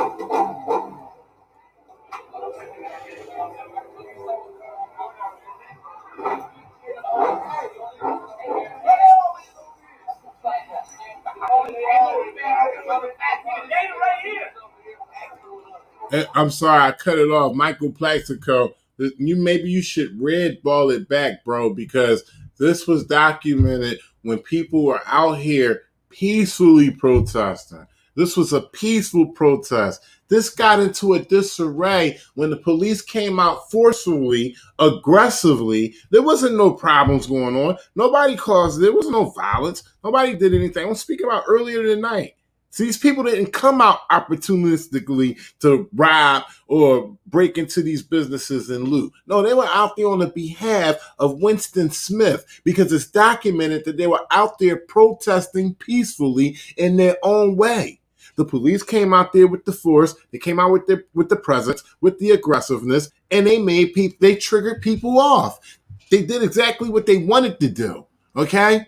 I'm sorry, I cut it off. Michael Plaxico, maybe you should red ball it back, bro, because this was documented when people were out here peacefully protesting. This was a peaceful protest. This got into a disarray when the police came out forcefully, aggressively. There wasn't no problems going on. Nobody caused it. There was no violence. Nobody did anything. I'm speaking about earlier tonight. So these people didn't come out opportunistically to rob or break into these businesses and loot. No, they were out there on the behalf of Winston Smith because it's documented that they were out there protesting peacefully in their own way. The police came out there with the force. They came out with the presence, with the aggressiveness, and they triggered people off. They did exactly what they wanted to do. Okay,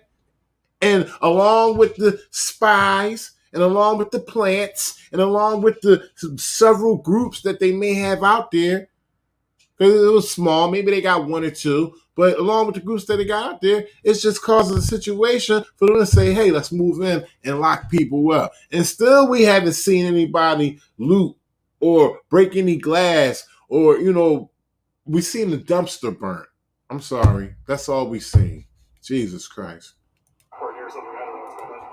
and along with the spies, and along with the plants, and along with the several groups that they may have out there, because it was small, maybe they got one or two, but along with the groups that they got out there, it's just causing a situation for them to say, hey, let's move in and lock people up. And still we haven't seen anybody loot or break any glass or, we seen the dumpster burnt. I'm sorry. That's all we seen. Jesus Christ.
Or hear something. I don't know what's going on.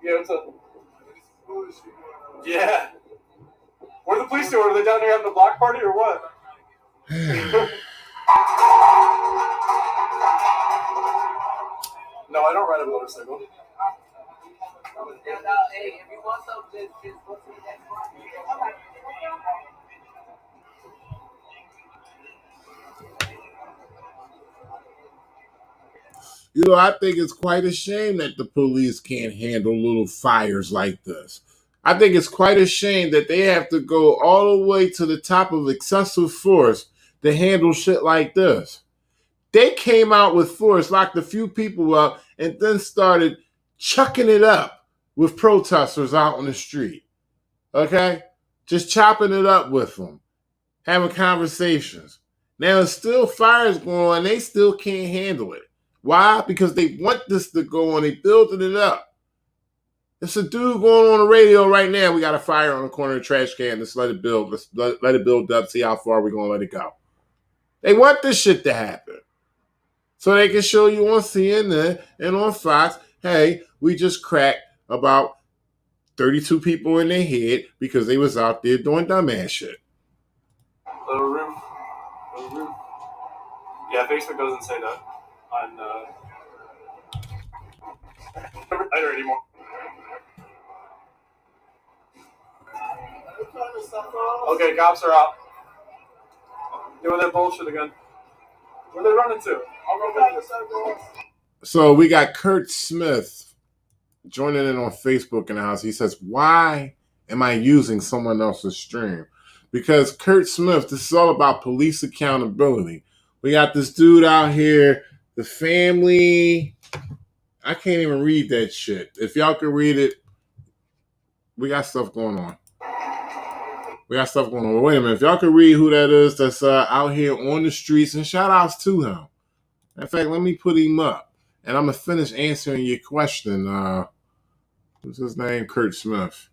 Yeah, what's up? Yeah. What are the police doing? Are they down here having a block party or what? No, I don't ride a motorcycle.
Hey, if you want something, just go to the next one.
I think it's quite a shame that the police can't handle little fires like this. I think it's quite a shame that they have to go all the way to the top of excessive force to handle shit like this. They came out with force, locked a few people up, and then started chucking it up with protesters out on the street. Okay? Just chopping it up with them, having conversations. Now, it's still fires going on. They still can't handle it. Why? Because they want this to go on. They building it up. There's a dude going on the radio right now. We got a fire on the corner of the trash can. Let's let it build. Let's let it build up. See how far we're going to let it go. They want this shit to happen. So they can show you on CNN and on Fox, hey, we just cracked about 32 people in their head because they was out there doing dumbass shit.
Little roof. Yeah, Facebook doesn't say that on Twitter anymore. Okay, cops are out. Doing their bullshit again. Where are they running to?
So we got Kurt Smith joining in on Facebook in the house. He says, why am I using someone else's stream? Because Kurt Smith, this is all about police accountability. We got this dude out here, the family. I can't even read that shit. If y'all can read it, we got stuff going on. Wait a minute. If y'all can read who that is that's out here on the streets, and shout outs to him. In fact, let me put him up. And I'm going to finish answering your question. What's his name? Kurt Smith.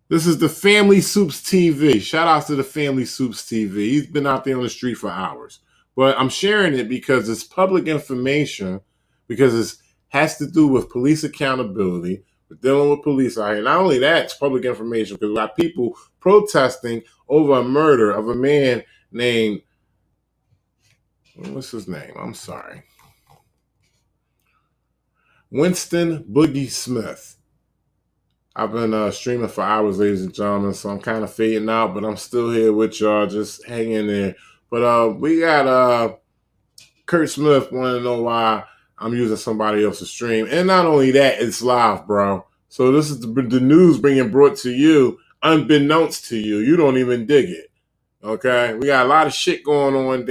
This is the Family Soups TV. Shout outs to the Family Soups TV. He's been out there on the street for hours. But I'm sharing it because it's public information, because it has to do with police accountability. We're dealing with police out here. Not only that, it's public information because we got people protesting over a murder of a man named, what's his name? I'm sorry. Winston Boogie Smith. I've been streaming for hours, ladies and gentlemen, so I'm kind of fading out, but I'm still here with y'all, just hanging there. But we got Kurt Smith want to know why I'm using somebody else's stream. And not only that, it's live, bro. So this is the news being brought to you unbeknownst to you. You don't even dig it. Okay? We got a lot of shit going on,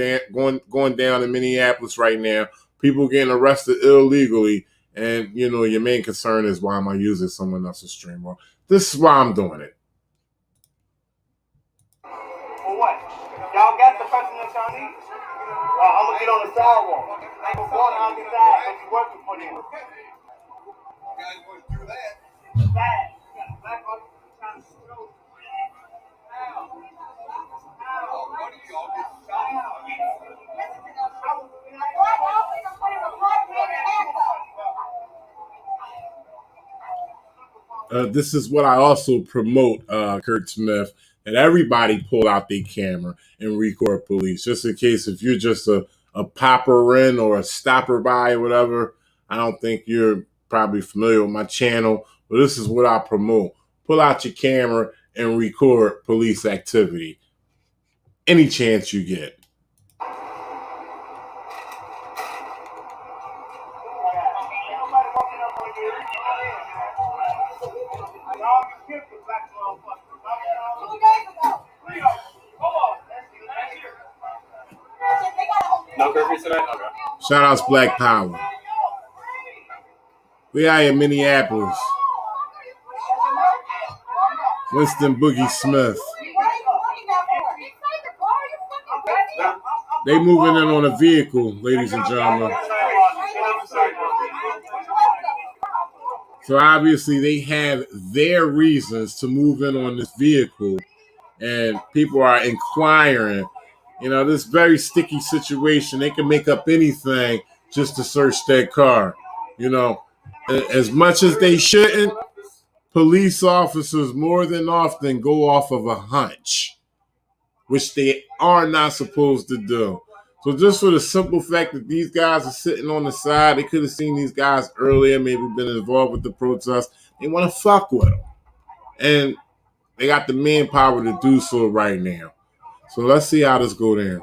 going down in Minneapolis right now. People getting arrested illegally. And, you know, your main concern is, why am I using someone else's stream? Well, this is why I'm doing it.
For what? Y'all got the person that y'all need? I'm going to get on the sidewalk. I'm going to go on the side, but you're working for them. You guys want to do that? Bad. Back on trying to stroke. Ow. Ow. What do y'all get shot?
This is what I also promote, Kurt Smith, that everybody pull out their camera and record police, just in case if you're just a popper in or a stopper by or whatever. I don't think you're probably familiar with my channel, but this is what I promote. Pull out your camera and record police activity any chance you get.
No curfew today? Okay.
Shout outs Black Power. We out in Minneapolis. Winston Boogie Smith. They moving in on a vehicle, ladies and gentlemen. So obviously they have their reasons to move in on this vehicle, and people are inquiring. You know, this very sticky situation. They can make up anything just to search their car. You know, as much as they shouldn't, police officers more than often go off of a hunch, which they are not supposed to do. So just for the simple fact that these guys are sitting on the side, they could have seen these guys earlier, maybe been involved with the protest. They want to fuck with them. And they got the manpower to do so right now. So let's see how this go down.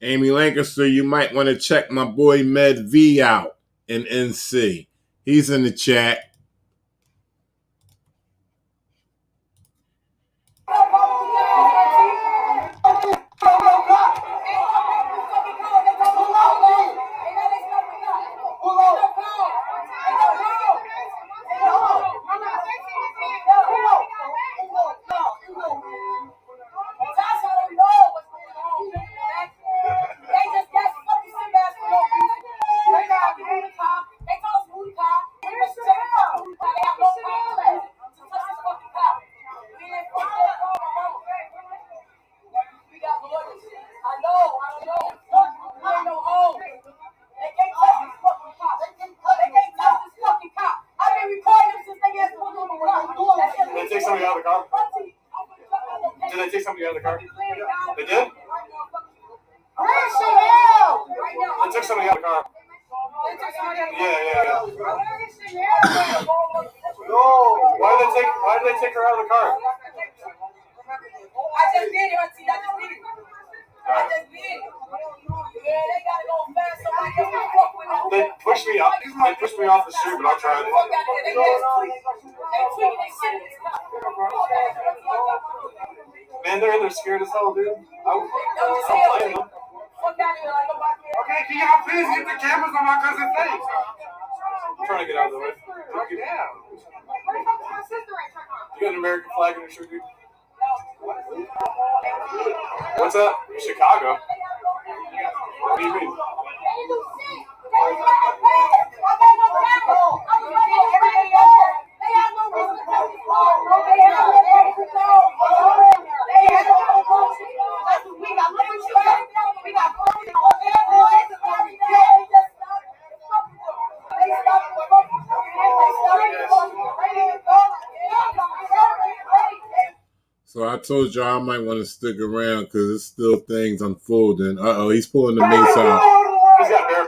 Amy Lancaster, you might want to check my boy Med V out in NC. He's in the chat.
Take somebody out of the car. they take somebody out of the car? They did? They took somebody out of the car. Yeah. Why did they take her out of the car?
I just did it, Auntie. I just did it. Yeah, they gotta go find somebody else to fuck with.
They pushed me up. They pushed me off the street, but I'll try it.
They tweaking their shit in this car.
Man, they're scared as hell, dude. I'm playing them.
Okay, can y'all please get the cameras on my cousin's face?
I'm trying to get out of the way.
Yeah.
You got an American flag in your shirt, dude? What's up? Chicago. What do you mean?
So I told you I might want to stick around because there's still things unfolding. Uh-oh, he's pulling the mace out.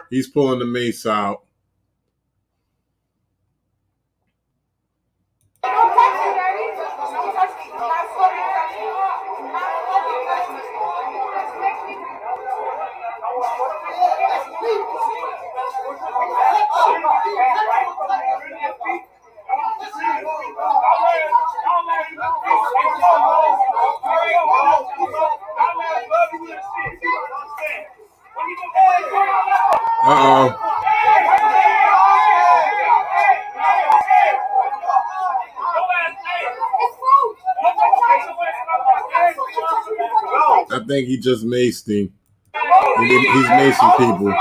He's pulling the mace out. Uh-oh. I think he just maced him. He's macing people.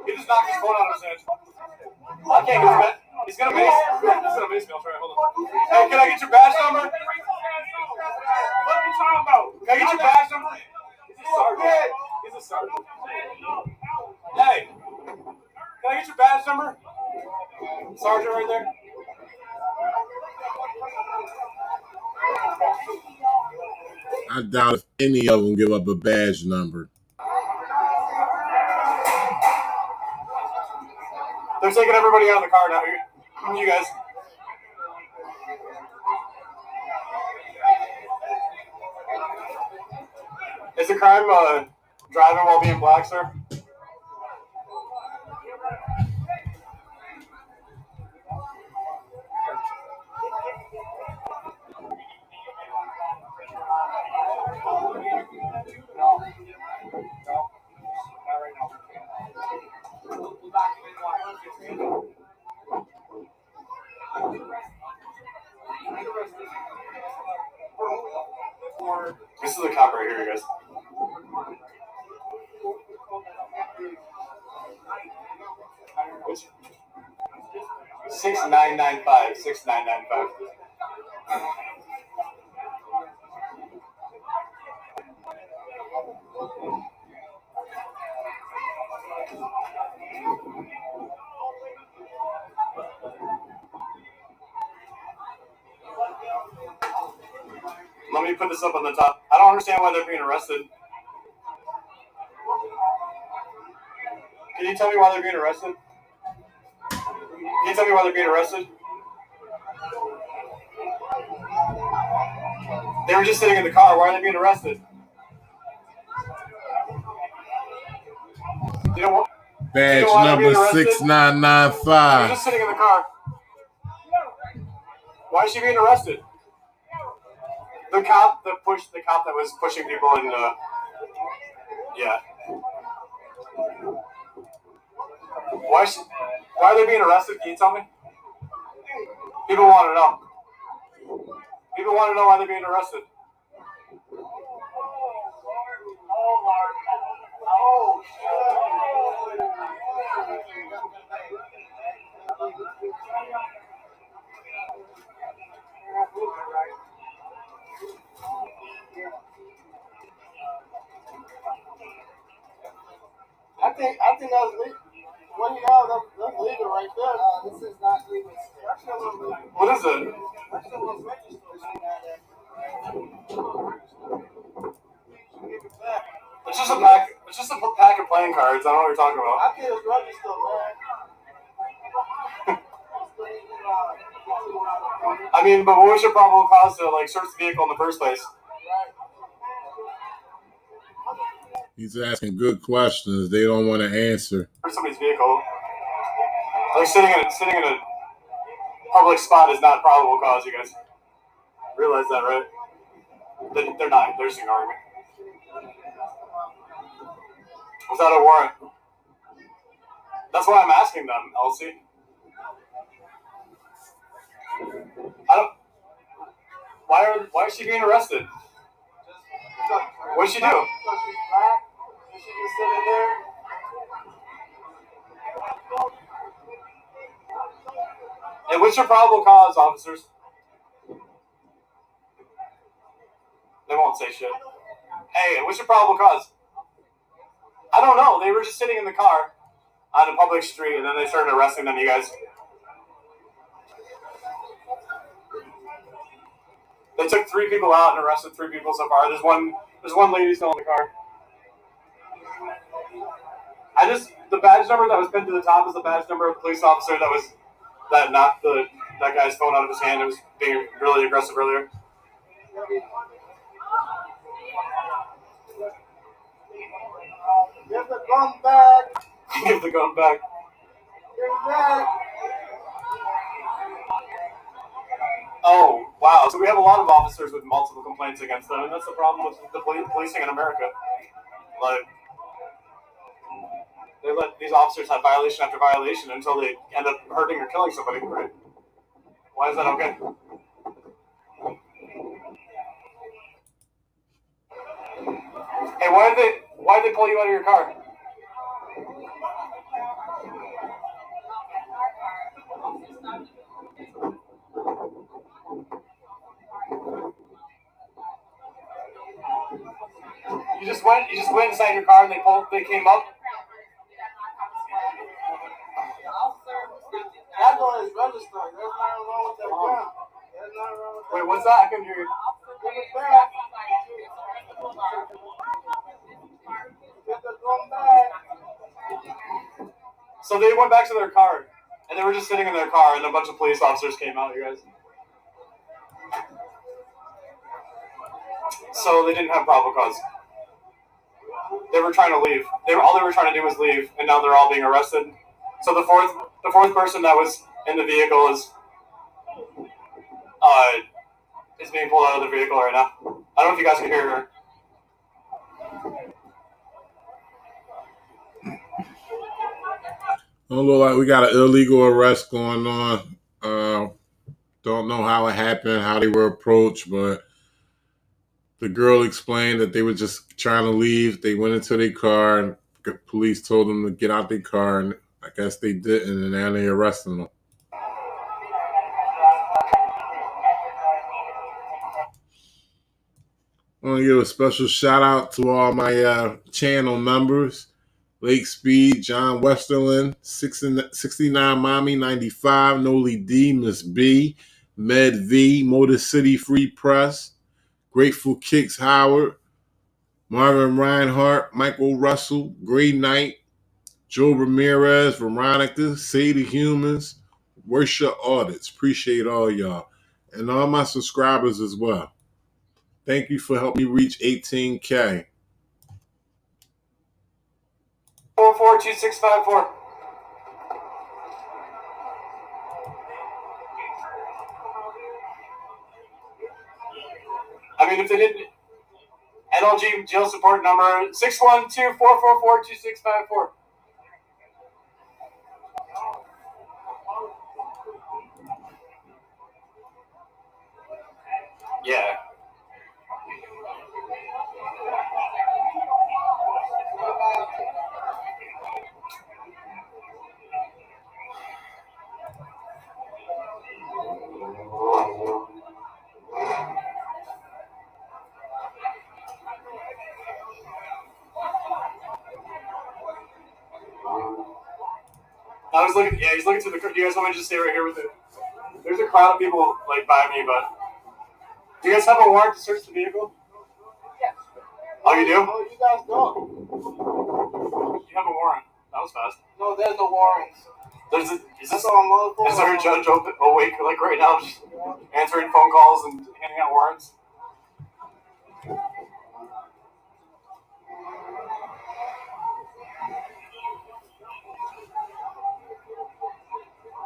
He just knocked his phone out of his head. I can't get his bed. He's gonna mace. He's gonna mace me. I'll try. Hold on. Hey, can I get your badge number? What are you talking about? Can I get your badge number? He's a sergeant. He's a sergeant. Hey, can I get your badge number? Sergeant right there.
I doubt if any of them give up a badge number.
They're taking everybody out of the car now. You guys. Is the crime driving while being black, sir? This is a cop right here, you guys. Which? 6995. 6995. Let me put this up on the top. I don't understand why they're being arrested. Can you tell me why they're being arrested? Can you tell me why they're being arrested? They were just sitting in the car. Why are they being arrested? You know what?
Badge number 6995.
They're just sitting in the car. Why is she being arrested? The cop that was pushing people and yeah. Why are they being arrested? Can you tell me? People want to know. People want to know why they're being arrested.
I think that's legal. Well, you know, that's legal right there. This is not legal.
What is it?
That's the most registered.
It's just a pack. It's just a pack of playing cards. I don't know what you're talking about.
I think it's registered, man.
I mean, but what was your probable cause to like search the vehicle in the first place?
He's asking good questions. They don't want to answer.
Search somebody's vehicle. Like sitting in a public spot is not probable cause. You guys realize that, right? They're not. They're just ignoring me. Without a warrant. That's why I'm asking them, Elsie. Why is she being arrested? What did she do?
Because she's black and she just sitting there.
Hey, what's your probable cause, officers? They won't say shit. Hey, what's your probable cause? I don't know. They were just sitting in the car on a public street, and then they started arresting them, you guys. They took 3 people out and arrested 3 people so far. There's one lady still in the car. The badge number that was pinned to the top is the badge number of the police officer that knocked that guy's phone out of his hand. It was being really aggressive earlier.
Give the gun back.
Give the gun back.
Give it back.
Oh, wow. So we have a lot of officers with multiple complaints against them, and that's the problem with the policing in America. Like, they let these officers have violation after violation until they end up hurting or killing somebody, right? Why is that okay? Hey, why did they pull you out of your car? You just went inside your car and they came up.
That gun is registered. There's nothing wrong with that gun. There's nothing wrong with that.
Wait, what's that? I couldn't hear you.
Give it back. Get the gun back.
So they went back to their car, and they were just sitting in their car, and a bunch of police officers came out, you guys. So they didn't have probable cause. They were trying to leave. All they were trying to do was leave, and now they're all being arrested. So the fourth person that was in the vehicle is being pulled out of the vehicle right now. I don't know if you guys can hear her.
Don't look like we got an illegal arrest going on. Don't know how it happened, how they were approached, but the girl explained that they were just trying to leave. They went into their car, and the police told them to get out their car, and I guess they didn't, and now they arrested them. I want to give a special shout out to all my channel members. Lake Speed, John Westerland, 69 Mommy, 95, Noli D, Miss B, Med V, Motor City Free Press, Grateful Kicks Howard, Marvin Reinhardt, Michael Russell, Gray Knight, Joe Ramirez, Veronica, Say the Humans, Worship Audits. Appreciate all y'all. And all my subscribers as well. Thank you for helping me reach 18K.
442654. I mean, if they didn't, NLG jail support number 612-444-2654. I was looking. Yeah, he's looking through the. Do you guys want me to just stay right here with it? There's a crowd of people like by me, but do you guys have a warrant to search the vehicle?
Yes.
Oh, you do?
Oh, you guys don't.
You have a warrant. That was fast.
No, there's no warrants.
Is
That's all I'm looking for.
there a judge awake like right now, just answering phone calls and handing out warrants?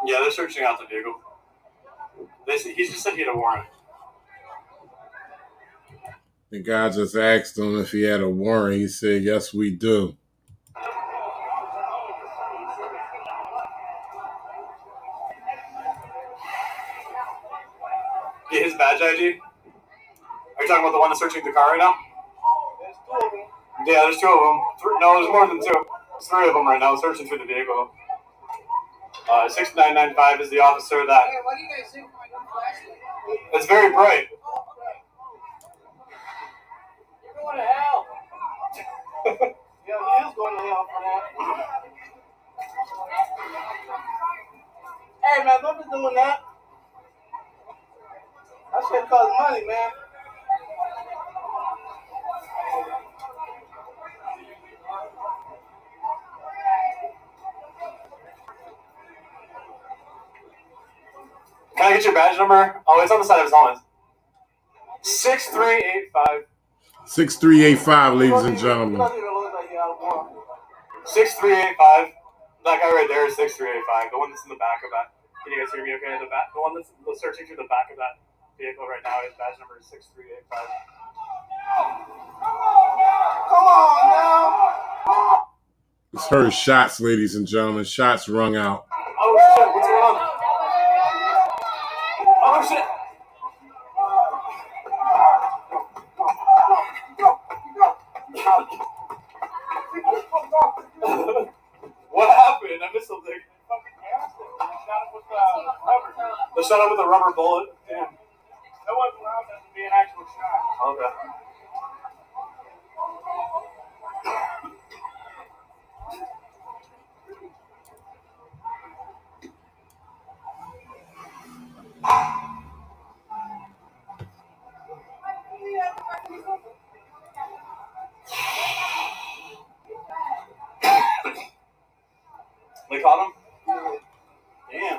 Yeah, they're searching out the vehicle. He just said he had a warrant.
The guy just asked him if he had a warrant. He said, yes, we do.
Get his badge ID? Are you talking about the one that's searching the car right now?
There's 2 of them.
Yeah, there's 2 of them. No, there's more than 2. There's 3 of them right now searching through the vehicle. 6995 is the officer that...
Hey, what do you guys think?
It's very bright.
You're going to hell. Yeah, he is going to hell for that. Hey, man, don't be doing that. That shit costs money, man.
Can I get your badge number? Oh, it's on the side of his helmet. 6385.
6385, ladies and gentlemen.
6385. That guy right there is 6385. The one that's in the back of that. Can you guys hear me okay? The one that's searching through the back of that vehicle right now, his badge number is 6385.
Come on now.
It's heard shots, ladies and gentlemen. Shots rung out.
Oh shit, what's going on? Oh shit. What happened? I missed something. They shot him with a rubber bullet. Damn.
That wasn't loud enough to be an actual shot.
Okay. They caught him? Damn.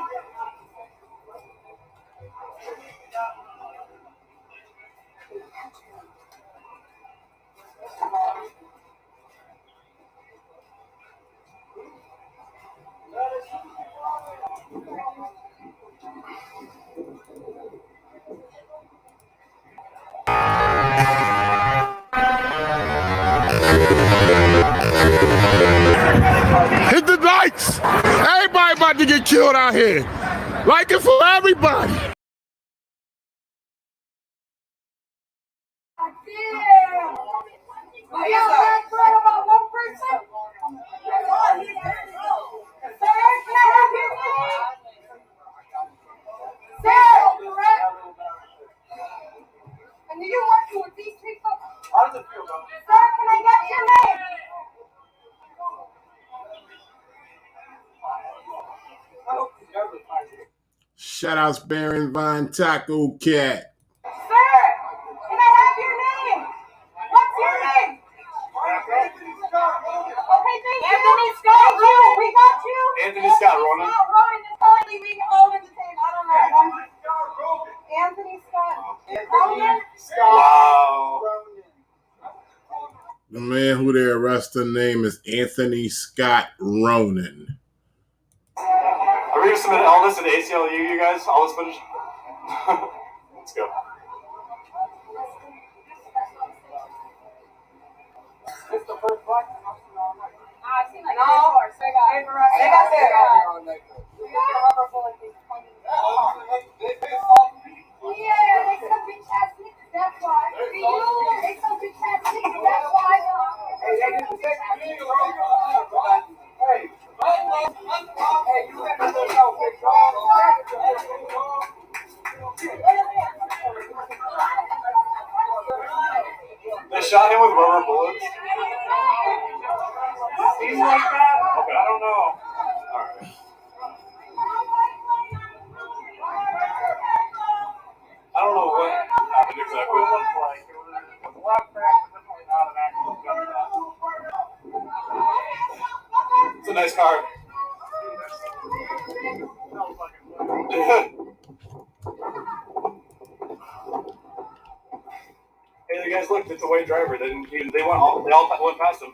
Hit the lights! Everybody about to get killed out here. Like it for everybody.
And you're working with these people?
How does it feel, bro?
Sir, can I get your name?
Shout outs Baron Vine Taco Cat.
Sir, can I have your name? What's your name? Okay, thank you. Anthony Scott Ronan. We got you.
Anthony Scott Ronan.
Scott Ronan is currently being over the table. I don't know. Anthony Scott Ronan.
Wow.
The man who they arrested name is Anthony Scott Ronan.
Are we going to submit all this to the ACLU, you guys? All this footage? Let's go.
It's the first black one I've seen all night.
I've seen like four. They got there. We got the rubber bullet. Yeah, they some bitch ass niggas. That's why. They some bitch ass niggas. That's why.
They shot him with rubber bullets.
Seems like that.
Okay, I don't know. Alright. Hey, the guys, look, it's a white driver. They all went past him.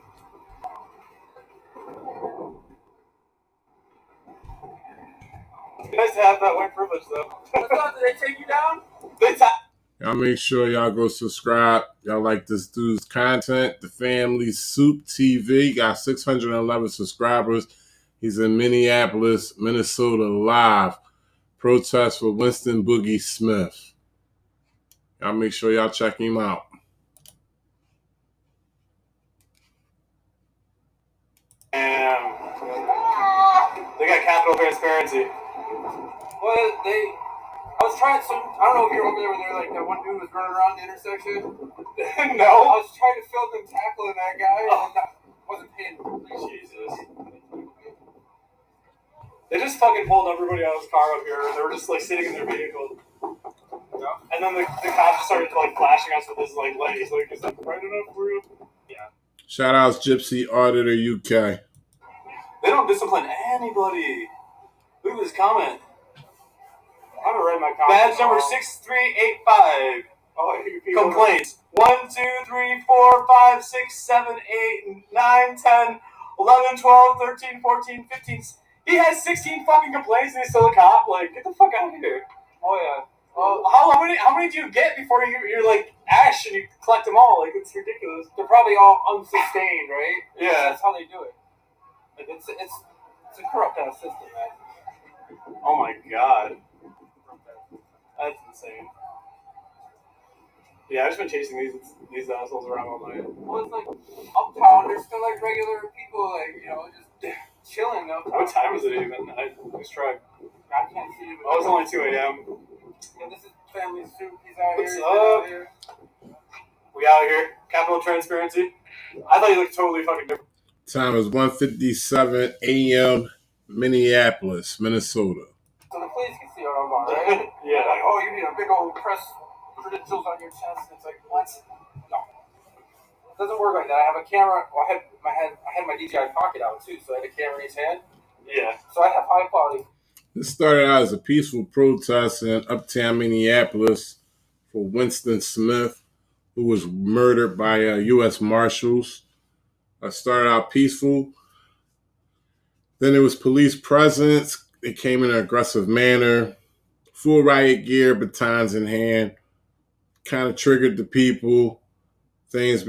Nice to have that white privilege, though. Did they take you down?
Y'all make sure y'all go subscribe. Y'all like this dude's content. The Family Soup TV got 611 subscribers. He's in Minneapolis, Minnesota, live. Protest for Winston Boogie Smith. Y'all make sure y'all check him out.
And they got capital transparency.
Well, I was trying some. I don't know if you're over there when they're like that one dude was running around the intersection.
No.
I was trying to film them tackling that guy, and I wasn't paying.
Jesus. They just fucking pulled everybody out of his car up here, and they were just like sitting in their vehicle. Yeah. And then the cops started like flashing us with his like legs, like is that bright enough for you? Yeah.
Shout outs Gypsy Auditor UK.
They don't discipline anybody. Look at this comment. I'm gonna write my comment. Badge number 6385. Oh, complaints. 1, 2, 3, 4, 5, 6, 7, 8, 9, 10, 11, 12, 13, 14, 15. He has 16 fucking complaints and he's still a cop. Like, get the fuck out of here. Oh yeah. How many do you get before you're like Ash and you collect them all? Like, it's ridiculous.
They're probably all unsustained, right?
Yeah.
That's how they do it. Like it's a corrupt ass system, man.
Oh my god. That's insane. Yeah, I've just been chasing these assholes around all night.
Well, it's like Uptown. They're still like regular people, like just chilling uptown.
What time is it even? I just tried.
I can't see it.
Oh, it's only 2 a.m.
Yeah, this is Family Soup. He's out
What's
here.
up?
Out here.
We out here. Capital transparency. I thought you looked totally fucking different.
Time is 1:57 a.m. Minneapolis, Minnesota.
So the police can see what I'm on, right?
Yeah.
Like, oh, you need a big old press credentials on your chest. And it's like, what? No. It doesn't work like that. I have a camera. Well, I had my DJI Pocket out too, so I had a camera in his hand.
Yeah.
So I have high quality.
This started out as a peaceful protest in Uptown, Minneapolis for Winston Smith, who was murdered by U.S. Marshals. Started out peaceful. Then there was police presence. They came in an aggressive manner, full riot gear, batons in hand, kind of triggered the people. Things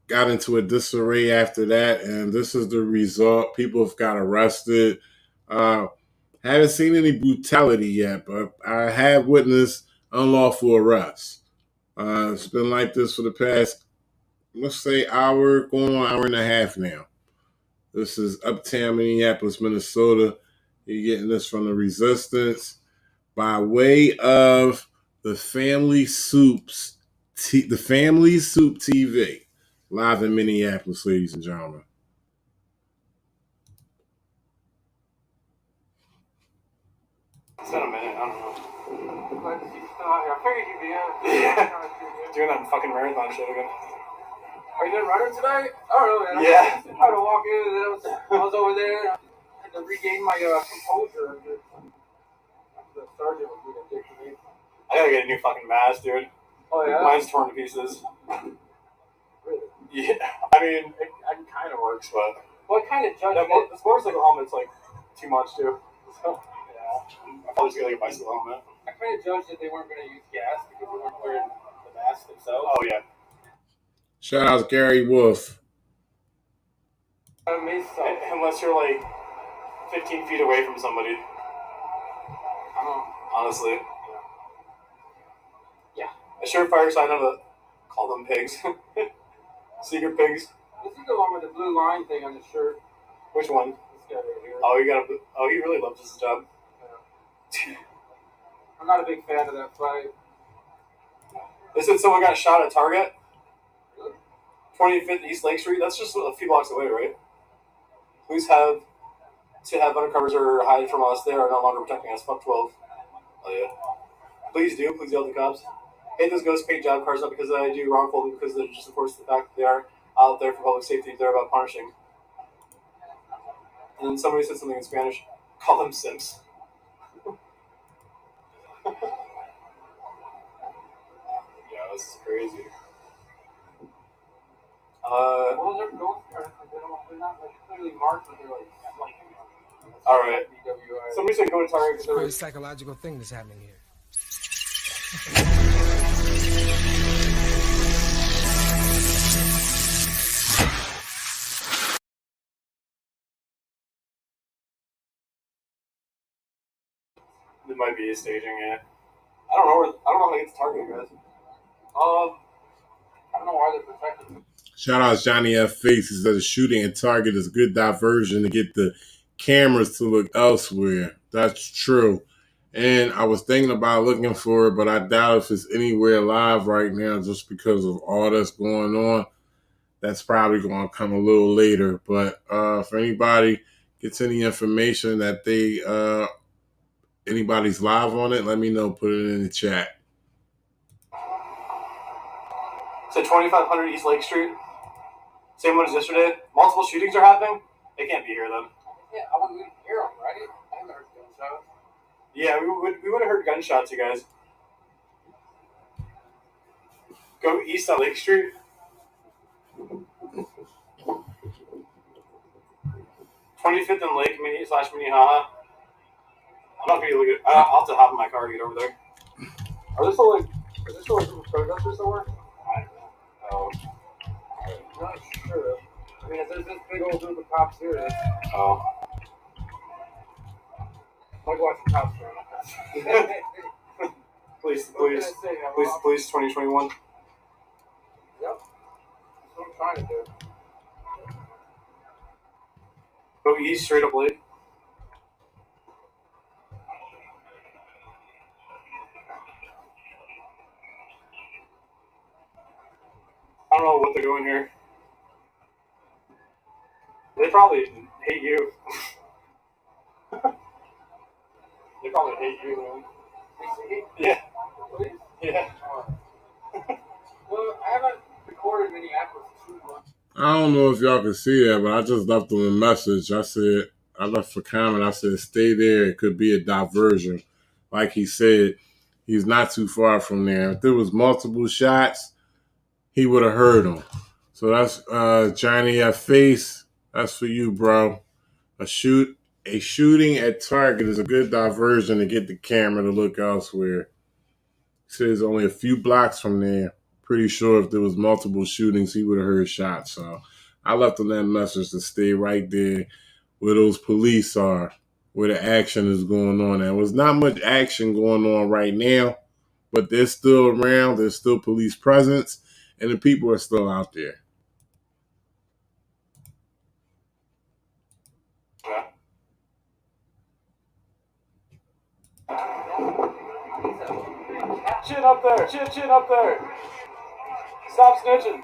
got into a disarray after that, and this is the result. People have got arrested. Haven't seen any brutality yet, but I have witnessed unlawful arrests. It's been like this for the past, let's say, hour, going on hour and a half now. This is Uptown, Minneapolis, Minnesota. You're getting this from the Resistance by way of the Family Soups, the Family Soup TV, live in Minneapolis, ladies and gentlemen.
It's been a minute. I don't know.
Glad to see you still out here. I figured you'd be here.
Yeah. Doing that fucking marathon shit again.
Are you done running tonight? I don't know, man.
Yeah.
I was trying to walk in, and then I was over there. I had to regain my composure. The sergeant was being a dick to me.
I gotta get a new fucking mask, dude.
Oh yeah.
Mine's torn to pieces.
Really?
Yeah. I mean, it kind of works, but
What kind of judge?
this motorcycle helmet's like too much too. So yeah, I'm probably just gonna get a bicycle helmet.
I kind of judged that they weren't going to use gas because they weren't wearing the mask themselves.
Oh yeah.
Shout out to Gary Wolf.
Unless you're like 15 feet away from somebody. Honestly.
Yeah.
A surefire sign on the call them pigs. Secret pigs.
This is the one with the blue line thing on the shirt.
Which one?
This guy right here.
Oh, he really loves his job.
Yeah. I'm not a big fan of that fight.
They said someone got shot at Target. 25th East Lake Street. That's just a few blocks away, right? Police have to have undercovers or hide from us. They are no longer protecting us. Fuck 12. Oh yeah. Please do. Please yell at the cops. Hate those ghost paid job cars, not because I do wrongful, because they're just enforce the fact that they are out there for public safety. They're about punishing. And then somebody said something in Spanish. Call them simps. this is crazy.
Those are they're not like clearly marked, but they're like
all right.
DWI.
Somebody said go to Target.
It's a very psychological thing that's happening here.
It might be a staging, yeah. I don't know how to get to Target, guys.
I don't know why they're protected.
Shout out Johnny F. Faces that a shooting at Target is a good diversion to get the cameras to look elsewhere. That's true. And I was thinking about looking for it, but I doubt if it's anywhere live right now just because of all that's going on. That's probably going to come a little later. But if anybody gets any information that they anybody's live on it, let me know. Put it in the chat.
So 2500 East Lake Street. Same one as yesterday. Multiple shootings are happening. They can't be here then.
Yeah, I wouldn't even hear them, right? I haven't heard gunshots.
Yeah, we would have heard gunshots, you guys. Go east on Lake Street. 25th and Lake /Minnehaha. I'm not gonna look at. I'll have to hop in my car to get over there.
Are there still some protesters somewhere?
Oh.
I'm not sure. I mean, if there's this big old group of cops here,
Oh.
I'll go watch the cops around.
Police 2021.
Yep. That's what I'm trying to do.
Go east, straight up Lake. I don't know what they're doing here. They probably hate you. They probably hate you, man. Yeah. Yeah.
Well, I haven't recorded Minneapolis too much.
I don't know if y'all can see that, but I just left them a message. I left a comment. I said, stay there. It could be a diversion. Like he said, he's not too far from there. If there was multiple shots, he would have heard them. So that's Johnny F. Face. That's for you, bro. A shooting at Target is a good diversion to get the camera to look elsewhere. He says only a few blocks from there. Pretty sure if there was multiple shootings, he would have heard shots. So I left him that message to stay right there where those police are, where the action is going on. There was not much action going on right now, but they're still around. There's still police presence, and the people are still out there.
Chin up there. Chin up there. Stop snitching.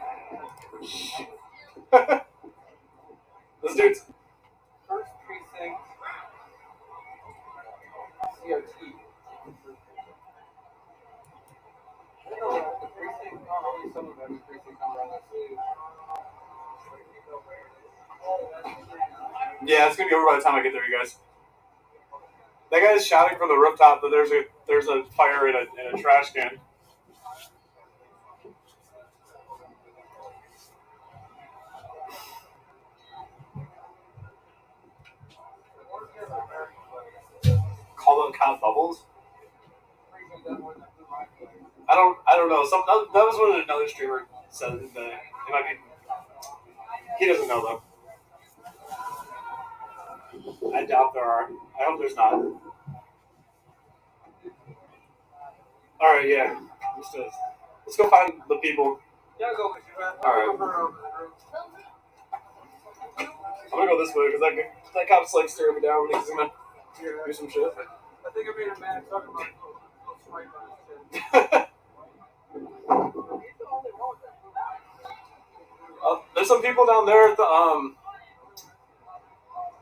This dude's
First precinct. CRT. The precinct, only some of every precinct come around that city.
Yeah, it's gonna be over by the time I get there, you guys. That guy's shouting from the rooftop that there's a fire in a trash can. Call them cop bubbles. I don't know. That was what another streamer said. That it might be. He doesn't know though. I doubt there are. I hope there's not. All right, yeah. Let's go find the people.
Yeah, go.
All right. I'm gonna go this way because that cop's like staring me down when he's gonna do some shit.
I think I made a man talking about little swipe on his chin.
There's some people down there at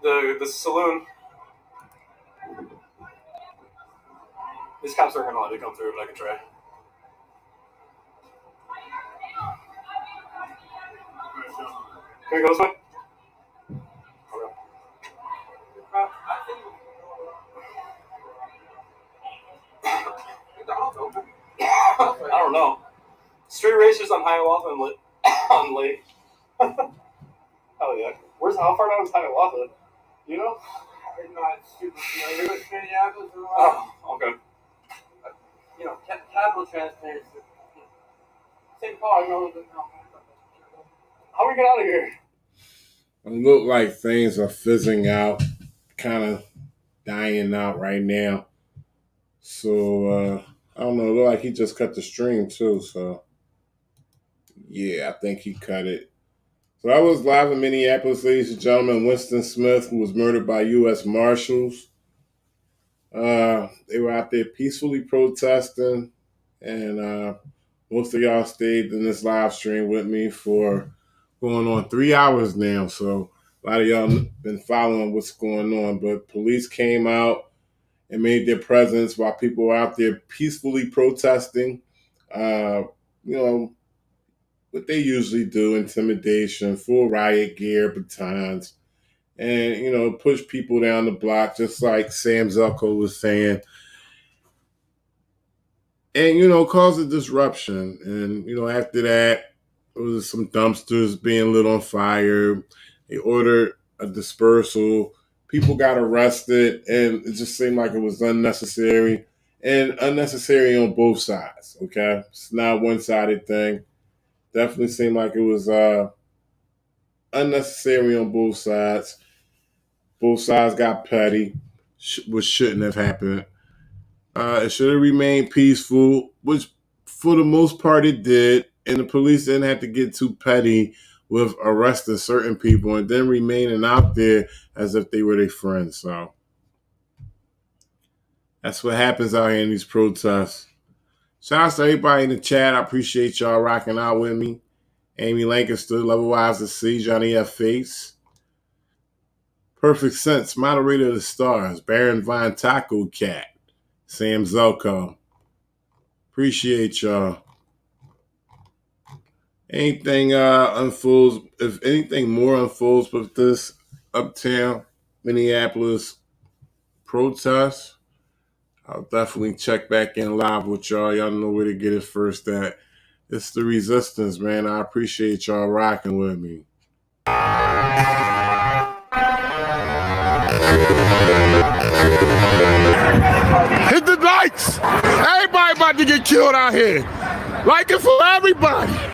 the saloon. These cops aren't gonna let me come through, but I can try. Can we go this way? I don't know. Street racers on Hiawatha on Lake. Hell yeah. How far down is Hiawatha? You know?
I'm not super familiar with Minneapolis.
Oh, okay.
You know, capital transparency. St. Paul, I know that.
How do we get out of here?
It look like things are fizzing out, kind of dying out right now. So, I don't know. It look like he just cut the stream too. So, yeah, I think he cut it. So I was live in Minneapolis, ladies and gentlemen. Winston Smith, who was murdered by U.S. Marshals. They were out there peacefully protesting, and most of y'all stayed in this live stream with me for going on 3 hours now. So a lot of y'all been following what's going on. But police came out and made their presence while people were out there peacefully protesting. You know, what they usually do, intimidation, full riot gear, batons, and, you know, push people down the block, just like Sam Zucco was saying. And, you know, cause a disruption. And, you know, after that, there was some dumpsters being lit on fire. They ordered a dispersal. People got arrested, and it just seemed like it was unnecessary. And unnecessary on both sides, okay? It's not a one-sided thing. Definitely seemed like it was unnecessary on both sides. Both sides got petty, which shouldn't have happened. It should have remained peaceful, which for the most part it did. And the police didn't have to get too petty with arresting certain people and then remaining out there as if they were their friends. So that's what happens out here in these protests. Shout out to everybody in the chat. I appreciate y'all rocking out with me. Amy Lancaster, Level Wise to See, Johnny F. Face, Perfect Sense, Moderator of the Stars, Baron Vine Taco Cat, Sam Zelko. Appreciate y'all. Anything unfolds, if anything more unfolds with this Uptown, Minneapolis protest, I'll definitely check back in live with y'all. Y'all know where to get it first at. It's the resistance, man. I appreciate y'all rocking with me. Hit the lights! Everybody about to get killed out here. Like it for everybody.